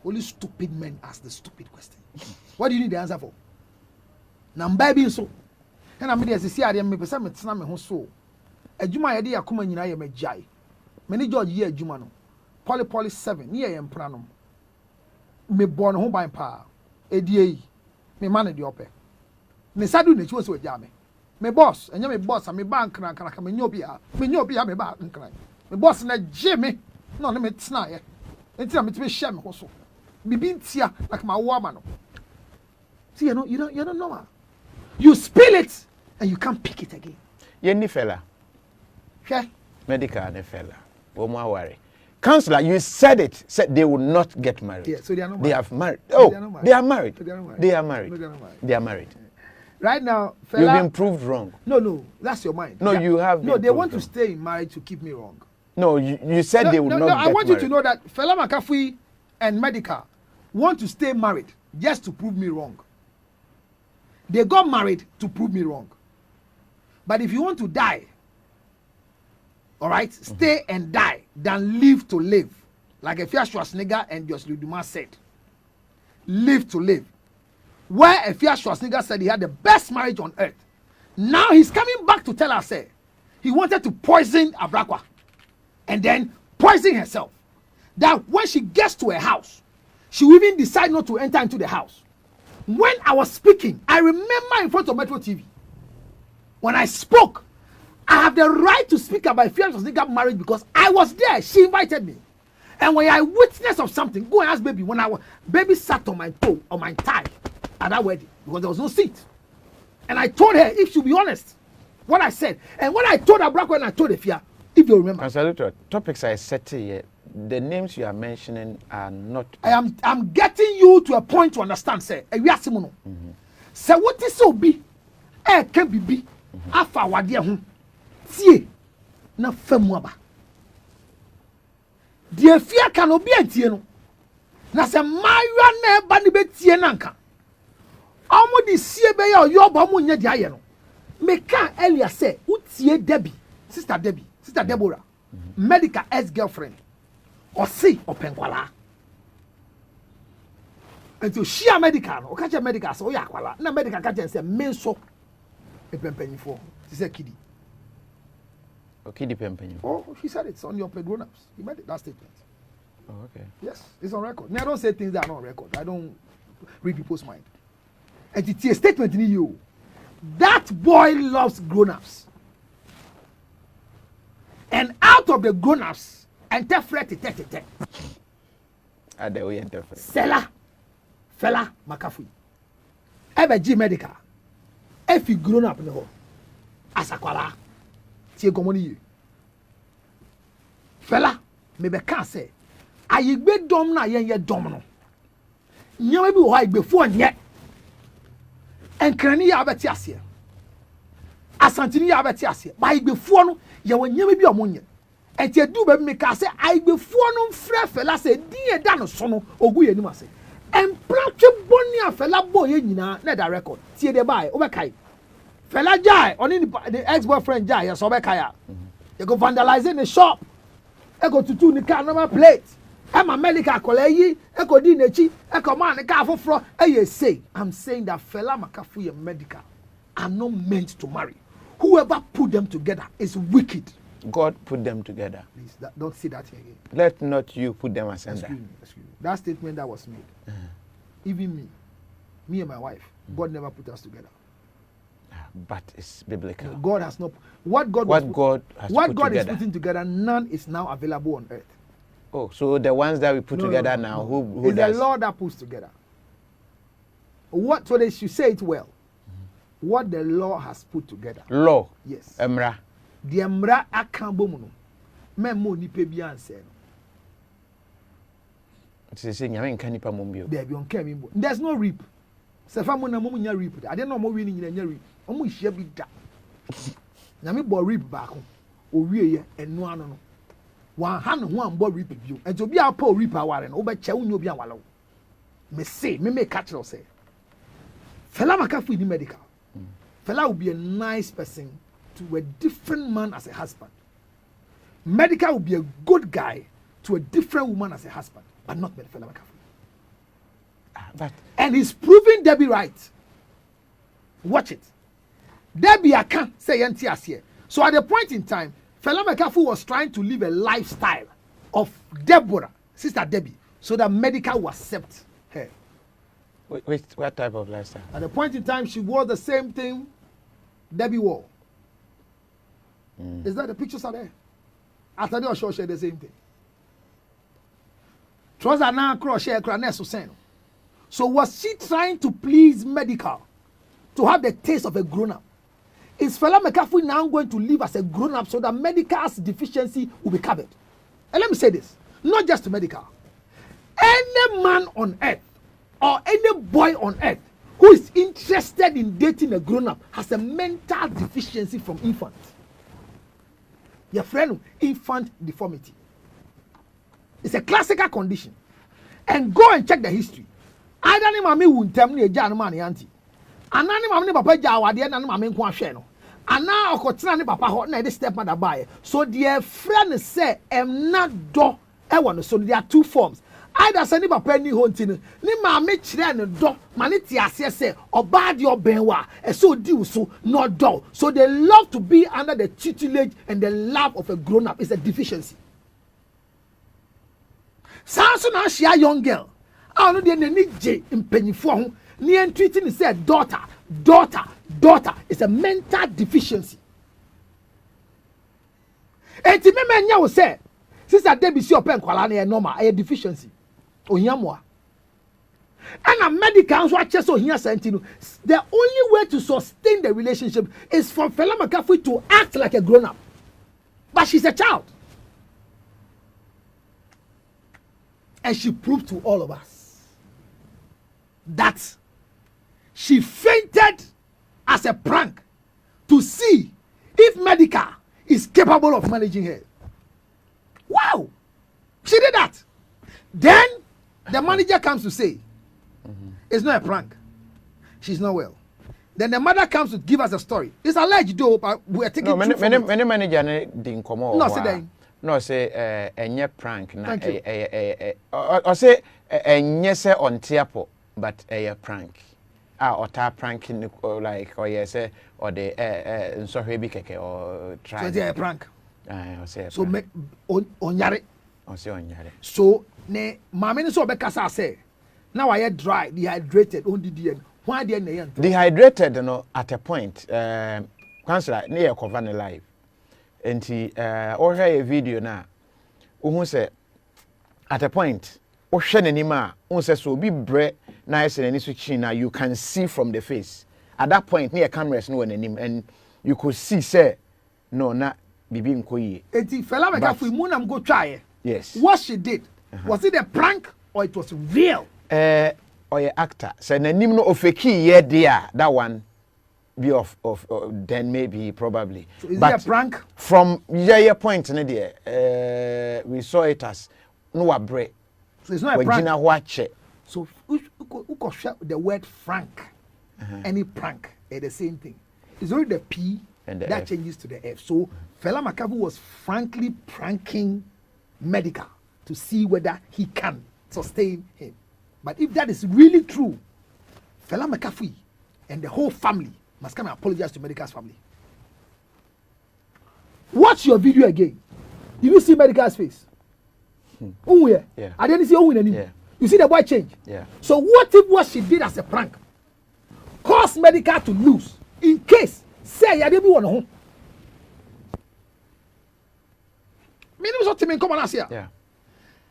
Speaker 16: Only stupid men ask the stupid question. What do you need the answer for? Now, baby, so. And I'm as see, I am maybe some time who so. A Juma idea come in I am a jai. Many George year Jumano. Poly 7, year and pranum. Me born home by power. A DA. Me man at the opera. Me sadu ne chose with Jammy. Me boss, and you boss, and me bank and I come in your beer. Me back and cry. Me boss and a Jimmy. No limit snare. Until I'm to be sham also. Me being tia like my woman. See, you don't know her. You spill it and you can't pick it again.
Speaker 15: Yenny fella.
Speaker 16: Okay.
Speaker 15: Medical ne fella. Won't worry. Counselor, you said it. Said they will not get married.
Speaker 16: Yeah, so they are not married.
Speaker 15: They have married. Oh, they are married.
Speaker 16: So they are not married.
Speaker 15: They are married.
Speaker 16: No, they are not married.
Speaker 15: They are married.
Speaker 16: Right now, fella,
Speaker 15: you've been proved wrong.
Speaker 16: No, that's your mind.
Speaker 15: No, you have.
Speaker 16: No, they want to stay in marriage to keep me wrong.
Speaker 15: No, you said they would not.
Speaker 16: No, I want
Speaker 15: married.
Speaker 16: you to know that fella Makafui'S and Medical want to stay married just to prove me wrong. They got married to prove me wrong. But if you want to die, all right, stay and die than live to live. Like a Fia Schwarzenegger and Josh Luduma said. Live to live. Where a Fia Schwarzenegger said he had the best marriage on earth. Now he's coming back to tell us he wanted to poison Abrakwa and then poison herself. That when she gets to her house, she will even decide not to enter into the house. When I was speaking, I remember in front of Metro TV, when I spoke, I have the right to speak about Fia Schwarzenegger marriage because I was there. She invited me. And when I witness of something, go and ask baby. When baby sat on my toe, on my thigh at that wedding because there was no seat. And I told her, if she'll be honest, what I said. And when I told Abrakwa and I told Efia, if you remember.
Speaker 15: Lutterodt, topics I said to you, the names you are mentioning are not.
Speaker 16: I'm getting you to a point to understand, sir. We are similar. So what is so be? Can be. Afa wadia hu. Tie na famuaba. Die fia kan obi antie no. Na se mawa na eba ni betie na nka. Omo di sie be ya oyo ba mo nya di aye no. Me kan earlier say utie Debbie, sister Deborah, medical ex-girlfriend. Or see openkwala. And so she a medical, or catch a medical, so ya kwala. Na medical catch and say men so a pempenny for. She said kiddie.
Speaker 15: Oh, kiddie pempenny.
Speaker 16: Oh, she said it's on your grown ups. He made that statement.
Speaker 15: Oh, okay.
Speaker 16: Yes, it's on record. I don't say things that are not on record. I don't read people's mind. And it's a statement in you. That boy loves grown-ups. And out of the grown-ups, interfere.
Speaker 15: Ade we interfere.
Speaker 16: Fella Makafui'S. Ebe G medical. If you grown up no. Asakwala. Tie gomoni ye. Fella me be kan say ayigbe dom na yen ye dom no. Nyama bi wo ayigbe fo nye. Enkrani ya abeti ase. Asantini ya abeti ase. Ba ayigbe fo no ye wo nyama bi omonye. Enti edu be me ka say ayigbe fo no mfre fella say din e da no so no ogu ye nim ase. Emplatwe boni afela boy nyina na da record. Tie de bai obekai. Fella jai oni the ex-boyfriend jai ya so obekai ya. They go vandalizing the shop. They go to the car number plate. Emma medical college, eko di nechi, eko man the car for say. I'm saying that fella Makafui'S medical are not meant to marry. Whoever put them together is wicked.
Speaker 15: God put them together.
Speaker 16: Please, don't say that again.
Speaker 15: Let not you put them asunder.
Speaker 16: Excuse me. That statement that was made. Even me and my wife, God never put us together.
Speaker 15: But it's biblical.
Speaker 16: God has not. What God is putting together, none is now available on earth.
Speaker 15: Oh, so the ones that we put together now, who
Speaker 16: it's
Speaker 15: does?
Speaker 16: the Lord that puts together. So they should say it well. What the law has put together.
Speaker 15: Law.
Speaker 16: Yes.
Speaker 15: Emra.
Speaker 16: The emra akambo muno. Memo ni pe bi anse no.
Speaker 15: There's no reap.
Speaker 16: Se fa mo na mo nya rip. Ade na mo wi ni nya rip. Omo hia bi da. Nyame bo rip ba ko. Owie ye enu ano no. Wan ha no ho ambo rip bio. Enti obi a pa rip aware no, wo be che wo nyo obi awale wo. Me say, me make catch you say. Fela Makafui'S in medical. Fela will be a nice person to a different man as a husband. Medical will be a good guy to a different woman as a husband, but not Fela Makafui'S. And he's proving Debbie right. Watch it. Debbie I can't say here. So at the point in time, Fela Makafui'S was trying to live a lifestyle of Deborah, Sister Debbie, so that medical will accept her.
Speaker 15: Wait, what type of lifestyle?
Speaker 16: At the point in time, she wore the same thing Debbie wore. Is that the pictures are there? After they show the same thing. Trouser now crochet crane. So was she trying to please medical to have the taste of a grown-up? Is Fela Makafui'S now going to live as a grown-up so that medical's deficiency will be covered? And let me say this, not just to medical. Any man on earth or any boy on earth who is interested in dating a grown-up has a mental deficiency from infant. Your friend, infant deformity. It's a classical condition. And go and check the history. Either ni mami won tem ni eja no ma ni auntie. Ana ni mami ni papa ja awade na ni mami nko ahwe no. Ana okotena ni papa ho na e stepmother buy. So their friend say em na do e won. So there are two forms. Either say ni papa ni ho nti ni mami kire ne do ma ni ti ase say oba de obenwa e so di so no do. So they love to be under the tutelage and the love of a grown up. It's a deficiency. Samson na share young girl. I know they need J in Pennyfong. Near treating is said daughter. It's a mental deficiency. And to me, men will say, Sister Debbie, see your pen, Qualani, normal, a deficiency. Onyamwa. And a medical watcher so here sentino. The only way to sustain the relationship is for Fela Makafui'S to act like a grown up. But she's a child. And she proved to all of us that she fainted as a prank to see if medical is capable of managing her. Wow! She did that. Then the manager comes to say, it's not a prank. She's not well. Then the mother comes to give us a story. It's alleged though, but we are taking
Speaker 15: many manager didn't come over.
Speaker 16: No, say
Speaker 15: no, say a prank. Or say a say on tiapo, but a prank. Or ta pranking like or yes, or the so heavy keke or try.
Speaker 16: So a prank.
Speaker 15: So
Speaker 16: make on yare.
Speaker 15: Or say on yare.
Speaker 16: So ne mamini so bekasa say now I get dry, dehydrated, on the why they
Speaker 15: dehydrated, you know, at a point. Councillor near Covani live. And he or a video now. Who say at a point, Ocean anima, says so be bread nice and any switching now you can see from the face. At that point, near cameras no one and you could see say no not be being koi.
Speaker 16: And if Fela Makafui'S Munam go try.
Speaker 15: Yes.
Speaker 16: What she did, was it a prank or it was real?
Speaker 15: Or a actor. So the name no ofeki yeah there that one. Be of then maybe probably.
Speaker 16: So is it a prank?
Speaker 15: From your point in there, we saw it as no break.
Speaker 16: So it's not a prank.
Speaker 15: Watch it.
Speaker 16: So who could share the word frank? Any prank are the same thing. It's only the P and the that F. Changes to the F. So Fela Makafui'S was frankly pranking medical to see whether he can sustain him. But if that is really true, Fela Makafui'S and the whole family must come and apologize to Medical's family. Watch your video again. Did you see Medical's face?
Speaker 15: Yeah.
Speaker 16: I didn't see anymore.
Speaker 15: Yeah.
Speaker 16: You see the boy change?
Speaker 15: Yeah.
Speaker 16: So what if what she did as a prank caused Medical to lose in case say ya didn't want home? Meaning what mean come on here.
Speaker 15: Yeah.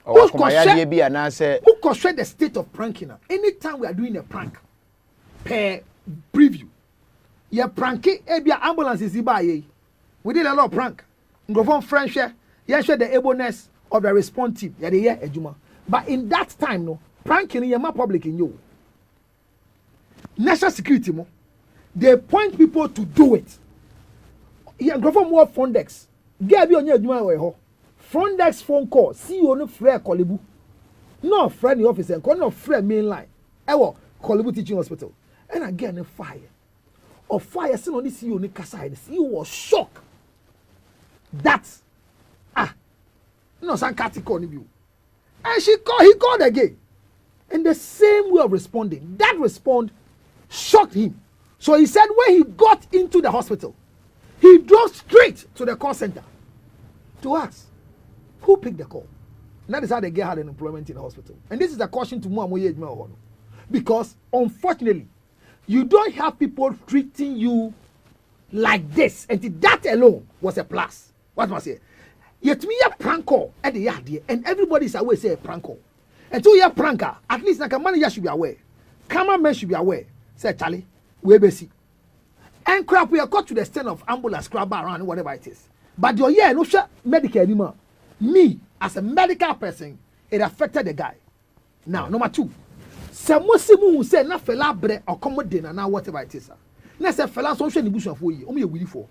Speaker 16: Who constrain the state of pranking? Anytime we are doing a prank per preview. Yeah, pranky, ebia ambulance is by. We did a lot of prank. Ngofon French, yeah, share the ableness of the response team. Yeah, the ejuma. But in that time, no pranking, you're more public in you. national security mo, they point people to do it. Yeah, go for more Frontex. Get be on your adwuma we ho. Frontex phone call, CEO no frɛ Kolebu. No friend the officer, no friend main line. Ewo Kolebu Teaching Hospital. And again a fire. Or fire seen on the CEO ni kasa. The CEO was shocked. That no san catiko ni view. And he called again. And the same way of responding, that response shocked him. So he said when he got into the hospital, he drove straight to the call center to ask, who picked the call? And that is how they get an employment in the hospital. And this is a caution to Muamoye. Because unfortunately, you don't have people treating you like this. And that alone was a plus. What must I say? Yet me a prank call at the yard, and everybody is aware say a prank call. And so you're pranker, at least like a manager should be aware. Cameraman should be aware. Say Charlie, we be see. And crap, we are got to the extent of ambulance crab around whatever it is. But your no share medical anymore. Me as a medical person, it affected the guy. Now, number 2. Some Muslim who say na fella bre or commodine and now whatever it is. Na say fella so hwe ni busu for yi. O me wili for.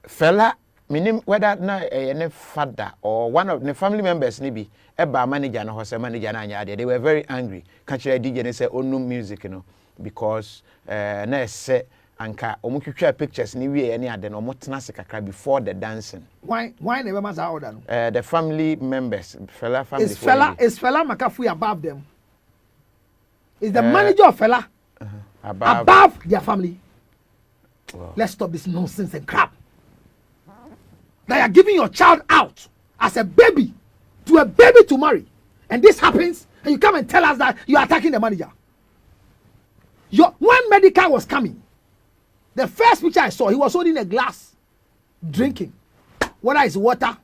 Speaker 15: Fella meaning whether na any father or one of the family members ni bi eba manager na hose manager na anya they were very angry. Can you DJ they say onu music you know because na say anka omutwitwa pictures ni wie any ade no omotena se kakra before the dancing. Why
Speaker 16: never matter order no?
Speaker 15: The family members fella family
Speaker 16: is fella Makafui above them? Is the manager of fella above their family? Wow. Let's stop this nonsense and crap. That you are giving your child out as a baby to marry, and this happens, and you come and tell us that you are attacking the manager. When medical was coming, the first picture I saw, he was holding a glass, drinking. Whether it's water,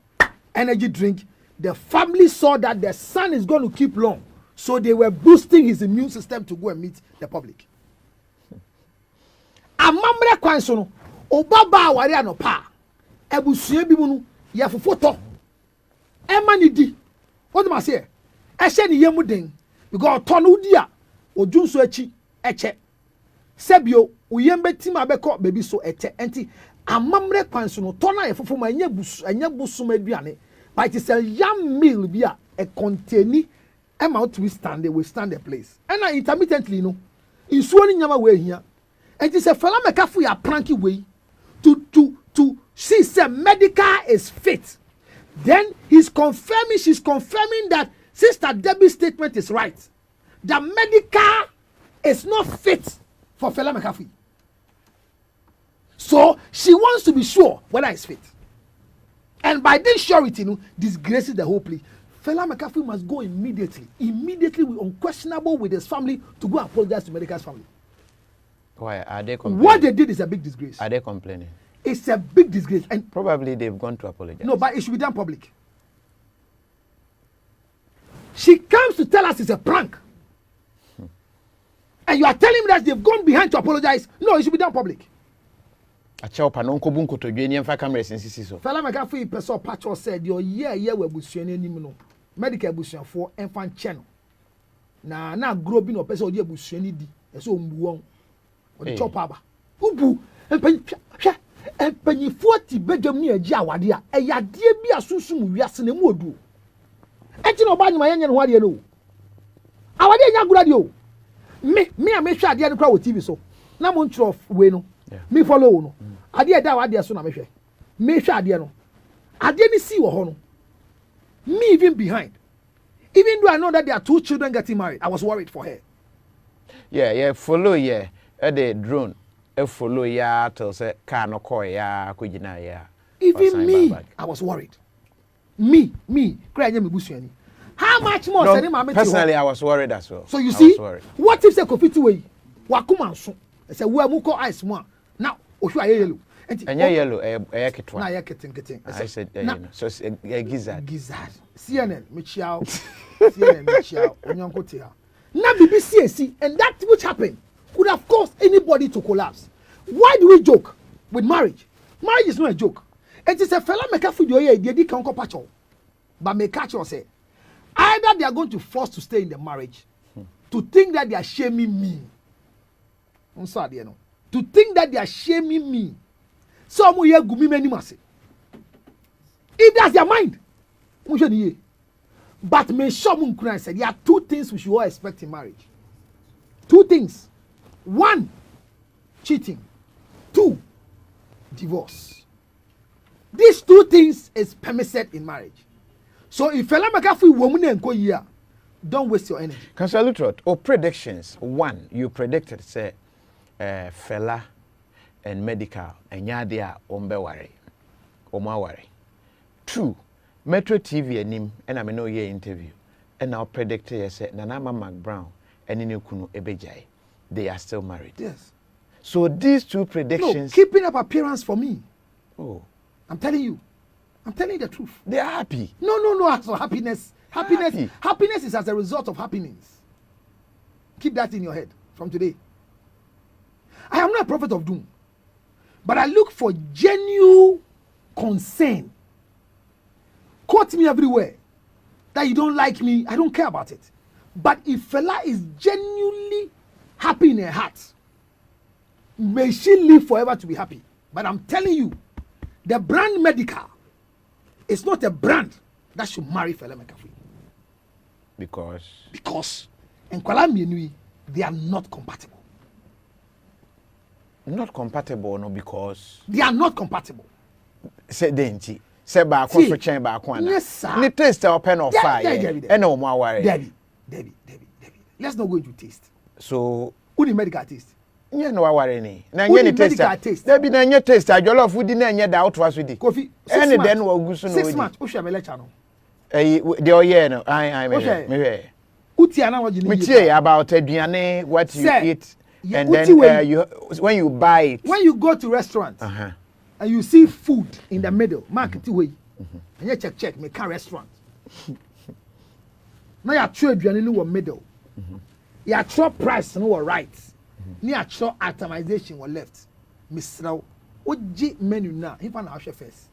Speaker 16: energy drink, the family saw that the son is going to keep long, so they were boosting his immune system to go and meet the public. Amamre kwansono obaba wari anopa ebusue bi mu no ye fofoto e mani di what do I say e hye ne yemu den because to no di a ojunso achi eche sebio uyem betim abekọ baby so eche enti amamre kwansono to na ye fofo ma anya busum aduane but it is a young meal bi a e contain e ma to withstand the place and intermittently no insuo ni nyama we hia. And it's a fella Makafui'S a pranky way to see say medical is fit. Then she's confirming that Sister Debbie's statement is right. The medical is not fit for fella Makafui'S. So she wants to be sure whether it's fit. And by this surety, disgraces the whole place. Fella Makafui'S must go immediately with unquestionable with his family to go and apologize to medical's family.
Speaker 15: Why are they complaining?
Speaker 16: What they did is a big disgrace.
Speaker 15: Are they complaining?
Speaker 16: It's a big disgrace, and
Speaker 15: probably they've gone to apologize.
Speaker 16: No, but it should be done public. She comes to tell us it's a prank, and you are telling me that they've gone behind to apologize. No, it should be done public.
Speaker 15: Fella
Speaker 16: Makafui'S person Pacho said your year we busuane ni no medical busuan for infant channel. Na grow bi no person odi busuane di. Eso mbuwon. Odi chop aba. Ubu empanyi 40 bedwam ni agi awade a eyade bi asusum wiase na mu odu. Enti no ba nyima yenye no hwade no. Awade nya gurade o. Me a me hwa ade no kra wo TV so. Na mo ntro we no. Me follow no. Ade e da awade so na me hwe. Me hwa ade no. Ade ni si wo ho no. Me even behind. Even though I know that there are 2 children getting married, I was worried for her.
Speaker 15: Yeah, follow the drone. Follow till say car no call kujina
Speaker 16: even me, I was worried. Me, cry me busuani. How much more?
Speaker 15: Personally, I was worried as well.
Speaker 16: So you see, what if say KOFI TV wakuma so? Say we muko ice more. Now, oshu aye yellow.
Speaker 15: And yellow, kitwa.
Speaker 16: Na aye kitten.
Speaker 15: I said, so a gizzard.
Speaker 16: CNN, Michiao, Onyanko Tia. Now BBC, and that which happened could have caused anybody to collapse. Why do we joke with marriage? Marriage is not a joke. It is a fella Makafui'S they can't patch. But me catch or say either they are going to force to stay in the marriage To think that they are shaming me. I'm sorry, you know. To think that they are shaming me. Some here go me many must. If that's their mind. But me some said there are two things we should all expect in marriage. Two things. One, cheating. Two, divorce. These two things is permitted in marriage. So if fella Makafui'S woman and go here, don't waste your energy.
Speaker 15: Councillor Lutterodt, or predictions. One, you predicted say fella and medical and yadia ombeware. Omaware. Two, Metro TV and him and I know your interview. And now predicted say Nanama McBrown and Inukunu Ebejai. They are still married.
Speaker 16: Yes.
Speaker 15: So these two predictions.
Speaker 16: No, keeping up appearance for me.
Speaker 15: Oh.
Speaker 16: I'm telling you. I'm telling you the truth.
Speaker 15: They are happy.
Speaker 16: No. So happiness is as a result of happiness. Keep that in your head from today. I am not a prophet of doom. But I look for genuine concern. Quote me everywhere. That you don't like me, I don't care about it. But if fella is genuinely happy in her heart, may she live forever to be happy. But I'm telling you, the brand medical is not a brand that should marry fella Makafui'S. Because and Kwala they are not compatible.
Speaker 15: Not compatible, no, because
Speaker 16: they are not compatible.
Speaker 15: Say denti. Say back one for chain back one.
Speaker 16: Yes, sir.
Speaker 15: Ni taste our pen of fire. And no more worry.
Speaker 16: Debbie. Let's not go into taste.
Speaker 15: So
Speaker 16: who the medical taste?
Speaker 15: Yeah, no worry ni. Na nye taste. Debbie na nye taste. I jollof food na nye da out was with it.
Speaker 16: Kofi.
Speaker 15: Any then we go so no.
Speaker 16: 6 months. Who shall me lecture no?
Speaker 15: The oye no. I me.
Speaker 16: Uti analogy ni.
Speaker 15: Me tell about aduane what you eat. And then you when you buy it.
Speaker 16: When you go to restaurants and you see food in the middle, market way. And you check me can restaurant. Now you trade aduane no middle. You throw price no right. Ni throw itemization or left. Mr. Oji menu na. If I na first.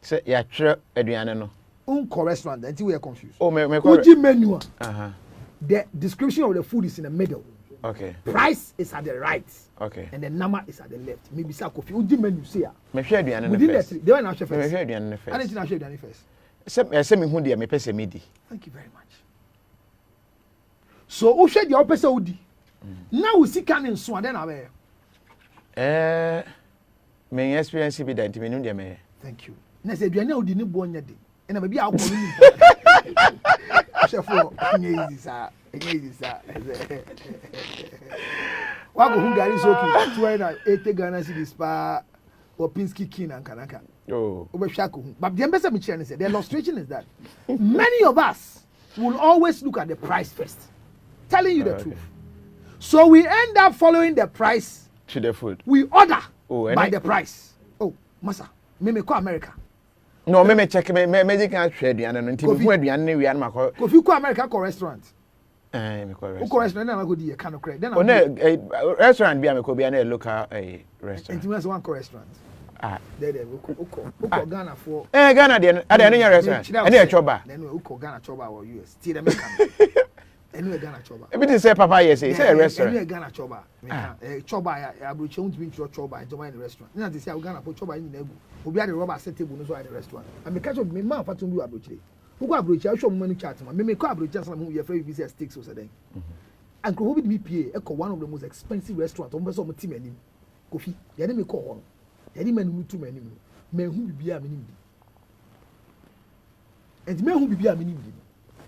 Speaker 15: Say you throw aduane no.
Speaker 16: Unco restaurant until we are confused.
Speaker 15: Oh, me
Speaker 16: Oji menu. The description of the food is in the middle.
Speaker 15: Okay.
Speaker 16: Price is at the right.
Speaker 15: Okay.
Speaker 16: And the number is at the left. Maybe say Kofi Oji menu say.
Speaker 15: Me share aduane no first.
Speaker 16: They want na first.
Speaker 15: Me share aduane no first.
Speaker 16: I didn't share aduane first.
Speaker 15: Say me hu dia me pese me di.
Speaker 16: Thank you very much. So who share the opposite odi? Now we see can in so then away.
Speaker 15: Me experience be that me no dia me.
Speaker 16: Thank you. Na say aduane odi ni bo nya de. And maybe I will call you. Chef for easy sir. Wago hu gari soki 280 Ghana cedis pa Opinski kin and kanaka.
Speaker 15: Oh.
Speaker 16: But the embassy me say the illustration is that many of us will always look at the price first. Telling you the truth. So we end up following the price
Speaker 15: to the food.
Speaker 16: We order by the price. Oh, masa, me call America.
Speaker 15: No, me check me medical trade and until we aduane we an mako.
Speaker 16: Kofi call America call restaurant.
Speaker 15: Me call restaurant.
Speaker 16: Call restaurant na go di kind of credit.
Speaker 15: Then restaurant be am ko be an local restaurant.
Speaker 16: Intimacy one call restaurant. There uko Ghana for.
Speaker 15: Ghana there any restaurant. Any choba.
Speaker 16: Then uko Ghana choba or US. Still American. Anyway Ghana choba.
Speaker 15: If it say papa yes say a restaurant.
Speaker 16: Anyway Ghana choba. Choba abroche won't be choba in the restaurant. Na they say Ghana for choba in egu. Obi at the rubber set table no so at the restaurant. And me catch up me man fatum do abroche. Who go abroche I show money chat man. Me call abroche some who your friend visit steaks so then. And ko be me pay one of the most expensive restaurants. On person team anim. Kofi. Ya dem me call one. Ya dem menu tu menu. Me hu bibia me nim. And me hu bibia me nim.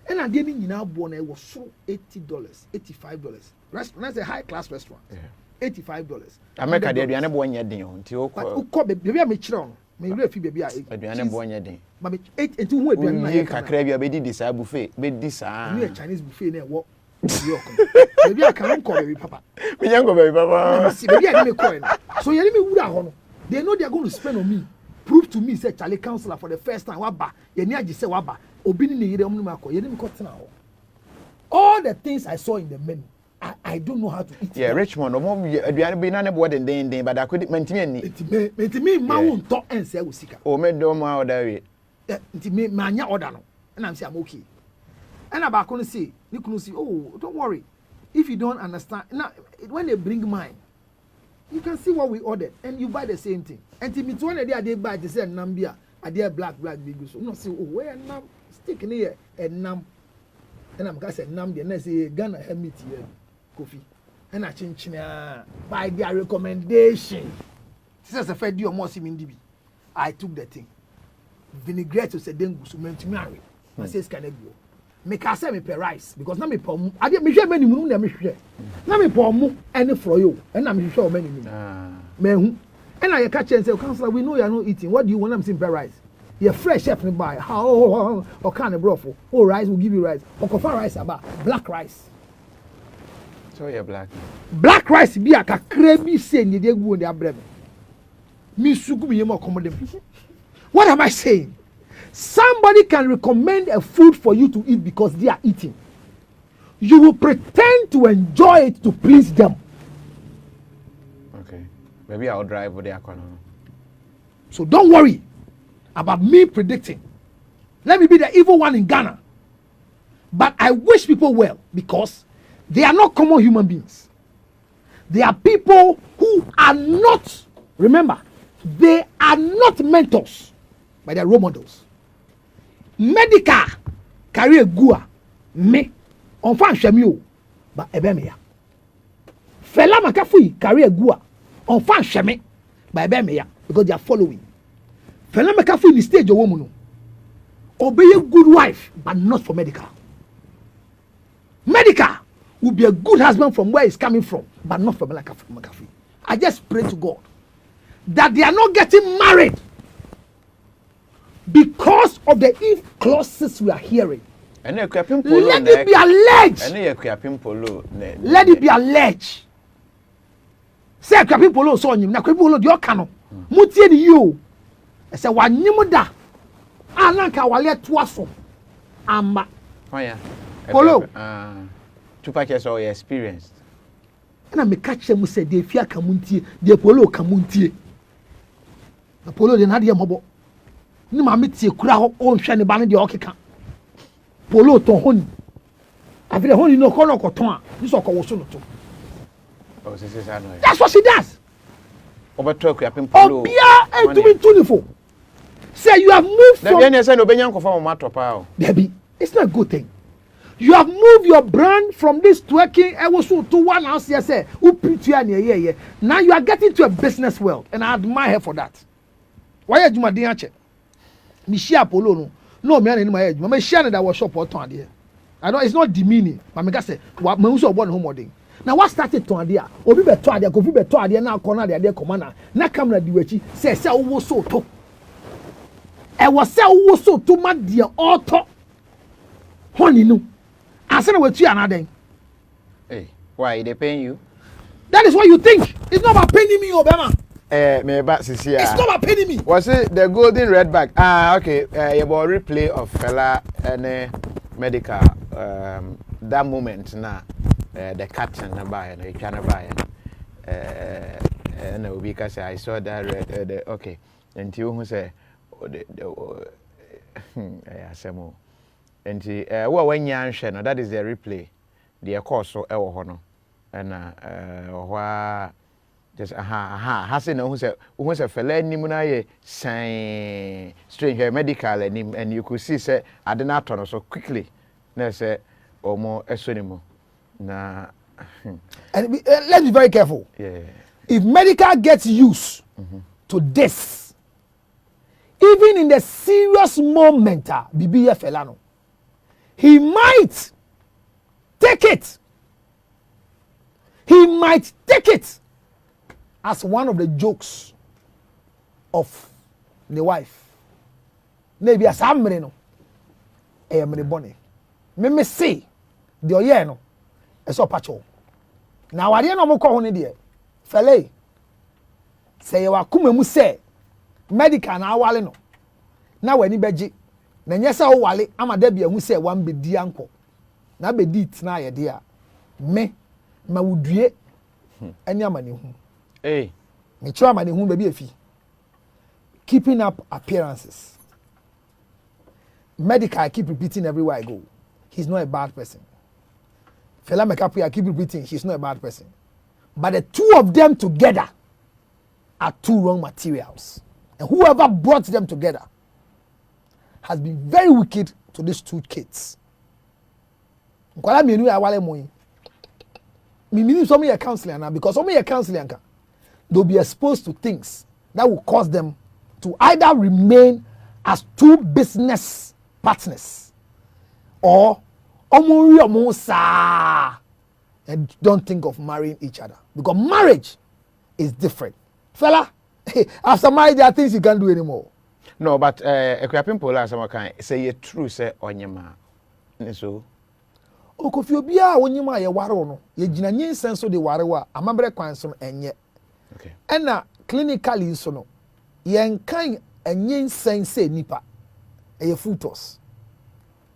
Speaker 16: And I didn't you know born it was so $80, $85. Restaurant that's a high class restaurant. Yeah. $85.
Speaker 15: America dey aduane bo nya den o nti o
Speaker 16: ko baby am chire on. Me re fi baby a
Speaker 15: aduane bo nya den.
Speaker 16: Ma me 8 enti hu aduane na
Speaker 15: ye kakra bia be di sa buffet be di sa.
Speaker 16: Me Chinese buffet na wo. Baby I can call baby papa.
Speaker 15: Me yan go baby papa.
Speaker 16: See baby I me call no. So you me wura ho no. They know they are going to spend on me. Prove to me say Charlie counselor for the first time waba. Ye ni agi say waba. Obi ni yire omnu mako. Ye ni me kotena ho. All the things I saw in the menu, I don't know how to eat.
Speaker 15: Yeah, Richmond, aduane be na ne bo den but I could mentimi ani.
Speaker 16: Mentimi ma won to ense wo sika.
Speaker 15: O me do ma order we.
Speaker 16: Enti me anya order no. And I'm say I'm okay. And about to say, you can see, oh, don't worry. If you don't understand, now when they bring mine, you can see what we ordered, and you buy the same thing. And to me, one day they buy the same Nambia, a dear black big. So no say, oh, where nam stick in here and nam, and I'm gonna say Nambia, and I say Ghana have meat here, coffee, and I change by their recommendation. This is a fair deal more seeming DB. I took the thing. Vinaigrette to say then go meant to marry. I say can go. Me ka say me per rice because na me pom. I dey me hwe many mu na me hwe. Na me pom any for you. And na me hwe many mu. Me hu. And I catch and say counselor we know you are not eating. What do you want am saying per rice? You fresh chef me buy. How or can a brofo. Oh rice will give you rice. Or kofa rice aba black rice.
Speaker 15: So you black.
Speaker 16: Black rice bi akakra bi say ni dey go dey abrem. Me sugu me yemo accommodate. What am I saying? Somebody can recommend a food for you to eat because they are eating. You will pretend to enjoy it to please them.
Speaker 15: Okay. Maybe I'll drive with the economy.
Speaker 16: So don't worry about me predicting. Let me be the evil one in Ghana. But I wish people well because they are not common human beings. They are people who are not, remember, they are not mentors, but they are role models. Medical carry a gua me on fan shamio but ebemia. Fela Makafui carry a gua on fan shame by ebemia because they are following. Fela Makafui in the stage of woman obey a good wife but not for medical. Medical will be a good husband from where he's coming from but not for Makafui. I just pray to God that they are not getting married because of the if clauses we are hearing. Let it be alleged. Let it be alleged. Say Akuapem polo so nyim na Akuapem polo de oka no. Mutie ni you. Say wanyim da. Ananka wale to aso. Amba.
Speaker 15: Oya.
Speaker 16: Polo.
Speaker 15: Tupac is all experienced.
Speaker 16: Na me catch them say de fia kamuntie, de polo kamuntie. Na polo de na de mobo. Ni ma metie kura ho on hwe ne ba ne de okeka. Polo ton honi. After the honi no kono koton a, this okowoso no to.
Speaker 15: Oh,
Speaker 16: that's what she does.
Speaker 15: Oboto Akuapem polo.
Speaker 16: Obia e to be tuniful. Say you have moved from
Speaker 15: Debbie say no benyan kofa mo matopa.
Speaker 16: Debbie, it's not a good thing. You have moved your brand from this twerking to one house here say now you are getting to a business world and I admire her for that. Why are you my dear? Me share polo no me and my me share that was shop or ton. I know it's not demeaning, but me say what me also born home. Now what started to idea? Obi be to idea, Kofi be to idea now corner the idea commander. Na camera di wechi say wo so to. E was say wo so to ma the author. Honey no. I said what you are then.
Speaker 15: Hey, why they paying you?
Speaker 16: That is what you think. It's not about paying me, Obama.
Speaker 15: Me back Sisia.
Speaker 16: It's not about paying me.
Speaker 15: Was it the golden red bag? Ah, okay. About replay of fella and medical. That moment now, the captain buy and the channel buy and because I saw that red. Okay, and you who say, Samo. And well, when you no, that is the replay. The course so ewo hono. And just has no who say fella ni mu na ye sign strange medical and you could see say I did not turn so quickly. Na say omo esonimo. Na
Speaker 16: and let's be very careful.
Speaker 15: Yeah.
Speaker 16: If medical gets used to this, even in the serious moment, bibi fella no. He might take it. He might take it as one of the jokes of the wife. Maybe as I'm no. I am bonny. Me say the oye no. Eso pacho. Now wadi no mo ko ho ne de. Fele. Say you akuma mu say medical na awale no. Na wani beji. Na nyesa wo wale amada bia hu se wan bedi anko na bedi tna ye de a me ma wudue ani amane hu me chwa amane hu ba bi afi keeping up appearances medical I keep repeating everywhere I go he's not a bad person. Fela Makafui'S, I keep repeating, he's not a bad person. But the two of them together are two wrong materials. And whoever brought them together has been very wicked to these two kids. Meaning some of your counseling now, because some of your counseling they'll be exposed to things that will cause them to either remain as two business partners or and don't think of marrying each other, because marriage is different. Fella, after marriage there are things you can't do anymore.
Speaker 15: No, but Akuapem Pola some kind say it true say onyema. So
Speaker 16: Kofi obia onyema ye ware no ye gina nyensen so de ware wa amabere kwan so enye. Okay. Ena clinically so no yen kan enyensen say nipa eye fruitos.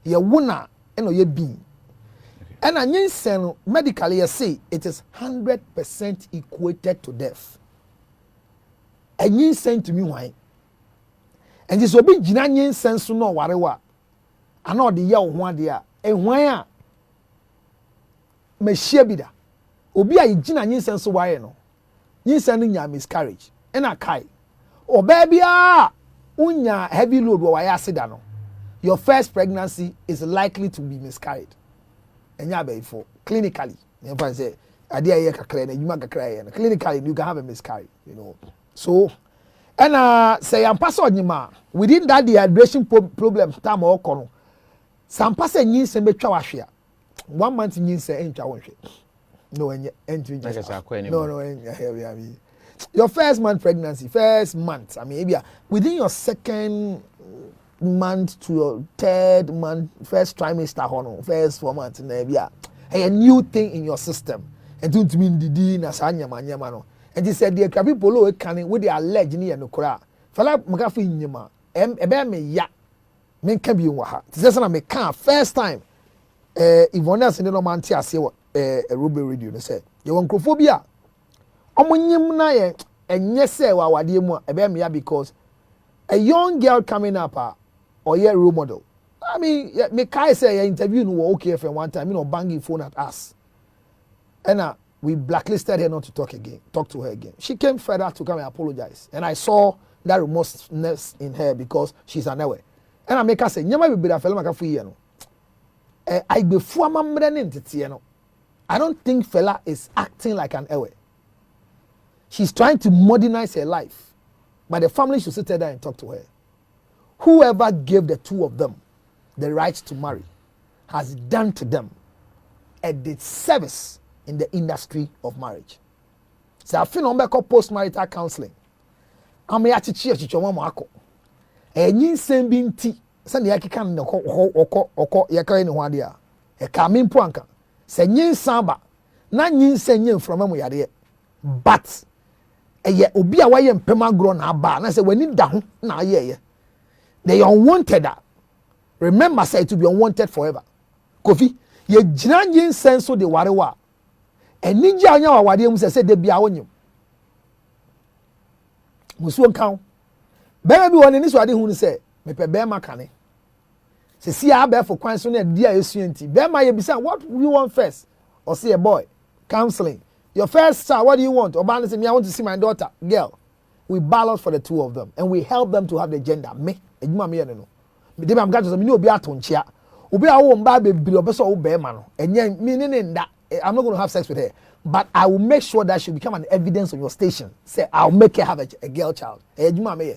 Speaker 16: Ye wona eno ye bi. And a nyensen medically you say it is 100% equated to death. A nyensen to me why? And this will be jina nyensen so no warewa. I know the year one there. And why? Me shebida. Obi a jina nyensen so why no? Nyensen nya miscarriage. And a kai. Oh baby unya heavy load wa ya sida no. Your first pregnancy is likely to be miscarried. And for clinically, you say, clinically you can have a miscarriage, you know. So, and say I'm passing within that dehydration problem time or kono. Some person needs some betra 1 month needs say ain't no your first month pregnancy, first month. I mean, within your second month to your third month, first trimester, first 4 months, a new thing in your system. And don't mean the Nasanya. And he said, the Krabi Polo canning with the alleged near no cra. Fala Makafui'S, ebe me ya, men can be waha. This is me can first time. Ivona in the Romantia say a Ruby radio. They said, you want crophobia. Omonyim na ye, and yes, say, wa wadiemo, ebe me ya, because a young girl coming up, or your role model. I mean, me kai say interview no okay for one time, banging phone at us. And we blacklisted her not to talk to her again. She came further to come and apologize. And I saw that remorselessness in her because she's an away. And I make her say, "Nyama be Fela Makafui'S no. I be former no. I don't think Fela is acting like an away. She's trying to modernize her life. But the family should sit there and talk to her. Whoever gave the two of them the right to marry has done to them a disservice in the industry of marriage. So I feel on back post-marital counseling. I'm here to cheer Chichomako. A new same being tea. Send the Akikan oko yakari no wadia. A kamin puanka. Say yin samba. Na yin senyin from amu yade. But eye obi a waye mpema gro na ba na say wani da na ye. They unwanted that. Remember, say to be unwanted forever. Kofi, ye jina yin senso de warewa. And ninja anya wa wade mu say de bia wonyim. Musu nkan. Bema bi woni ni so ade hu ni say me pe bema kane. Se si a be for kwan so na dia esuenti. Bema ye bisa what you want first? Or say a boy, counseling. Your first child, what do you want? Oba say me I want to see my daughter, girl. We ballot for the two of them and we help them to have the gender. Me, ejuma me no. Me I'm going to say me no obi atonchia. Obi a wo mba be bi obeso wo be ma no. Enye me ne nda. I'm not going to have sex with her, but I will make sure that she become an evidence on your station. Say I'll make her have a girl child. Ejuma me.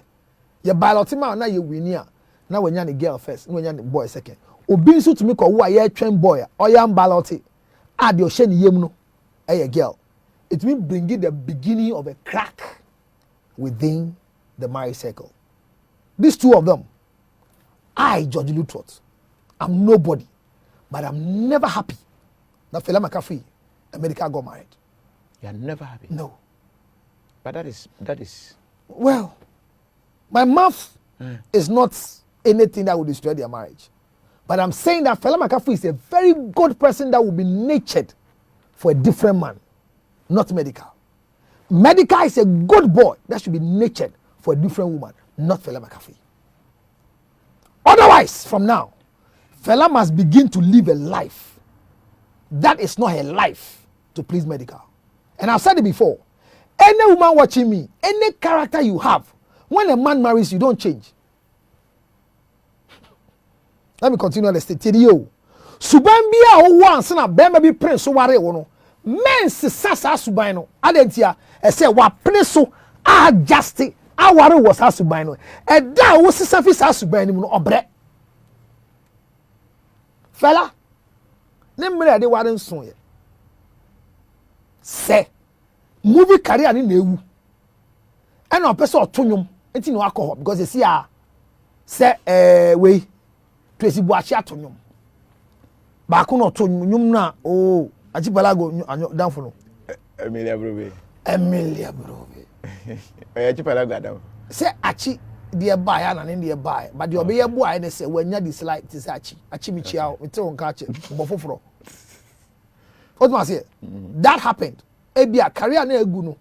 Speaker 16: Ye ballot ma na ye winia. Na when you the girl first, when you the boy second. Obi nso to me ko wo a ye train boy. Oyam ballot. Add your sheni yem no. A girl. It means bringing the beginning of a crack within the marriage circle. These two of them, I, George Lutterodt, I'm nobody, but I'm never happy that Fela Makafui'S, America got married.
Speaker 15: You're never happy?
Speaker 16: No.
Speaker 15: But that is...
Speaker 16: Well, my mouth is not anything that will destroy their marriage. But I'm saying that Fela Makafui'S is a very good person that will be nurtured for a different man, not medical. Medical is a good boy that should be nurtured for a different woman, not Fela Makafui'S. Otherwise, from now, Fela must begin to live a life that is not a life to please medical. And I've said it before. Any woman watching me, any character you have, when a man marries you, don't change. Let me continue the statement. Suban bia o wan se na bema bi prince ware wo no. Men sisa suban no. Adentia e say wa prince adjust aware wo sa suban no. E da wo sisa fi sa suban ni mu no obre. Fela. Ne mre de ware nson ye. Se movie career ni na ewu. E na person otonwom enti no akọ because you see se we Tracy Boachi atonwom. Baako no to nyum na oh achipalago danfo no Emilia Brobe achipalago adam say achi de buy na ne de buy but the obey buy ne say wanya dislike to say achi mi chia o te won ka achi mbofoforo what must say that happened ebia career na egu no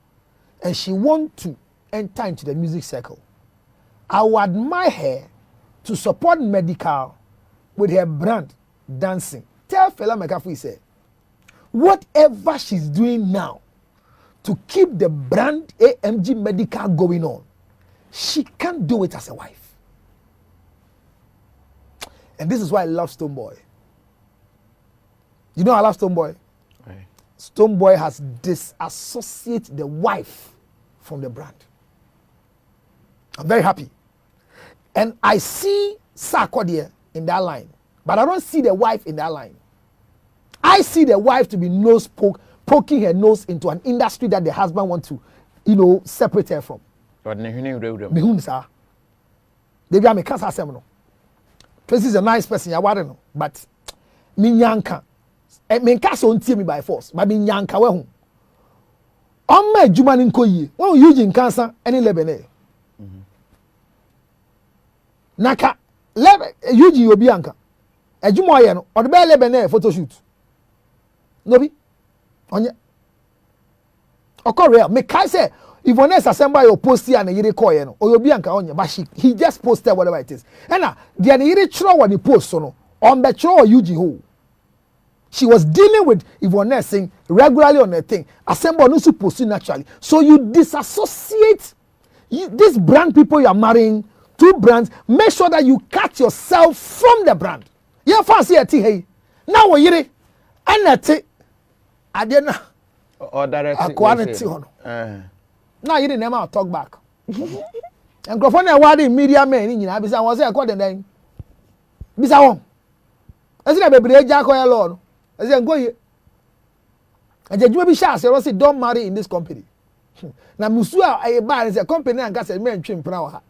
Speaker 16: and she want to enter into the music circle. I would admire her to support medical with her brand dancing. Tell Fela Makafui'S, whatever she's doing now to keep the brand AMG Medical going on, she can't do it as a wife. And this is why I love Stonebwoy. You know I love Stonebwoy? Right. Stonebwoy has disassociated the wife from the brand. I'm very happy. And I see Sarkodie in that line, but I don't see the wife in that line. I see the wife to be poking her nose into an industry that the husband wants to, separate her from. Baby, I'm a cancer seminal. Tracy is a nice person, but me nyanka. Me can't on me by force, but me nyanka we home. On my Juman in Koyi, when you using cancer, any Lebanon. Naka, Eugene Yobianka. A Jumoyan or the Bell Lebanon photo shoot. Nobi onye okorre me kai say if one else assemble your post here and you call no or you be anka onye but he just posted whatever it is and na the you chro what the post so no on the chro UG ho she was dealing with Yvonne saying regularly on a thing assemble no supposed to naturally so you disassociate this brand people you are marrying two brands make sure that you cut yourself from the brand you fancy a hey now we yire and Adena or directly Akuapem hono na you never talk back and grofo na wade media men ni nyina bisa won say e call den bisa won esi na bebre eja ko yelo no esi ngo ye ajadwuma bi sha say say don't marry in this company na musu a e ba say company na ga say men twem pra wa ha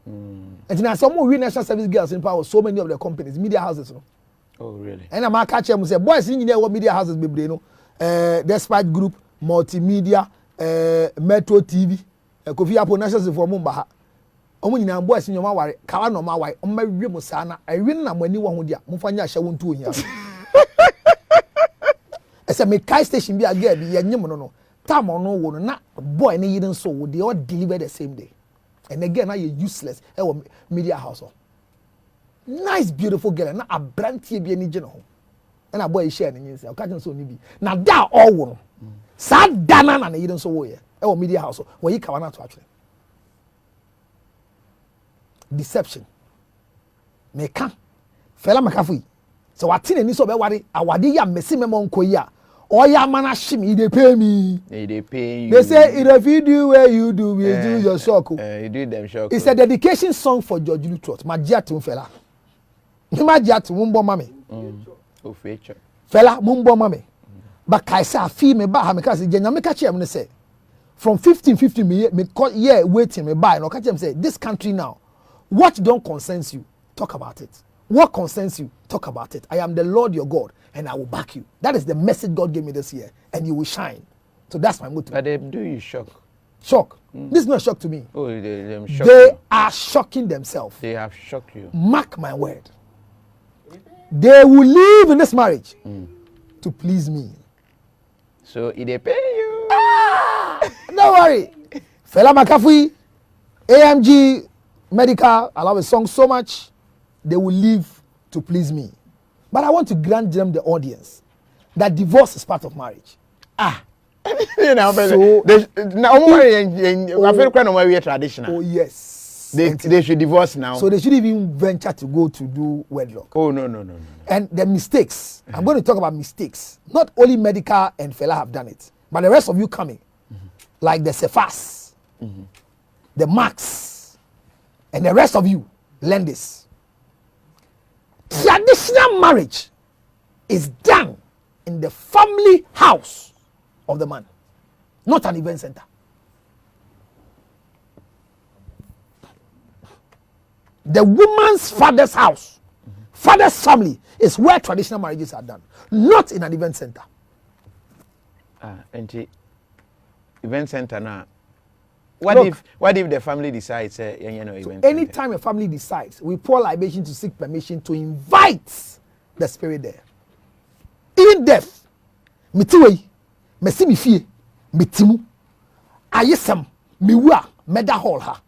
Speaker 16: and na some we national service girls in power so many of the companies media houses no. Oh really? And I'm catch them say boys in there what media houses bebre no Despite Group, Multimedia, Metro TV, KOFI TV national for Mumba ha. Omo nyina boys in your worry, kawa no ma why, on my real sana, I win na money one dia, Mufanya shall to here. I said, make Kai Station be a girl, be a no. Tam on no one, not boy, and even so, they all deliver the same day. And again, now you're useless, media house. Nice, beautiful girl, and a brand TV any general. And a boy sharing in yourself, catching so nibi. Now that all one. Sad dana and even so way. Media house, where you can't actually. Deception. Meka. Fela Makafui'S. So what thing ni so be worry, awade ya mesi memo nko ya. Or ya man ashim, they pay me. They pay you. They say if you do where you do, we do your shock. You do them shock. It's a dedication song for George Lutterodt. Majia to Fela. Majia to Mumbo Mami. Oh, feature. Fela Mumbo Mami. But Kaisa fee me ba ha me kasi jenya me catch him say from 1550 me yeah waiting me buy no catch him say this country now what don't concerns you talk about it. What concerns you talk about it. I am the Lord your God and I will back you. That is the message God gave me this year and you will shine. So that's my motto. But they do you shock? Shock. This is not a shock to me. Oh, they are shocking themselves. They have shocked you. Mark my word. They will live in this marriage to please me. So it they pay you. Don't worry. Fela Makafui'S, AMG Medical, I love his song so much. They will live to please me. But I want to grant them the audience that divorce is part of marriage.
Speaker 15: You know, so traditional.
Speaker 16: Oh yes.
Speaker 15: They should divorce now.
Speaker 16: So they should even venture to go to do wedlock.
Speaker 15: Oh no.
Speaker 16: And the mistakes. I'm going to talk about mistakes. Not only Medica and Fela have done it, but the rest of you coming, like the Cephas, the Max, and the rest of you, learn this. Traditional marriage is done in the family house of the man, not an event center. The woman's father's house, father's family is where traditional marriages are done, not in an event center.
Speaker 15: And event center now. What if the family decides event
Speaker 16: anytime center? A family decides, we pour libation to seek permission to invite the spirit there. Even death, mitiwei, mesi mifie, mitimu, ayesem, miwa, meda hall ha.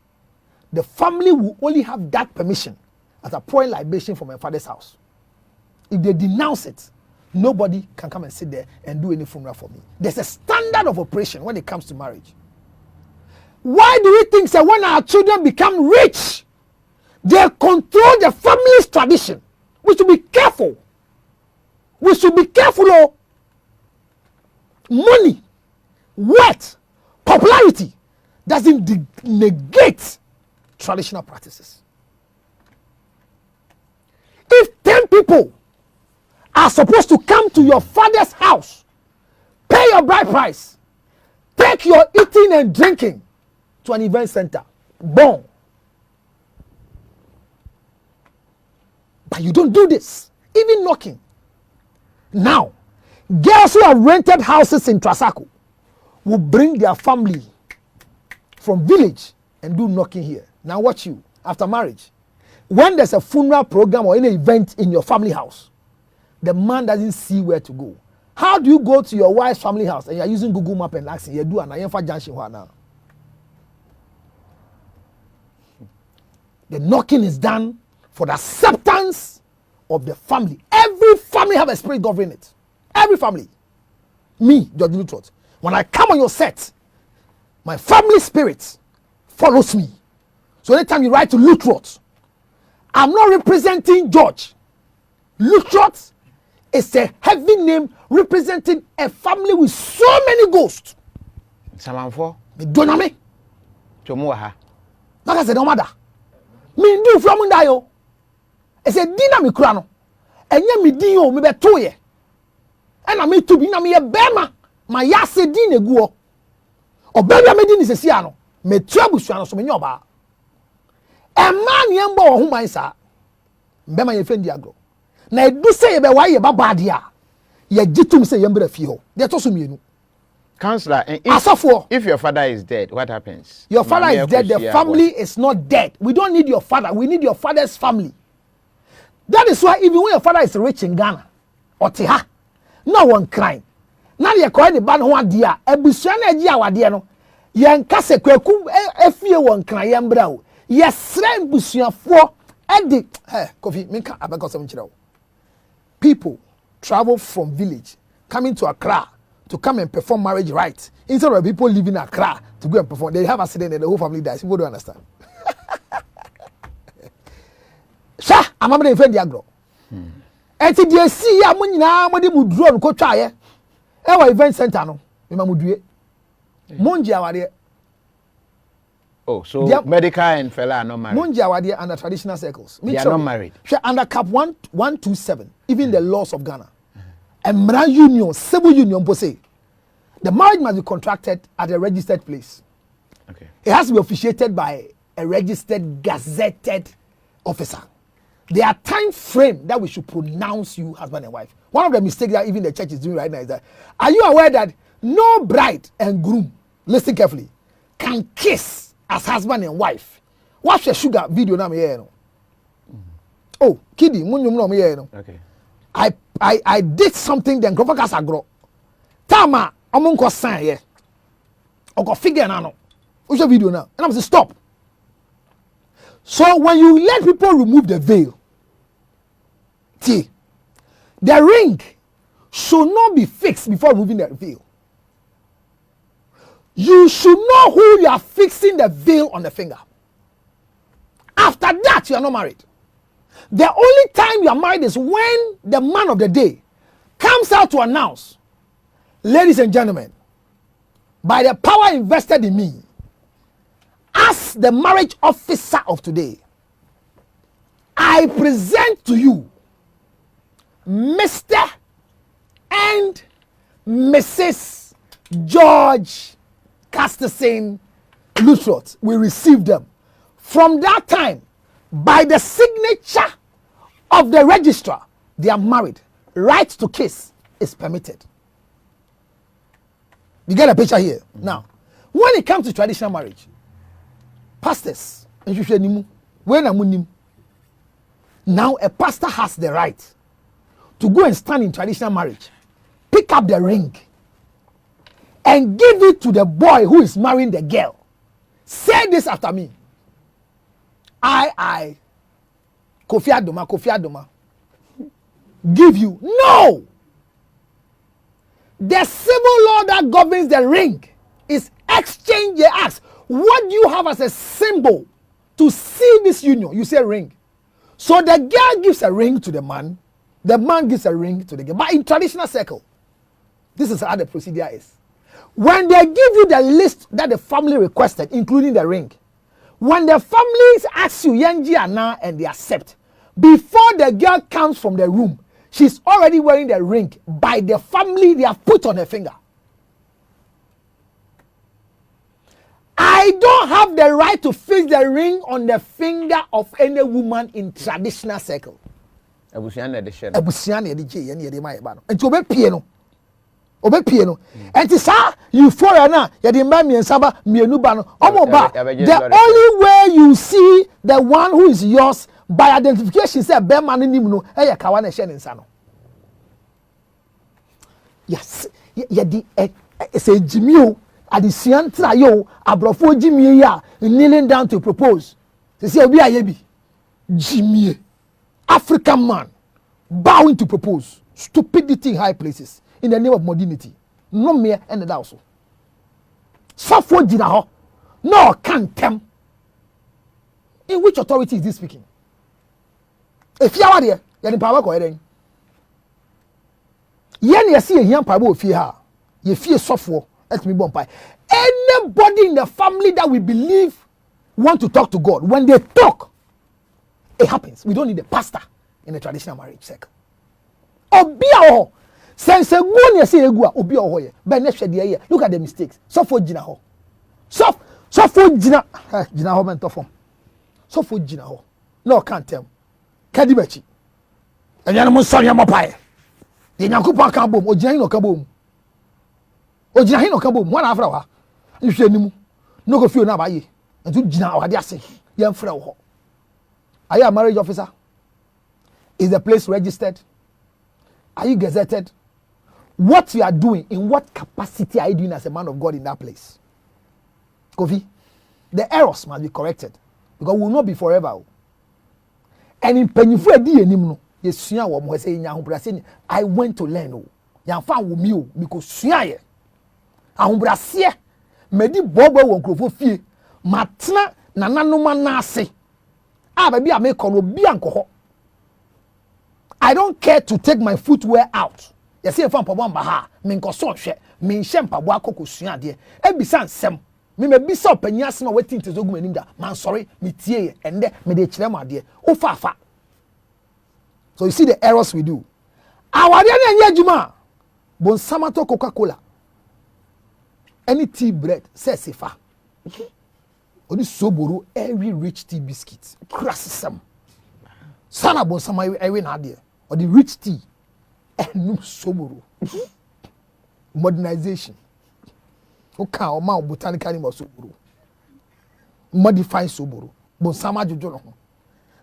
Speaker 16: The family will only have that permission as a pouring libation from my father's house. If they denounce it, nobody can come and sit there and do any funeral for me. There's a standard of operation when it comes to marriage. Why do we think that when our children become rich, they control the family's tradition? We should be careful. We should be careful of money, wealth, popularity doesn't negate traditional practices. If 10 people are supposed to come to your father's house, pay your bride price, take your eating and drinking to an event center, boom. But you don't do this, even knocking. Now, girls who have rented houses in Trasaco will bring their family from village and do knocking here. Now watch you, after marriage, when there's a funeral program or any event in your family house, the man doesn't see where to go. How do you go to your wife's family house and you're using Google Map and asking, you do an Ayenfa Junction now? The knocking is done for the acceptance of the family. Every family have a spirit governing it. Every family. Me, George Lutterodt, when I come on your set, my family spirit follows me. So anytime you write to Lutterodt, I'm not representing George. Lutterodt is a heavy name representing a family with so many ghosts.
Speaker 15: Samanfo.
Speaker 16: Me doname.
Speaker 15: Chomuaha.
Speaker 16: Like I said, no matter. Me do from Ndayo. It's a dinner me crano. And ye me dinyo me be toye. And I me to be na me ye bema. My yase dine guo. O bema me dine se siano. Me trouble suano so me nyoba. A man yembo o human sa. Bema ye fendi agro. Na edu se ye be wa ye baba dia. Ye jitum se yembre fi ho. De to so mienu.
Speaker 15: Counselor, and if your father is dead, what happens?
Speaker 16: Your father is dead, the family is not dead. We don't need your father, we need your father's family. That is why even when your father is rich in Ghana, or Tiha, no one crying. Now you're calling the band one dear, a bushana dia wadiano, yan kase kweku, a fear one crying brow. Yes, slam bushia for Eddie. Kofi, Minka Abacos. People travel from village, coming to Accra to come and perform marriage rites. Instead of people living in Accra to go and perform, they have an accident and the whole family dies. People don't understand. Sha, I'm not going to defend the agro. And if you see, I'm going to do Oduro and try. Our event center, no, we must do it. Munji awade.
Speaker 15: Oh, so Medica and Fela are not married.
Speaker 16: Munji awade under traditional circles.
Speaker 15: They are not married.
Speaker 16: Under Cap 127, even the laws of Ghana. And union, civil union, the marriage must be contracted at a registered place.
Speaker 15: Okay.
Speaker 16: It has to be officiated by a registered, gazetted officer. There are time frame that we should pronounce you husband and wife. One of the mistakes that even the church is doing right now is that, are you aware that no bride and groom, listen carefully, can kiss as husband and wife? Watch the sugar video now, oh, kidding,
Speaker 15: okay.
Speaker 16: I did something then Grova Casagro. Tama, I'm going to sign here. I got figure now. What's your video now? And I'm saying, stop. So when you let people remove the veil, see, The ring should not be fixed before removing the veil. You should know who you are fixing the veil on the finger. After that, you are not married. The only time you are married is when the man of the day comes out to announce, ladies and gentlemen, by the power invested in me as the marriage officer of today, I present to you Mr. and Mrs. George Casterson Lutterodt. We received them. From that time, by the signature of the registrar, they are married. Right to kiss is permitted. You get a picture here? Now, when it comes to traditional marriage, pastors, now a pastor has the right to go and stand in traditional marriage, pick up the ring, and give it to the boy who is marrying the girl. Say this after me. I, Kofi Adoma, give you. No! The civil law that governs the ring is exchange the acts. What do you have as a symbol to seal this union? You say ring. So the girl gives a ring to the man gives a ring to the girl. But in traditional circle, this is how the procedure is. When they give you the list that the family requested, including the ring, when the families ask you Yanji Ana and they accept, before the girl comes from the room, she's already wearing the ring by the family they have put on her finger. I don't have the right to fix the ring on the finger of any woman in traditional circle. And euphoria the only way you see the one who is yours by identification say yes, say Jimmy addition trayo abrofo Jimmy ya kneeling down to propose. Say we are Jimmy, African man bowing to propose. Stupidity in high places in the name of modernity. No mere and also. So for Jinaho, no can't tell. In which authority is this speaking? If you are there, you're in power coherent. Yen you see a young pabo fear, you fear software, let me bomb. Anybody in the family that we believe want to talk to God, when they talk, it happens. We don't need a pastor in a traditional marriage circle. Obia sense go near say egua obi ohoye be na hwede ye look at the mistakes so for gina ho so for gina ho mento form so for gina ho no can't tell kadi bachi enya no mo so ye mo pae de nyankopon kan bom ogina hin no kan bom ogina hin no kan bom wana afra wa nhwe nimu no go feel na ba ye ntu gina awade ase ye mfra ho. Are you a marriage officer? Is the place registered? Are you gazetted? What you are doing, in what capacity are you doing as a man of God in that place? Kofi, the errors must be corrected because we will not be forever. And in Pennyfu I went to learn. Because medi bobo won krofo fie matna nananoma na ase baby I make kono bi ankoho. I don't care to take my footwear out. You see, if I'm ha, me nkoso hwe, me nhye mpabo akoko sua de. Ebisa nsem. Me mebisa opanyas na wetin tezogu manim da. Man sorry, me tie ye ende me de kire ma de. Ofafa. So you see the errors we do. Awade na nya adwuma. Bon samato Coca-Cola. Any tea bread say sefa. Oni soboro every rich tea biscuit. Crassism. Sana bon sama ewe na de. Or the rich tea. No soboro. Modernization. Okay, o ma botanical mo soboro. Modify soboro. Bon sama jojo no ho.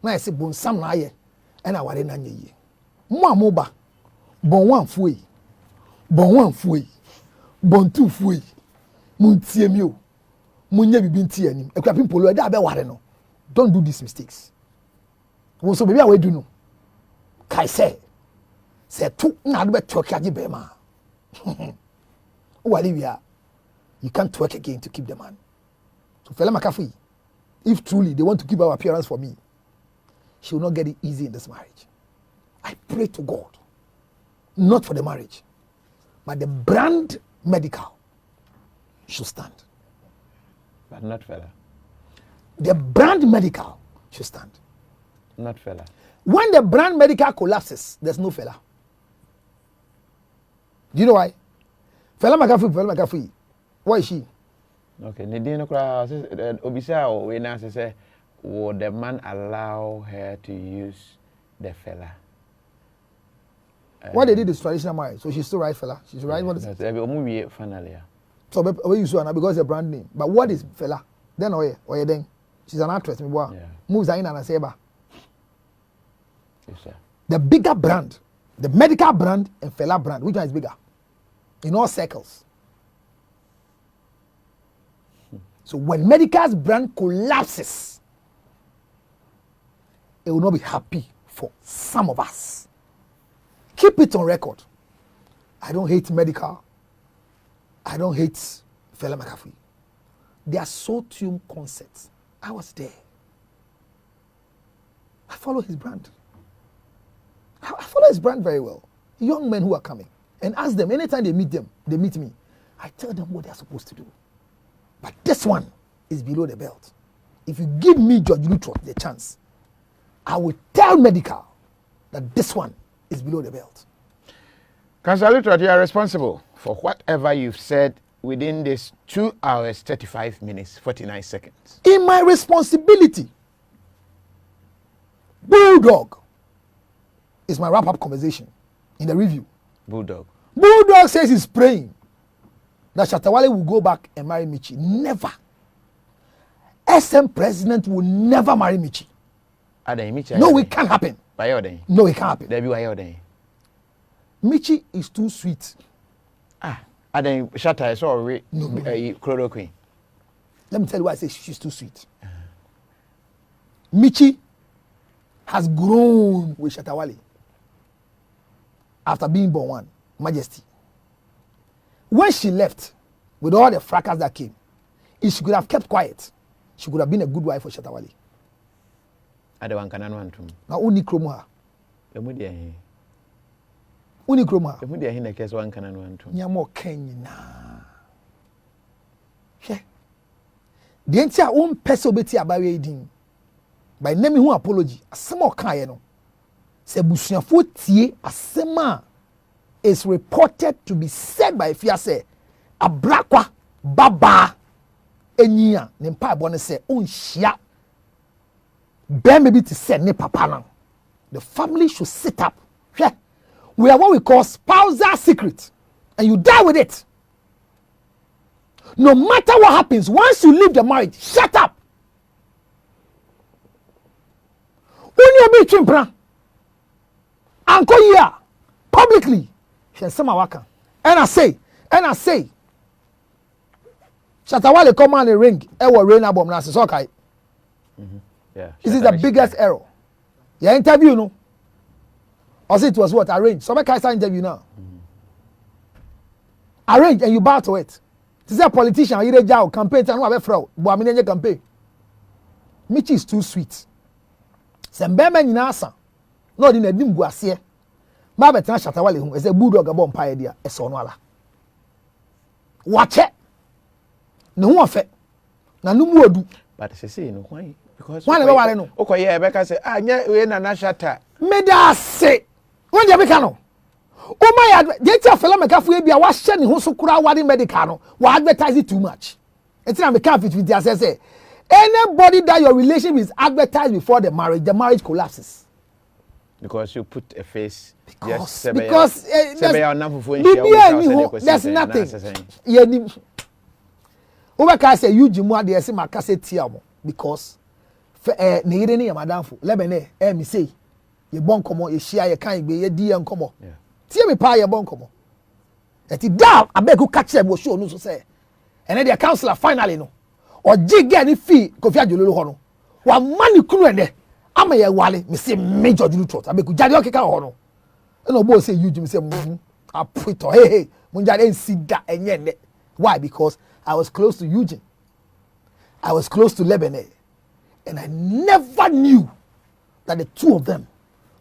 Speaker 16: Na yesi bon sam na aye. E na ware na nya yi. Mo amoba. Bon wan fuyi. Bon wan fuyi. Bon tu fuyi. Mun tie mi o. Mun nya bibi ntie anim. Akuapem polo e da be ware no. Don't do these mistakes. Wo so baby we do no. Kai say Say two na do be twerk agi be ma. Olivia, you can't twerk again to keep the man. So fella Makafui'S, if truly they want to keep our appearance for me, she will not get it easy in this marriage. I pray to God, not for the marriage, but the brand medical should stand.
Speaker 15: But not fella.
Speaker 16: The brand medical should stand.
Speaker 15: Not fella.
Speaker 16: When the brand medical collapses, there's no fella. Do you know why? Fella Makafui'S. Why is she?
Speaker 15: Okay, Nadine Obisa we now say, would the man allow her to use the fella?
Speaker 16: What they did is traditional marriage, so she's still right fella. She's right. What is it?
Speaker 15: Finally,
Speaker 16: so we use her because it's a brand name. But what is fella? Then or then she's an actress. Moves in and say ba.
Speaker 15: Yes, sir.
Speaker 16: The bigger brand, the medical brand and fella brand, which one is bigger? In all circles. So when medical's brand collapses, it will not be happy for some of us. Keep it on record. I don't hate medical. I don't hate fella Makafui'S. They are so tuned concepts. I was there. I follow his brand. I follow his brand very well. Young men who are coming. And ask them, anytime they meet me, I tell them what they're supposed to do. But this one is below the belt. If you give me George Lutterodt the chance, I will tell medical that this one is below the belt.
Speaker 15: Councillor Lutterodt, you are responsible for whatever you've said within this 2 hours, 35 minutes, 49 seconds.
Speaker 16: In my responsibility, Bulldog is my wrap-up conversation in the review.
Speaker 15: Bulldog
Speaker 16: says he's praying that Shatawale will go back and marry Michi. Never. SM president will never marry Michi. No, it can't happen. No, it can't happen. Michi is too sweet.
Speaker 15: Shatta is already chloroquine.
Speaker 16: Let me tell you why I say she's too sweet. Michi has grown with Shatawale after being born one, Majesty. When she left, with all the fracas that came, if she could have kept quiet, she could have been a good wife for Shatawale. Now, only Kromoha. Only Kromoha. Nyamo Kenya. The entire own person beti abawe din. By naming who apology, a small kayeno. Se busuafo tie asema is reported to be said by Fiase abrakwa baba enyia ne mpa bo ne se onhia be maybe to send ne papa now. The family should sit up. We are what we call spousal secret, and you die with it. No matter what happens, once you leave the marriage, shut up. Unyo be chimpra. Anko here publicly. And I say, Shatawale come on the ring. Ewa rain album na so okay.
Speaker 15: Yeah.
Speaker 16: This is the biggest error. Your interview, no? Or it was what arranged. Some kind of interview now. Arrange and you bow to it. This is a politician. You dey campaign. Tell no fraud. But I mean campaign. Michi is too sweet. Sembeme nyina asa. No di na dim gu ase. Ma betra Shatawale hu. Ese Bulldog abo mpa dia. Ese ono ala. Wache. Ne hu ofe. Na numu odu.
Speaker 15: But say no why? Because
Speaker 16: why never wale no?
Speaker 15: Okoye Ebeka say anya we na na Shatta.
Speaker 16: Me da say. When dey Ebeka no. O my dey tell fella Makafui'S bia wa hye ne ho so kura wade medical no. Wa advertise it too much. Etina me can fit dia say anybody that your relationship is advertised before the marriage collapses.
Speaker 15: Because you put a face.
Speaker 16: Because
Speaker 15: there's
Speaker 16: nothing. Over say you jimu ade ese makase tiamo because ne yire ne yamadamfo lebene me say ye bon komo ye hia ye kan gbe ye di ye nkomo tie me pa ye bon komo eti da abegu catch e bo show no so say ene the counselor finally no o jige ni fi Kofi Ajololo ho no wa mani kunu ene ama ye wale me say major Lutterodt abegu jade okeka ho no And no boy say Eugene say, I put hey, Munja didn't see that and yet. Why? Because I was close to Eugene. I was close to Lebanon. And I never knew that the two of them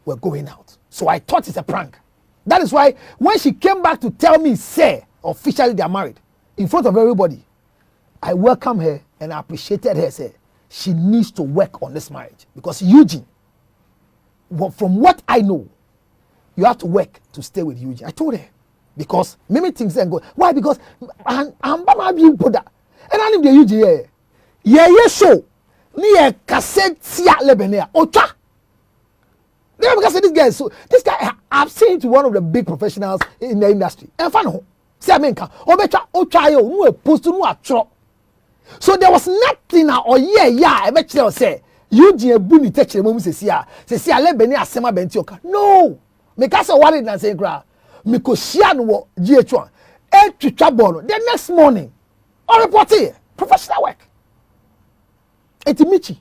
Speaker 16: were going out. So I thought it's a prank. That is why when she came back to tell me, say, officially they are married, in front of everybody, I welcomed her and I appreciated her. Say, she needs to work on this marriage. Because Eugene, from what I know, you have to work to stay with Eugene. I told her. Because many things ain't go. Why? Because I'm being put that. And I need the Eugene. Yeah, so. Near cassette Lebanon. Ocha. Because this guy, so this guy, I've seen him to one of the big professionals in the industry. And fun, say America, Ocha, no post to no atro. So there was nothing or I bet you say, Eugene Buni touch the moment say Lebanon asema bentioka. No, make us a worried and say, gra, Mikosian wo GH1, to trouble the next morning, or report here, professional work. Eti michi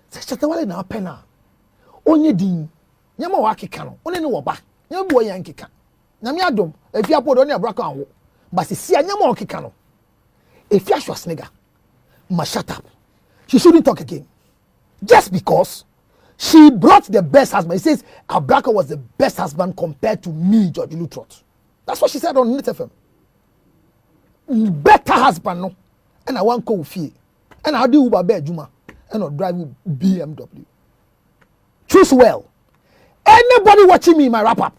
Speaker 16: se chatawale na pena onye din nyama wa keka no one ne wo ba nyama bo yan keka na me adom efi apodo ne abraka anwo ba se sia nyama wa keka no efi ashwa snega ma shut up. She shouldn't talk again just because she brought the best husband. He says Abraka was the best husband compared to me, George Lutterodt. That's what she said on Net FM. Better husband no, and I want KOFI. And I'll do Uber Juma and I'll drive BMW. Choose well. Anybody watching me in my wrap up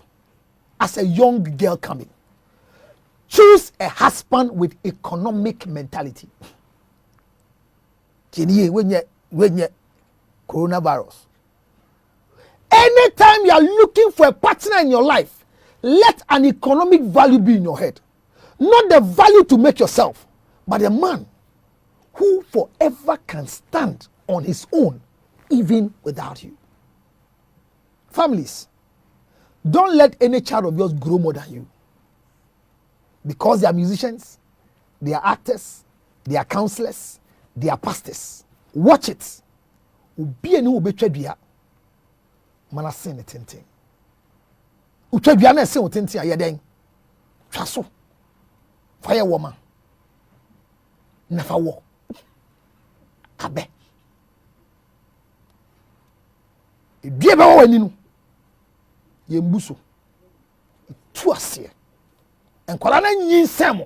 Speaker 16: as a young girl coming, choose a husband with economic mentality. When you coronavirus. Anytime you are looking for a partner in your life, let an economic value be in your head. Not the value to make yourself, but a man who forever can stand on his own, even without you. Families, don't let any child of yours grow more than you. Because they are musicians, they are actors, they are counselors, they are pastors. Watch it. Ubi eni ubetwedua. Mana sen ne tenten. Utwedua na sen otenten ayeden. Twaso. Fire woman. Nafa wo. Abe. Ebie ba wani no. Ye mbuso. Tu ase. Enkwala na nyinsem.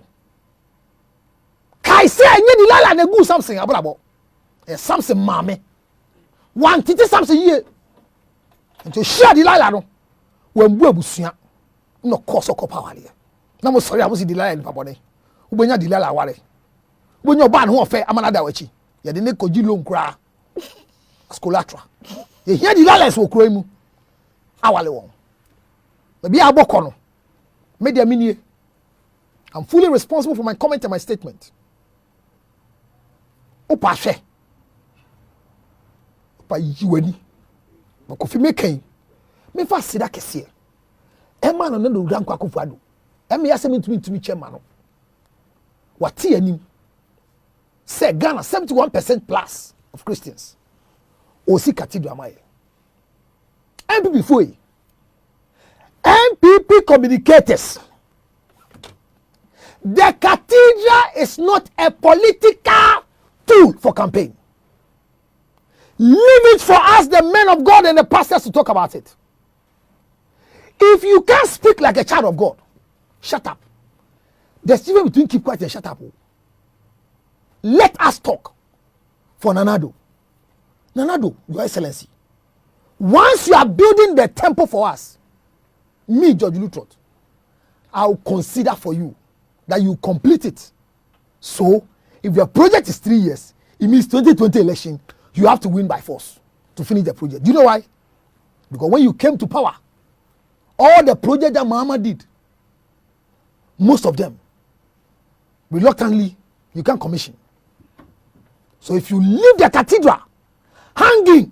Speaker 16: Kai se enye di lala na gu something abrabo. E something mame. One titi something ye. Nti share di lala no. Wambu abusua. No course okopa wale. Na mo sori amusi di lala ni papone. Ubenya di lala wale. Ubenya ba no ofe amanada wachi. Ya de ne koji loan kra. Scolatra. Ye here di lala so kro mu. Awale won. Maybe aboko no. Media minie. I'm fully responsible for my comment and my statement. Opa hwe. Opa yiwani. Makofi meken. Me fa sida kese. E ma no no ran kwa kofuado. E me yase mitumi chema no. Wati anim. Say Ghana 71% plus of Christians. Osi cathedral amaye. MPP foi. MPP communicators. The cathedral is not a political tool for campaign. Leave it for us, the men of God and the pastors, to talk about it. If you can't speak like a child of God, shut up. There's difference between keep quiet and shut up. Let us talk. For Nanado. Nanado, Your Excellency. Once you are building the temple for us, me, George Lutterodt, I will consider for you that you complete it. So, if your project is 3 years, it means 2020 election, you have to win by force to finish the project. Do you know why? Because when you came to power, all the project that Muhammad did, most of them, reluctantly, you can't commission. So if you leave the cathedral hanging,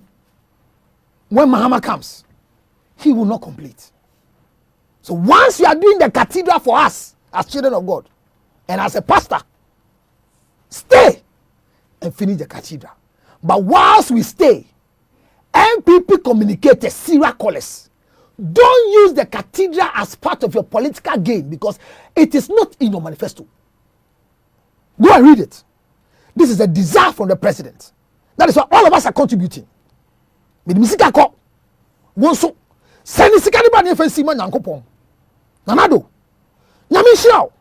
Speaker 16: when Muhammad comes, he will not complete. So once you are doing the cathedral for us, as children of God, and as a pastor, stay and finish the cathedral. But whilst we stay, MPP communicators, serial callers, Don't use the cathedral as part of your political game because it is not in your manifesto. Go and read it. This is a desire from the president. That is why all of us are contributing. With Misika Ko, Wonso, Seni Sikaniba Nefensima Nankopon, Nanado, Namishiao,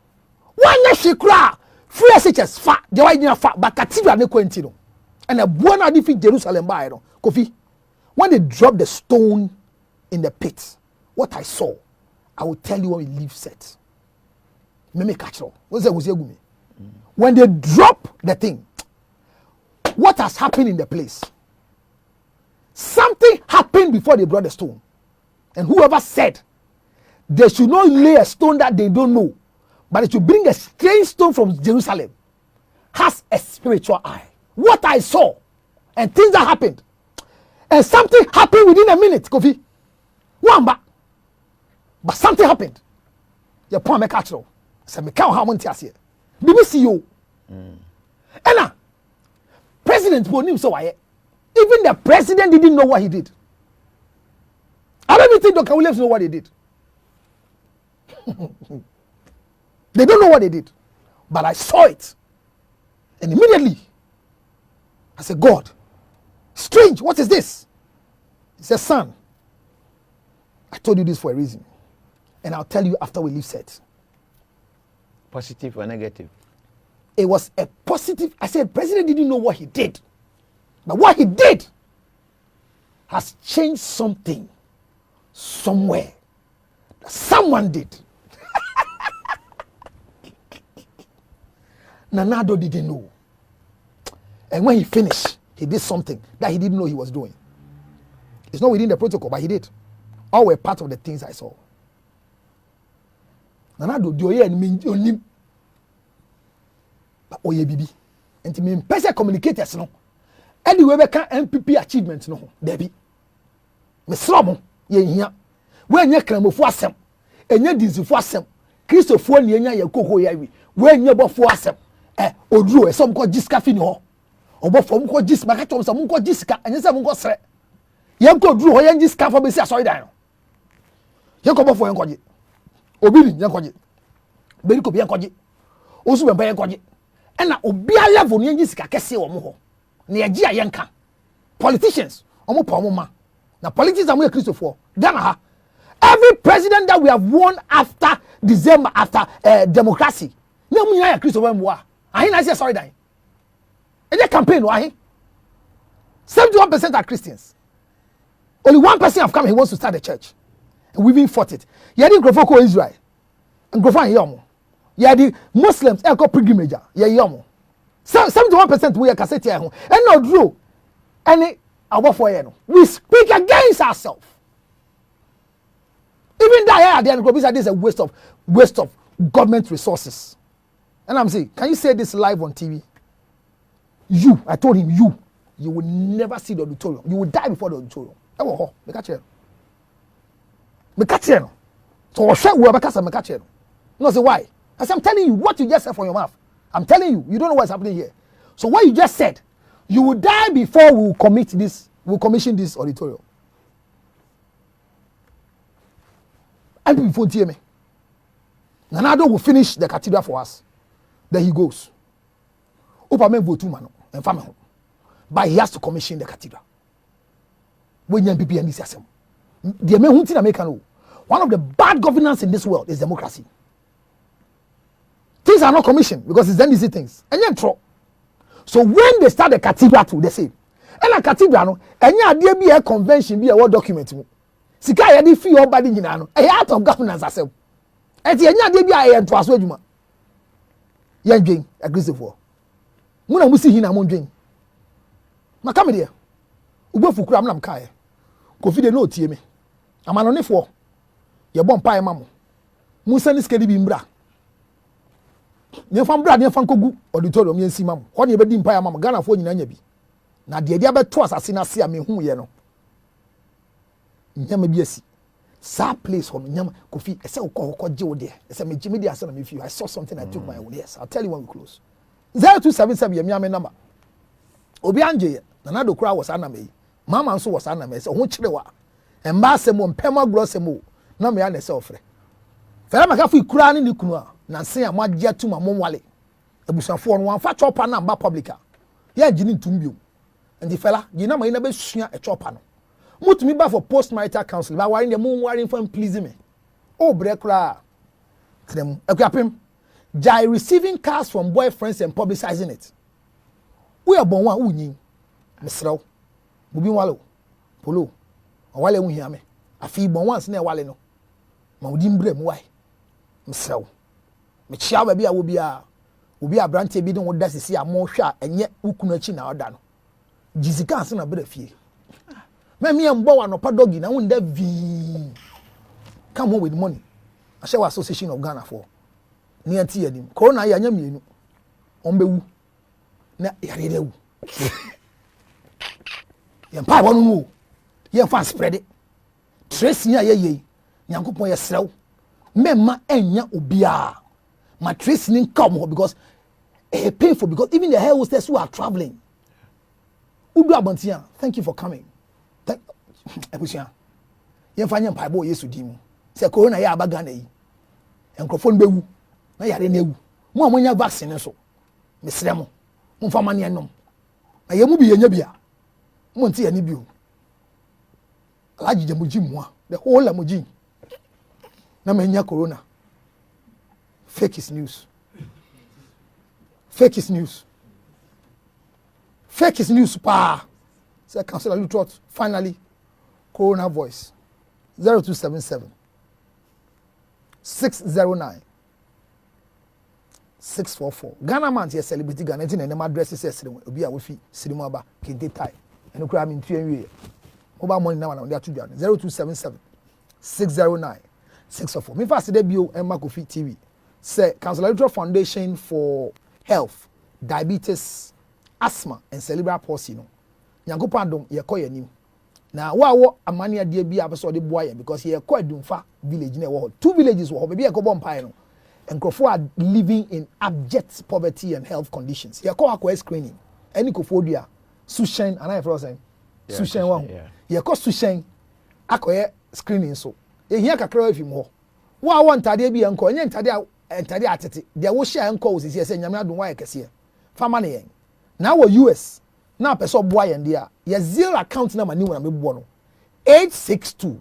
Speaker 16: one Yashikra, free SHS, fat, the idea fat, but Cathedral Nequentino, and a Buona defeat Jerusalem by Kofi. When they drop the stone in the pit, what I saw, I will tell you when we leave set. Meme Kachro, what's that? When they drop the thing, what has happened in the place? Something happened before they brought the stone. And whoever said they should not lay a stone that they don't know, but they should bring a strange stone from Jerusalem, has a spiritual eye. What I saw and things that happened, and something happened within a minute, Kofi. One back. But something happened. Your poor me catch you. So me count how many tears here. BBC you. And now, President Bonim so why? Even the president didn't know what he did. I don't even think Dr. Williams know what they did. They don't know what they did. But I saw it. And immediately, I said, God, strange, what is this? He said, son, I told you this for a reason. And I'll tell you after we leave set.
Speaker 15: Positive or negative?
Speaker 16: It was a positive. I said, President didn't know what he did. But what he did has changed something somewhere. Someone did. Nanado didn't know. And when he finished, he did something that he didn't know he was doing. It's not within the protocol, but he did. All were part of the things I saw. Nanado do ye and me but oye bibi. And to me person communicators no. Anyway we can MPP achievement no. Debi. Me slobo ye hia. We anya kramofo asem. Enya dinzifo asem. Christopher ni enya ye koko ya wi. We anya bofo asem. Oduro some ko jiska fi ni ho. Obofour mo ko jis maka tom some ko jiska. Enya se mo ko sre. Yen ko Oduro ho yen jiska for be si asori dan no. Yen ko bofo yen ko ji. Obi ni yen ko ji. Beri ko bi yen ko ji. Osu be yen ko ji. Ena obi a level ni yen jiska kese wo mo ho. Na ye ji ayen ka. Politicians, omo pa omo ma. Na politics amu ye Christopher. Ghana ha. Every president that we have won after December, after democracy, na mu ya Christopher Mwa. Ahin na say sorry dan. E dey campaign o ahin. 71% are Christians. Only 1% have come, he wants to start a church. And we've been fought it. You didn't go for Israel. And go for Yomo. You the Muslims, echo pilgrimage. Yeah, Yomo. 71% we are cassette here. And no Drew. Any Obofour. We speak against ourselves. Even that at the end, this is a waste of government resources. And I'm saying, can you say this live on TV? You, I told him, you will never see the auditorium. You will die before the auditorium. Oh, me catch you. Me catch you. So I share whoever catch me catch you. No, say why? I said, I'm telling you what you just said from your mouth. I'm telling you, you don't know what's happening here. So what you just said, you will die before we will commission this auditorium. And people hear me. Nanado will finish the cathedral for us. Then he goes. Akuapem vote man and family. But he has to commission the cathedral. When young people and this system. The American, one of the bad governance in this world is democracy. Things are not commissioned because it's then easy things. And then so when they start the cathedral too, they say, and a cathedral, and there be a convention, be a word document. Sika ya di fee body nyina no. A out of governance asem. And the enya dey bia e to aso adwuma. Yan dwen aggressive. Mu na mu si hina mo dwen. Maka me de. Obofour kura am kae. KOFI de no tie me. Amanonefo. Ye bom pae ma mo. Mu sani skedi bi mbra. Nye fam bra, nye fam kogu auditorium ye nsi ma mo. Ho ne be di mpae ma mo. Ghana fo nyina nya bi. Na de dia be to asase na se a me hu ye no. Nyama biasi. Sa place on nyama KOFI. I say ko je wo there. I say me jimi dey asa na me feel. I saw something I took my own. Yes, I'll tell you when we close. 0277 yemi ame number. Obi anje ye. Nanado kura was aname. Mama nso was aname. Say ho kire wa. Emba semo mpema gro semo na me ya na se ofre. Fere Makafui'S kura ni kunu a na se am agye atuma momwale. Ebusafo no wanfa chopa na mba publica. Ya gini ntumbio. Ndi fela gina ma ina be sua e chopa no. Mutumi ba for post marital counseling ba wari dem wari for please me. O bre kura. Trem Akuapem. Jai receiving cars from boyfriends and publicizing it. We are born one unyin. Mesraw. Mubi walo. Polo. Wale wu hiame. Afi bon once na wale no. Ma odi mbrem why. Mesraw. Me chia ba bia wo bia. Obi abrante bi don woda sisi a mo hwa enye ukunu achi na oda no. Jizika ase na bra fie. Me mbo wa no pa dogi na wunda vi. Come on with money. Ashewa Association of Ghana for. Ni anti yadim. Corona ya nya mienu. Ombewu. Na yare wu. Yempa wonu mu. Yemfa spread it. Trace nya ye. Nyankopon ye srew. Memma enya obia. My trace nin come because painful because even the hair hostess who are traveling. Udu abantia. Thank you for coming. Thank Ebusia. Yemfa nya mpa bo Yesu dimu. Se corona ya abagana yi. Enkrofon bewu. Na yare na ewu. Mo amonya vaccine so. Mesre mo. Mo fa mane enom. Na ye mu bi yenya bia. Mo nti ani bio. Alaji jamuji mo. The whole amuji. Na menya corona. Fake is news. Fake is news. Fake is news pa. Say Councillor Lutterodt finally corona voice 0277 609 644. Ghana man here celebrity Ghana tin and address says obi a we fi sirimu aba kente tai. Eno kura mi ntu enwie. Mobile money na wana dey atu bia 0277 609 644. Me fast dey bio Makafui'S TV. Say Councillor Lutterodt Foundation for Health, Diabetes, Asthma and Cerebral Palsy no. Nyankopon dom ye koye nim. Na wo amane ade bia be so de boaye because ye ko adumfa village na wo 2 villages wo be ko bompai no. Nkrofo are living in abject poverty and health conditions. Ye ko akwa screening. Any kofodua sushen and I for saying sushen wa. Ye ko sushen akoye screening so. E hia kakra afim ho. Wo want ade bia nko nye ntade atete. De wo share nko wo sisi se nyame adom wa ye kese. Fama ne yen. Na wo US na person boy and there your zero account number ni wona me bo no 862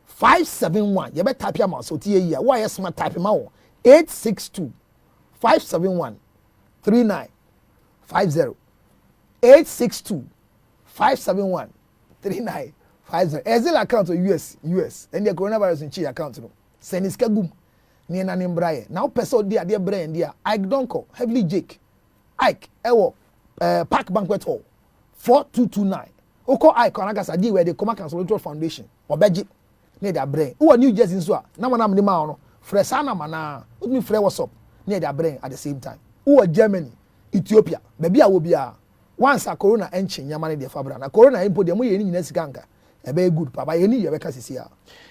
Speaker 16: 571 you better type am so tie here why smart type ma wo 862 571 3950 862 571 3950 zero account US and the coronavirus in chi account no send iska gum ni na ni mbraye now person dey ade brain there Ike Donko heavily Jake Ike ewo Park Banquet Hall 4229. Oko Ike Onagasa di where they come Councillor Lutterodt Foundation. Obeji near their brain. Who are New Jersey so? Na mana mni ma ono. Fresana mana. Let me free what's up near their brain at the same time. Who are Germany, Ethiopia. Baby a will be a once a corona engine yamani de fabra. Na corona impo de mo ye ni nyina ganga. E be good papa ye ni ye be kasisi ya.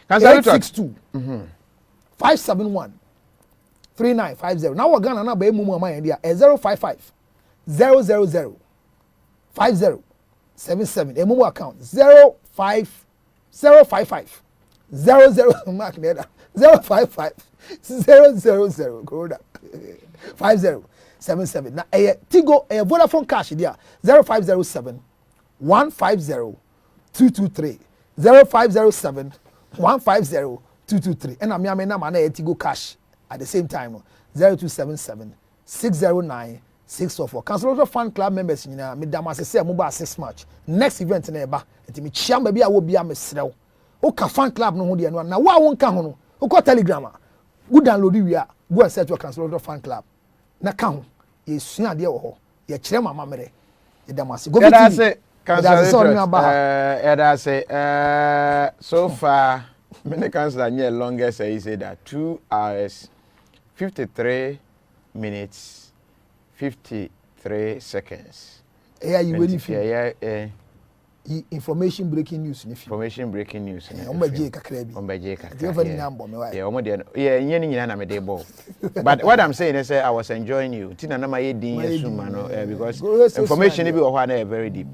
Speaker 16: 862 571 3950. Now we Ghana na ba emu mu ama ye dia 055 000 5077 a mobile account 05055 00 mark there 055 000 corona 5077 na Tigo Vodafone cash there 0507 150 223 0507 150 223 and I'm na man Tigo cash at the same time 0277 609 644. Councillor Lutterodt Fan Club members nyina me dam asese mobile 6 March. Next event na eba. Enti me chiam ba bia wo bia me srew. O ka fan club no ho de no na wa won ka ho no. O ko Telegram. Go download wi a go and search your Councillor Lutterodt Fan Club. Na ka ho. Ye sua de wo ho. Ye kire mama mere. Ye dam ase. Go
Speaker 15: biti. So far many councillor near longest he said that 2 hours 53 minutes 53 seconds.
Speaker 16: Yeah, you ready for?
Speaker 15: Yeah.
Speaker 16: Information breaking news.
Speaker 15: Information breaking news.
Speaker 16: Ombeje kakra bi.
Speaker 15: Ombeje kakra.
Speaker 16: You fani nyambo me why?
Speaker 15: Yeah, omo yeah, nyeni nyina na me dey ball. But what I'm saying is I was enjoying you. Tina na ma ye din yesuma no because information bi wo ho na very deep.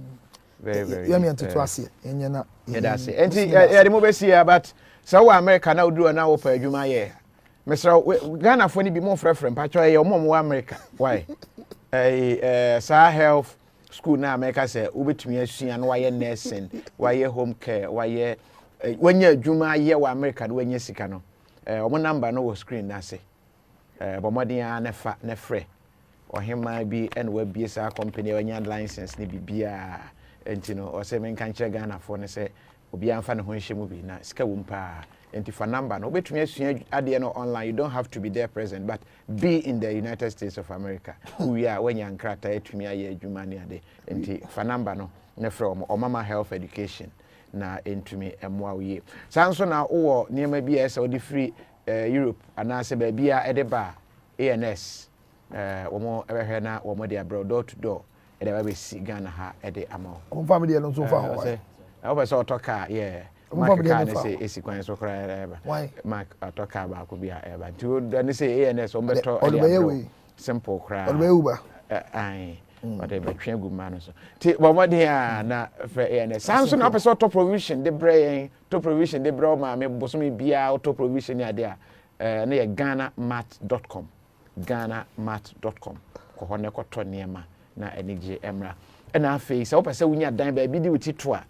Speaker 15: very very
Speaker 16: you mean to ase enye na
Speaker 15: that's it enti ya de mo be see but so wa America na Oduro na wo pa adwuma ye Mr. Ghana for ni bi mo frefrem pa cho ye mo America why sa health school na America say obetumi asua na waye nursing waye home care waye wanya adwuma ye wa America do wanya sika no omo number no wo screen na say bomodin na fa na frɛ ohima bi and we bi sa company wanya license ni bibia enti no o say men kan che Ghana for ne say obi amfa ne ho nhye bi na sika wo mpa enti fa number no obetumi asua ade no online. You don't have to be there present but be in the United States of America we are when yan krata etumi aye adwuma ne ade enti fa number no ne frɛ o mama health education na entumi emwa wie sanso na wo niema bi ese odi free Europe anase ba bia edeba ANS womo ebehwe na womo de abroad door to door edeba be si Ghana ha ede ama
Speaker 16: confirm de no so far why
Speaker 15: I was otoka yeah Mark can say esi kwan so kra eba Mark otoka ba ko bia eba to dan say ANS o beto simple kra ai but they between good man so ti womo de na for ANS sanso na person top provision de brain top provision de bro ma me bosomi bia top provision ya de na ye ghanamat.com ghanamat.com ko hone ko to niema na enige emra na afei se wo pese wunya dan ba bi di wuti to a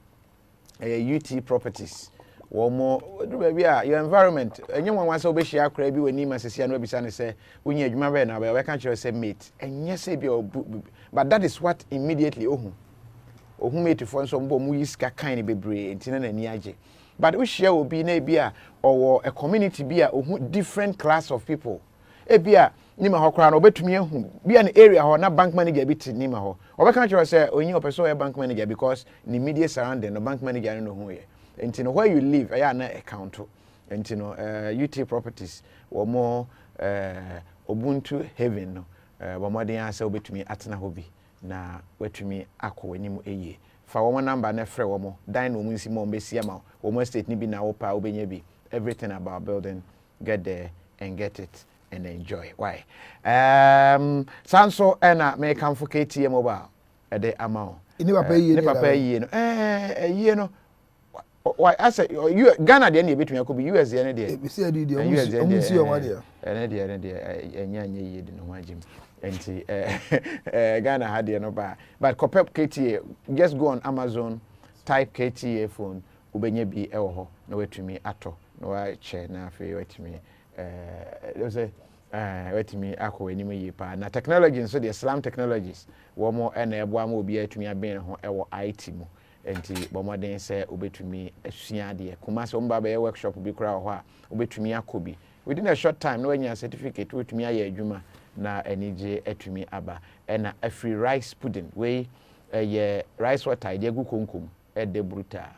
Speaker 15: UT properties womo do ba bi a your environment enye nwanwa se obehia akra bi wani masese na obisa ne se wunya adwuma ba na ba we kan kire se mate enye se bi but that is what immediately ohun mate for so mbo mu yiska kan ne bebre entina na ni age but we share obi na bi a owo a community bi a ohun different class of people e bi a nima ho kra na obetumi ehun bi a na area ho na bank manager bi ti nima ho obeka kire se onyi opeso e bank manager because ni media surrounding no bank manager no ho ye entino where you live aya na account entino UT properties wo mo Ubuntu Heaven no bomodin asa obetumi atena ho bi na watumi akọ anim eye fa wo number na frɛ wo mo dan no mu nsi mo mbesi ama wo mo state ni bi na wo pa obenya bi everything about building get there and get it and enjoy why sanso na me kan fo KTM mobile ede ama
Speaker 16: ni papa yi
Speaker 15: no ye no why I say you Ghana de na betumi akobi US de na de
Speaker 16: be say de omusi o ma de
Speaker 15: ene de enya ye de no hwagim enti Ghana had the no ba but Kopep KTA just go on Amazon type KTA phone ubenye bi e wo ho na wetumi ato na wa che na afi wetumi wetumi akọ enim yi pa na technology so the Islam technologies wo mo na ebo ama obi atumi aben ho e wo IT mu enti bomoden se obetumi asua de kuma se omba be workshop bi kura ho a obetumi akobi within a short time no anya certificate wetumi aye adwuma na enije etumi aba na a free rice pudding we ye rice water de gu konkom de bruta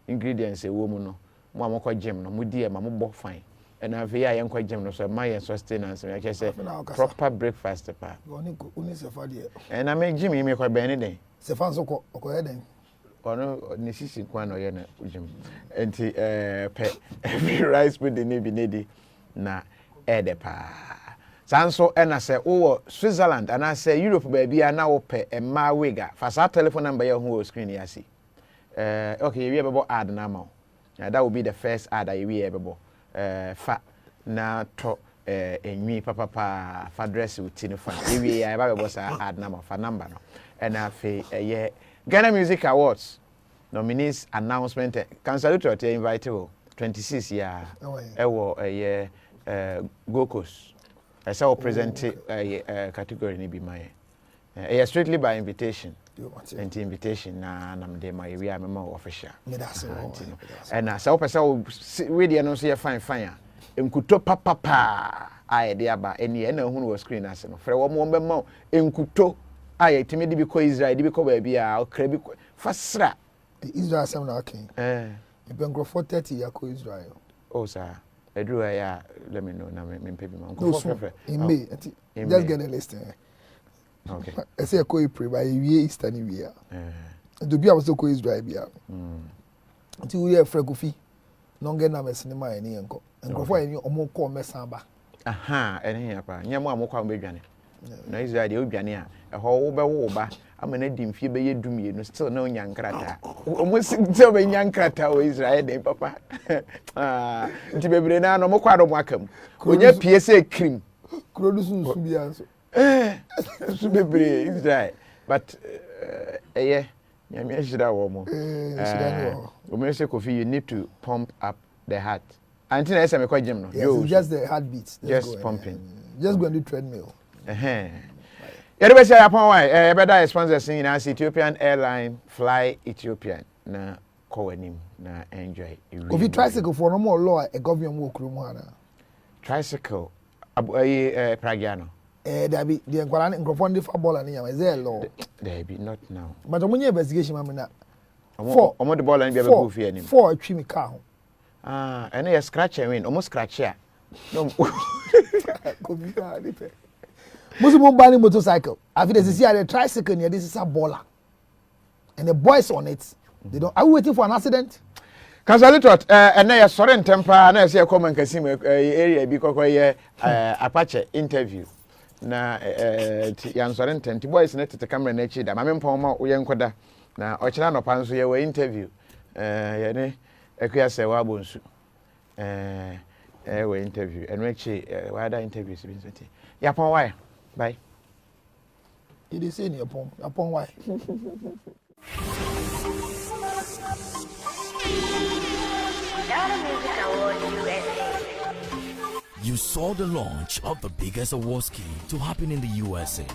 Speaker 15: ingredients e wo mu no mo amokọ gym no mo die ma mo bo fine na ve ya yenkọ gym no so my sustenance me I say proper breakfast pa
Speaker 16: oni se fa de
Speaker 15: na me gym me ko be ne den
Speaker 16: se fa so ko ye den
Speaker 15: ono ni sisi kwa no ye na gym enti pe free rice pudding ne bi ne di na ede pa sanso ena se wo Switzerland ana se Europe ba bia na wo pe emma wega fa sa telephone number ya ho screen ya si okay we bebo ad na ma that will be the first ad I we bebo fa na to enwi papa fa address with no fa we ya bebo sa ad na ma fa number no ena fe ye Ghana Music Awards nominees announcement cancel Lutterodt invite 26 year ewo ye Gokos I saw present category ni bi my strictly by invitation and invitation na namde my we am official and so person we dey no say fine enkuto papa I dey aba eni na hu no screen ase no frɛ wo mo bema enkuto aye timi di bi ko Israel di bi ko ba bi a okra bi fasra
Speaker 16: Israel sam na okay e ben go for 30 ya ko Israel
Speaker 15: oh sir Oduro ya let me know na me pay man
Speaker 16: go for in May just get a list
Speaker 15: okay
Speaker 16: I say ko pray by we Easter ni we do bi am so ko Israel bia until we frɛ Kofi no get na mesi ni ma eni enko for eni omo ko mesa ba
Speaker 15: aha eni ya pa nyamo amokwa mbedwane Na Israel dey oduane a ho wo be wo ba amana di mfie be yedumie no still na onya nkrata omo still be nya nkrata o Israel dey papa nti bebre na no mo kwado mo akam onya pie se krim
Speaker 16: produce nsu bia so
Speaker 15: su bebre Israel but yeah nyame ahira wo mo say KOFI, you need to pump up the heart until I say me kwa gym no
Speaker 16: just the heartbeat
Speaker 15: just pumping
Speaker 16: just go and do treadmill
Speaker 15: Yɛde say upon why better sponsors in Ethiopian airline fly Ethiopian na kowanim na enjoy
Speaker 16: KOFI tricycle for no more law a government wo krum ana
Speaker 15: tricycle Pragiano
Speaker 16: there be the enkwara nkrofo ndi fa ball na nyama is there law
Speaker 15: there be not now
Speaker 16: but omunye investigation mamina
Speaker 15: omo the ball and be able to anim
Speaker 16: for atwi me car
Speaker 15: and you scratch and win almost scratch here no
Speaker 16: KOFI repair Muslim buying motorcycle. After they see the tricycle near this is a baller. And the boys on it. They don't are we waiting for an accident?
Speaker 15: Lutterodt and now sorry temper and I say come and see me area because Apache interview. Na yan sorry tent boys net to camera na chi da mamem pon we yenkoda na ochira no pan so ye we interview ye ne akua se wa bonsu we interview and we chi we other interviews been so ya pon why bye.
Speaker 16: It is in your upon why.
Speaker 11: You saw the launch of the biggest award scheme to happen in the USA.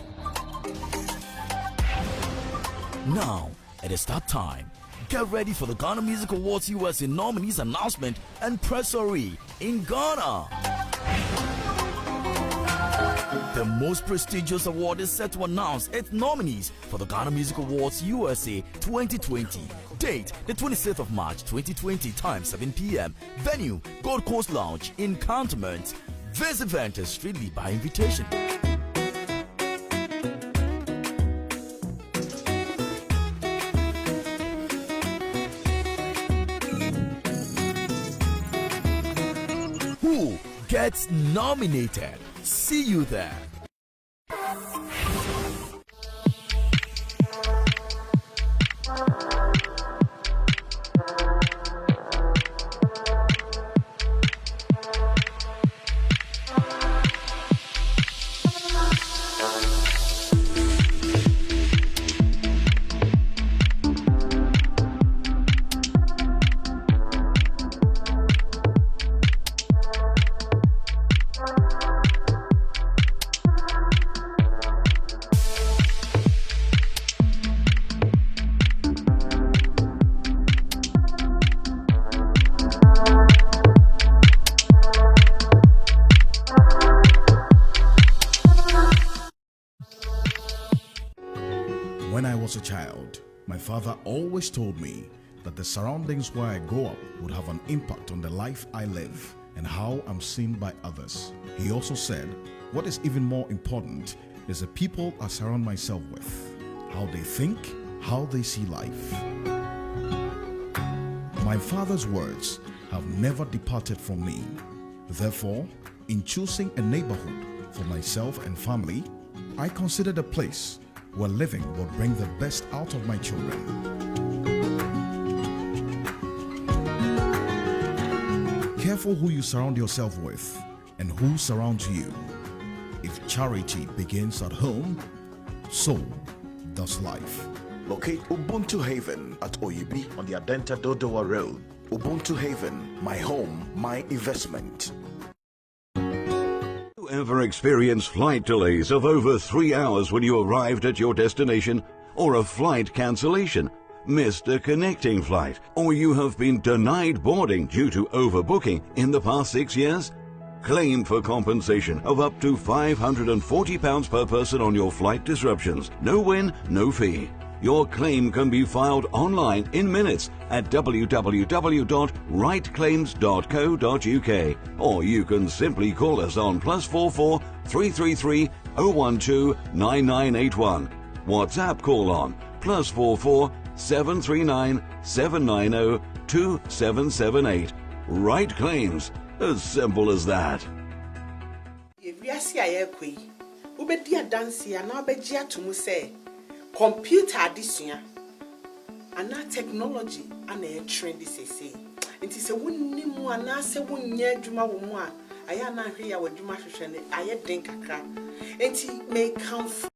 Speaker 11: Now, it is that time. Get ready for the Ghana Music Awards USA nominees announcement and pressory in Ghana. The most prestigious award is set to announce its nominees for the Ghana Music Awards USA 2020. Date, the 26th of March 2020, time 7 p.m. Venue, Gold Coast Lounge in Cantonment. This event is strictly by invitation. Who gets nominated? See you there.
Speaker 12: When I was a child, my father always told me that the surroundings where I grow up would have an impact on the life I live and how I'm seen by others. He also said, what is even more important is the people I surround myself with, how they think, how they see life. My father's words have never departed from me. Therefore, in choosing a neighborhood for myself and family, I considered a place where living will bring the best out of my children. Careful who you surround yourself with and who surrounds you. If charity begins at home, so does life.
Speaker 13: Locate Ubuntu Haven at Oyibi on the Adenta Dodowa Road. Ubuntu Haven, my home, my investment.
Speaker 10: Ever experienced flight delays of over 3 hours when you arrived at your destination, or a flight cancellation, missed a connecting flight, or you have been denied boarding due to overbooking in the past 6 years? Claim for compensation of up to £540 per person on your flight disruptions. No win, no fee. Your claim can be filed online in minutes at www.rightclaims.co.uk, or you can simply call us on +44 333 012 9981. WhatsApp call on +44 739 790 2778. Right Claims, as simple as that.
Speaker 5: Ubedi adansi ana obeji atumu say computer adesua ana technology ana e trend sese. Nti se wonni mu ana se wonnya adwuma wo mu a aya na hwe ya wadwuma hwehwe ne aye den kakra. Nti may come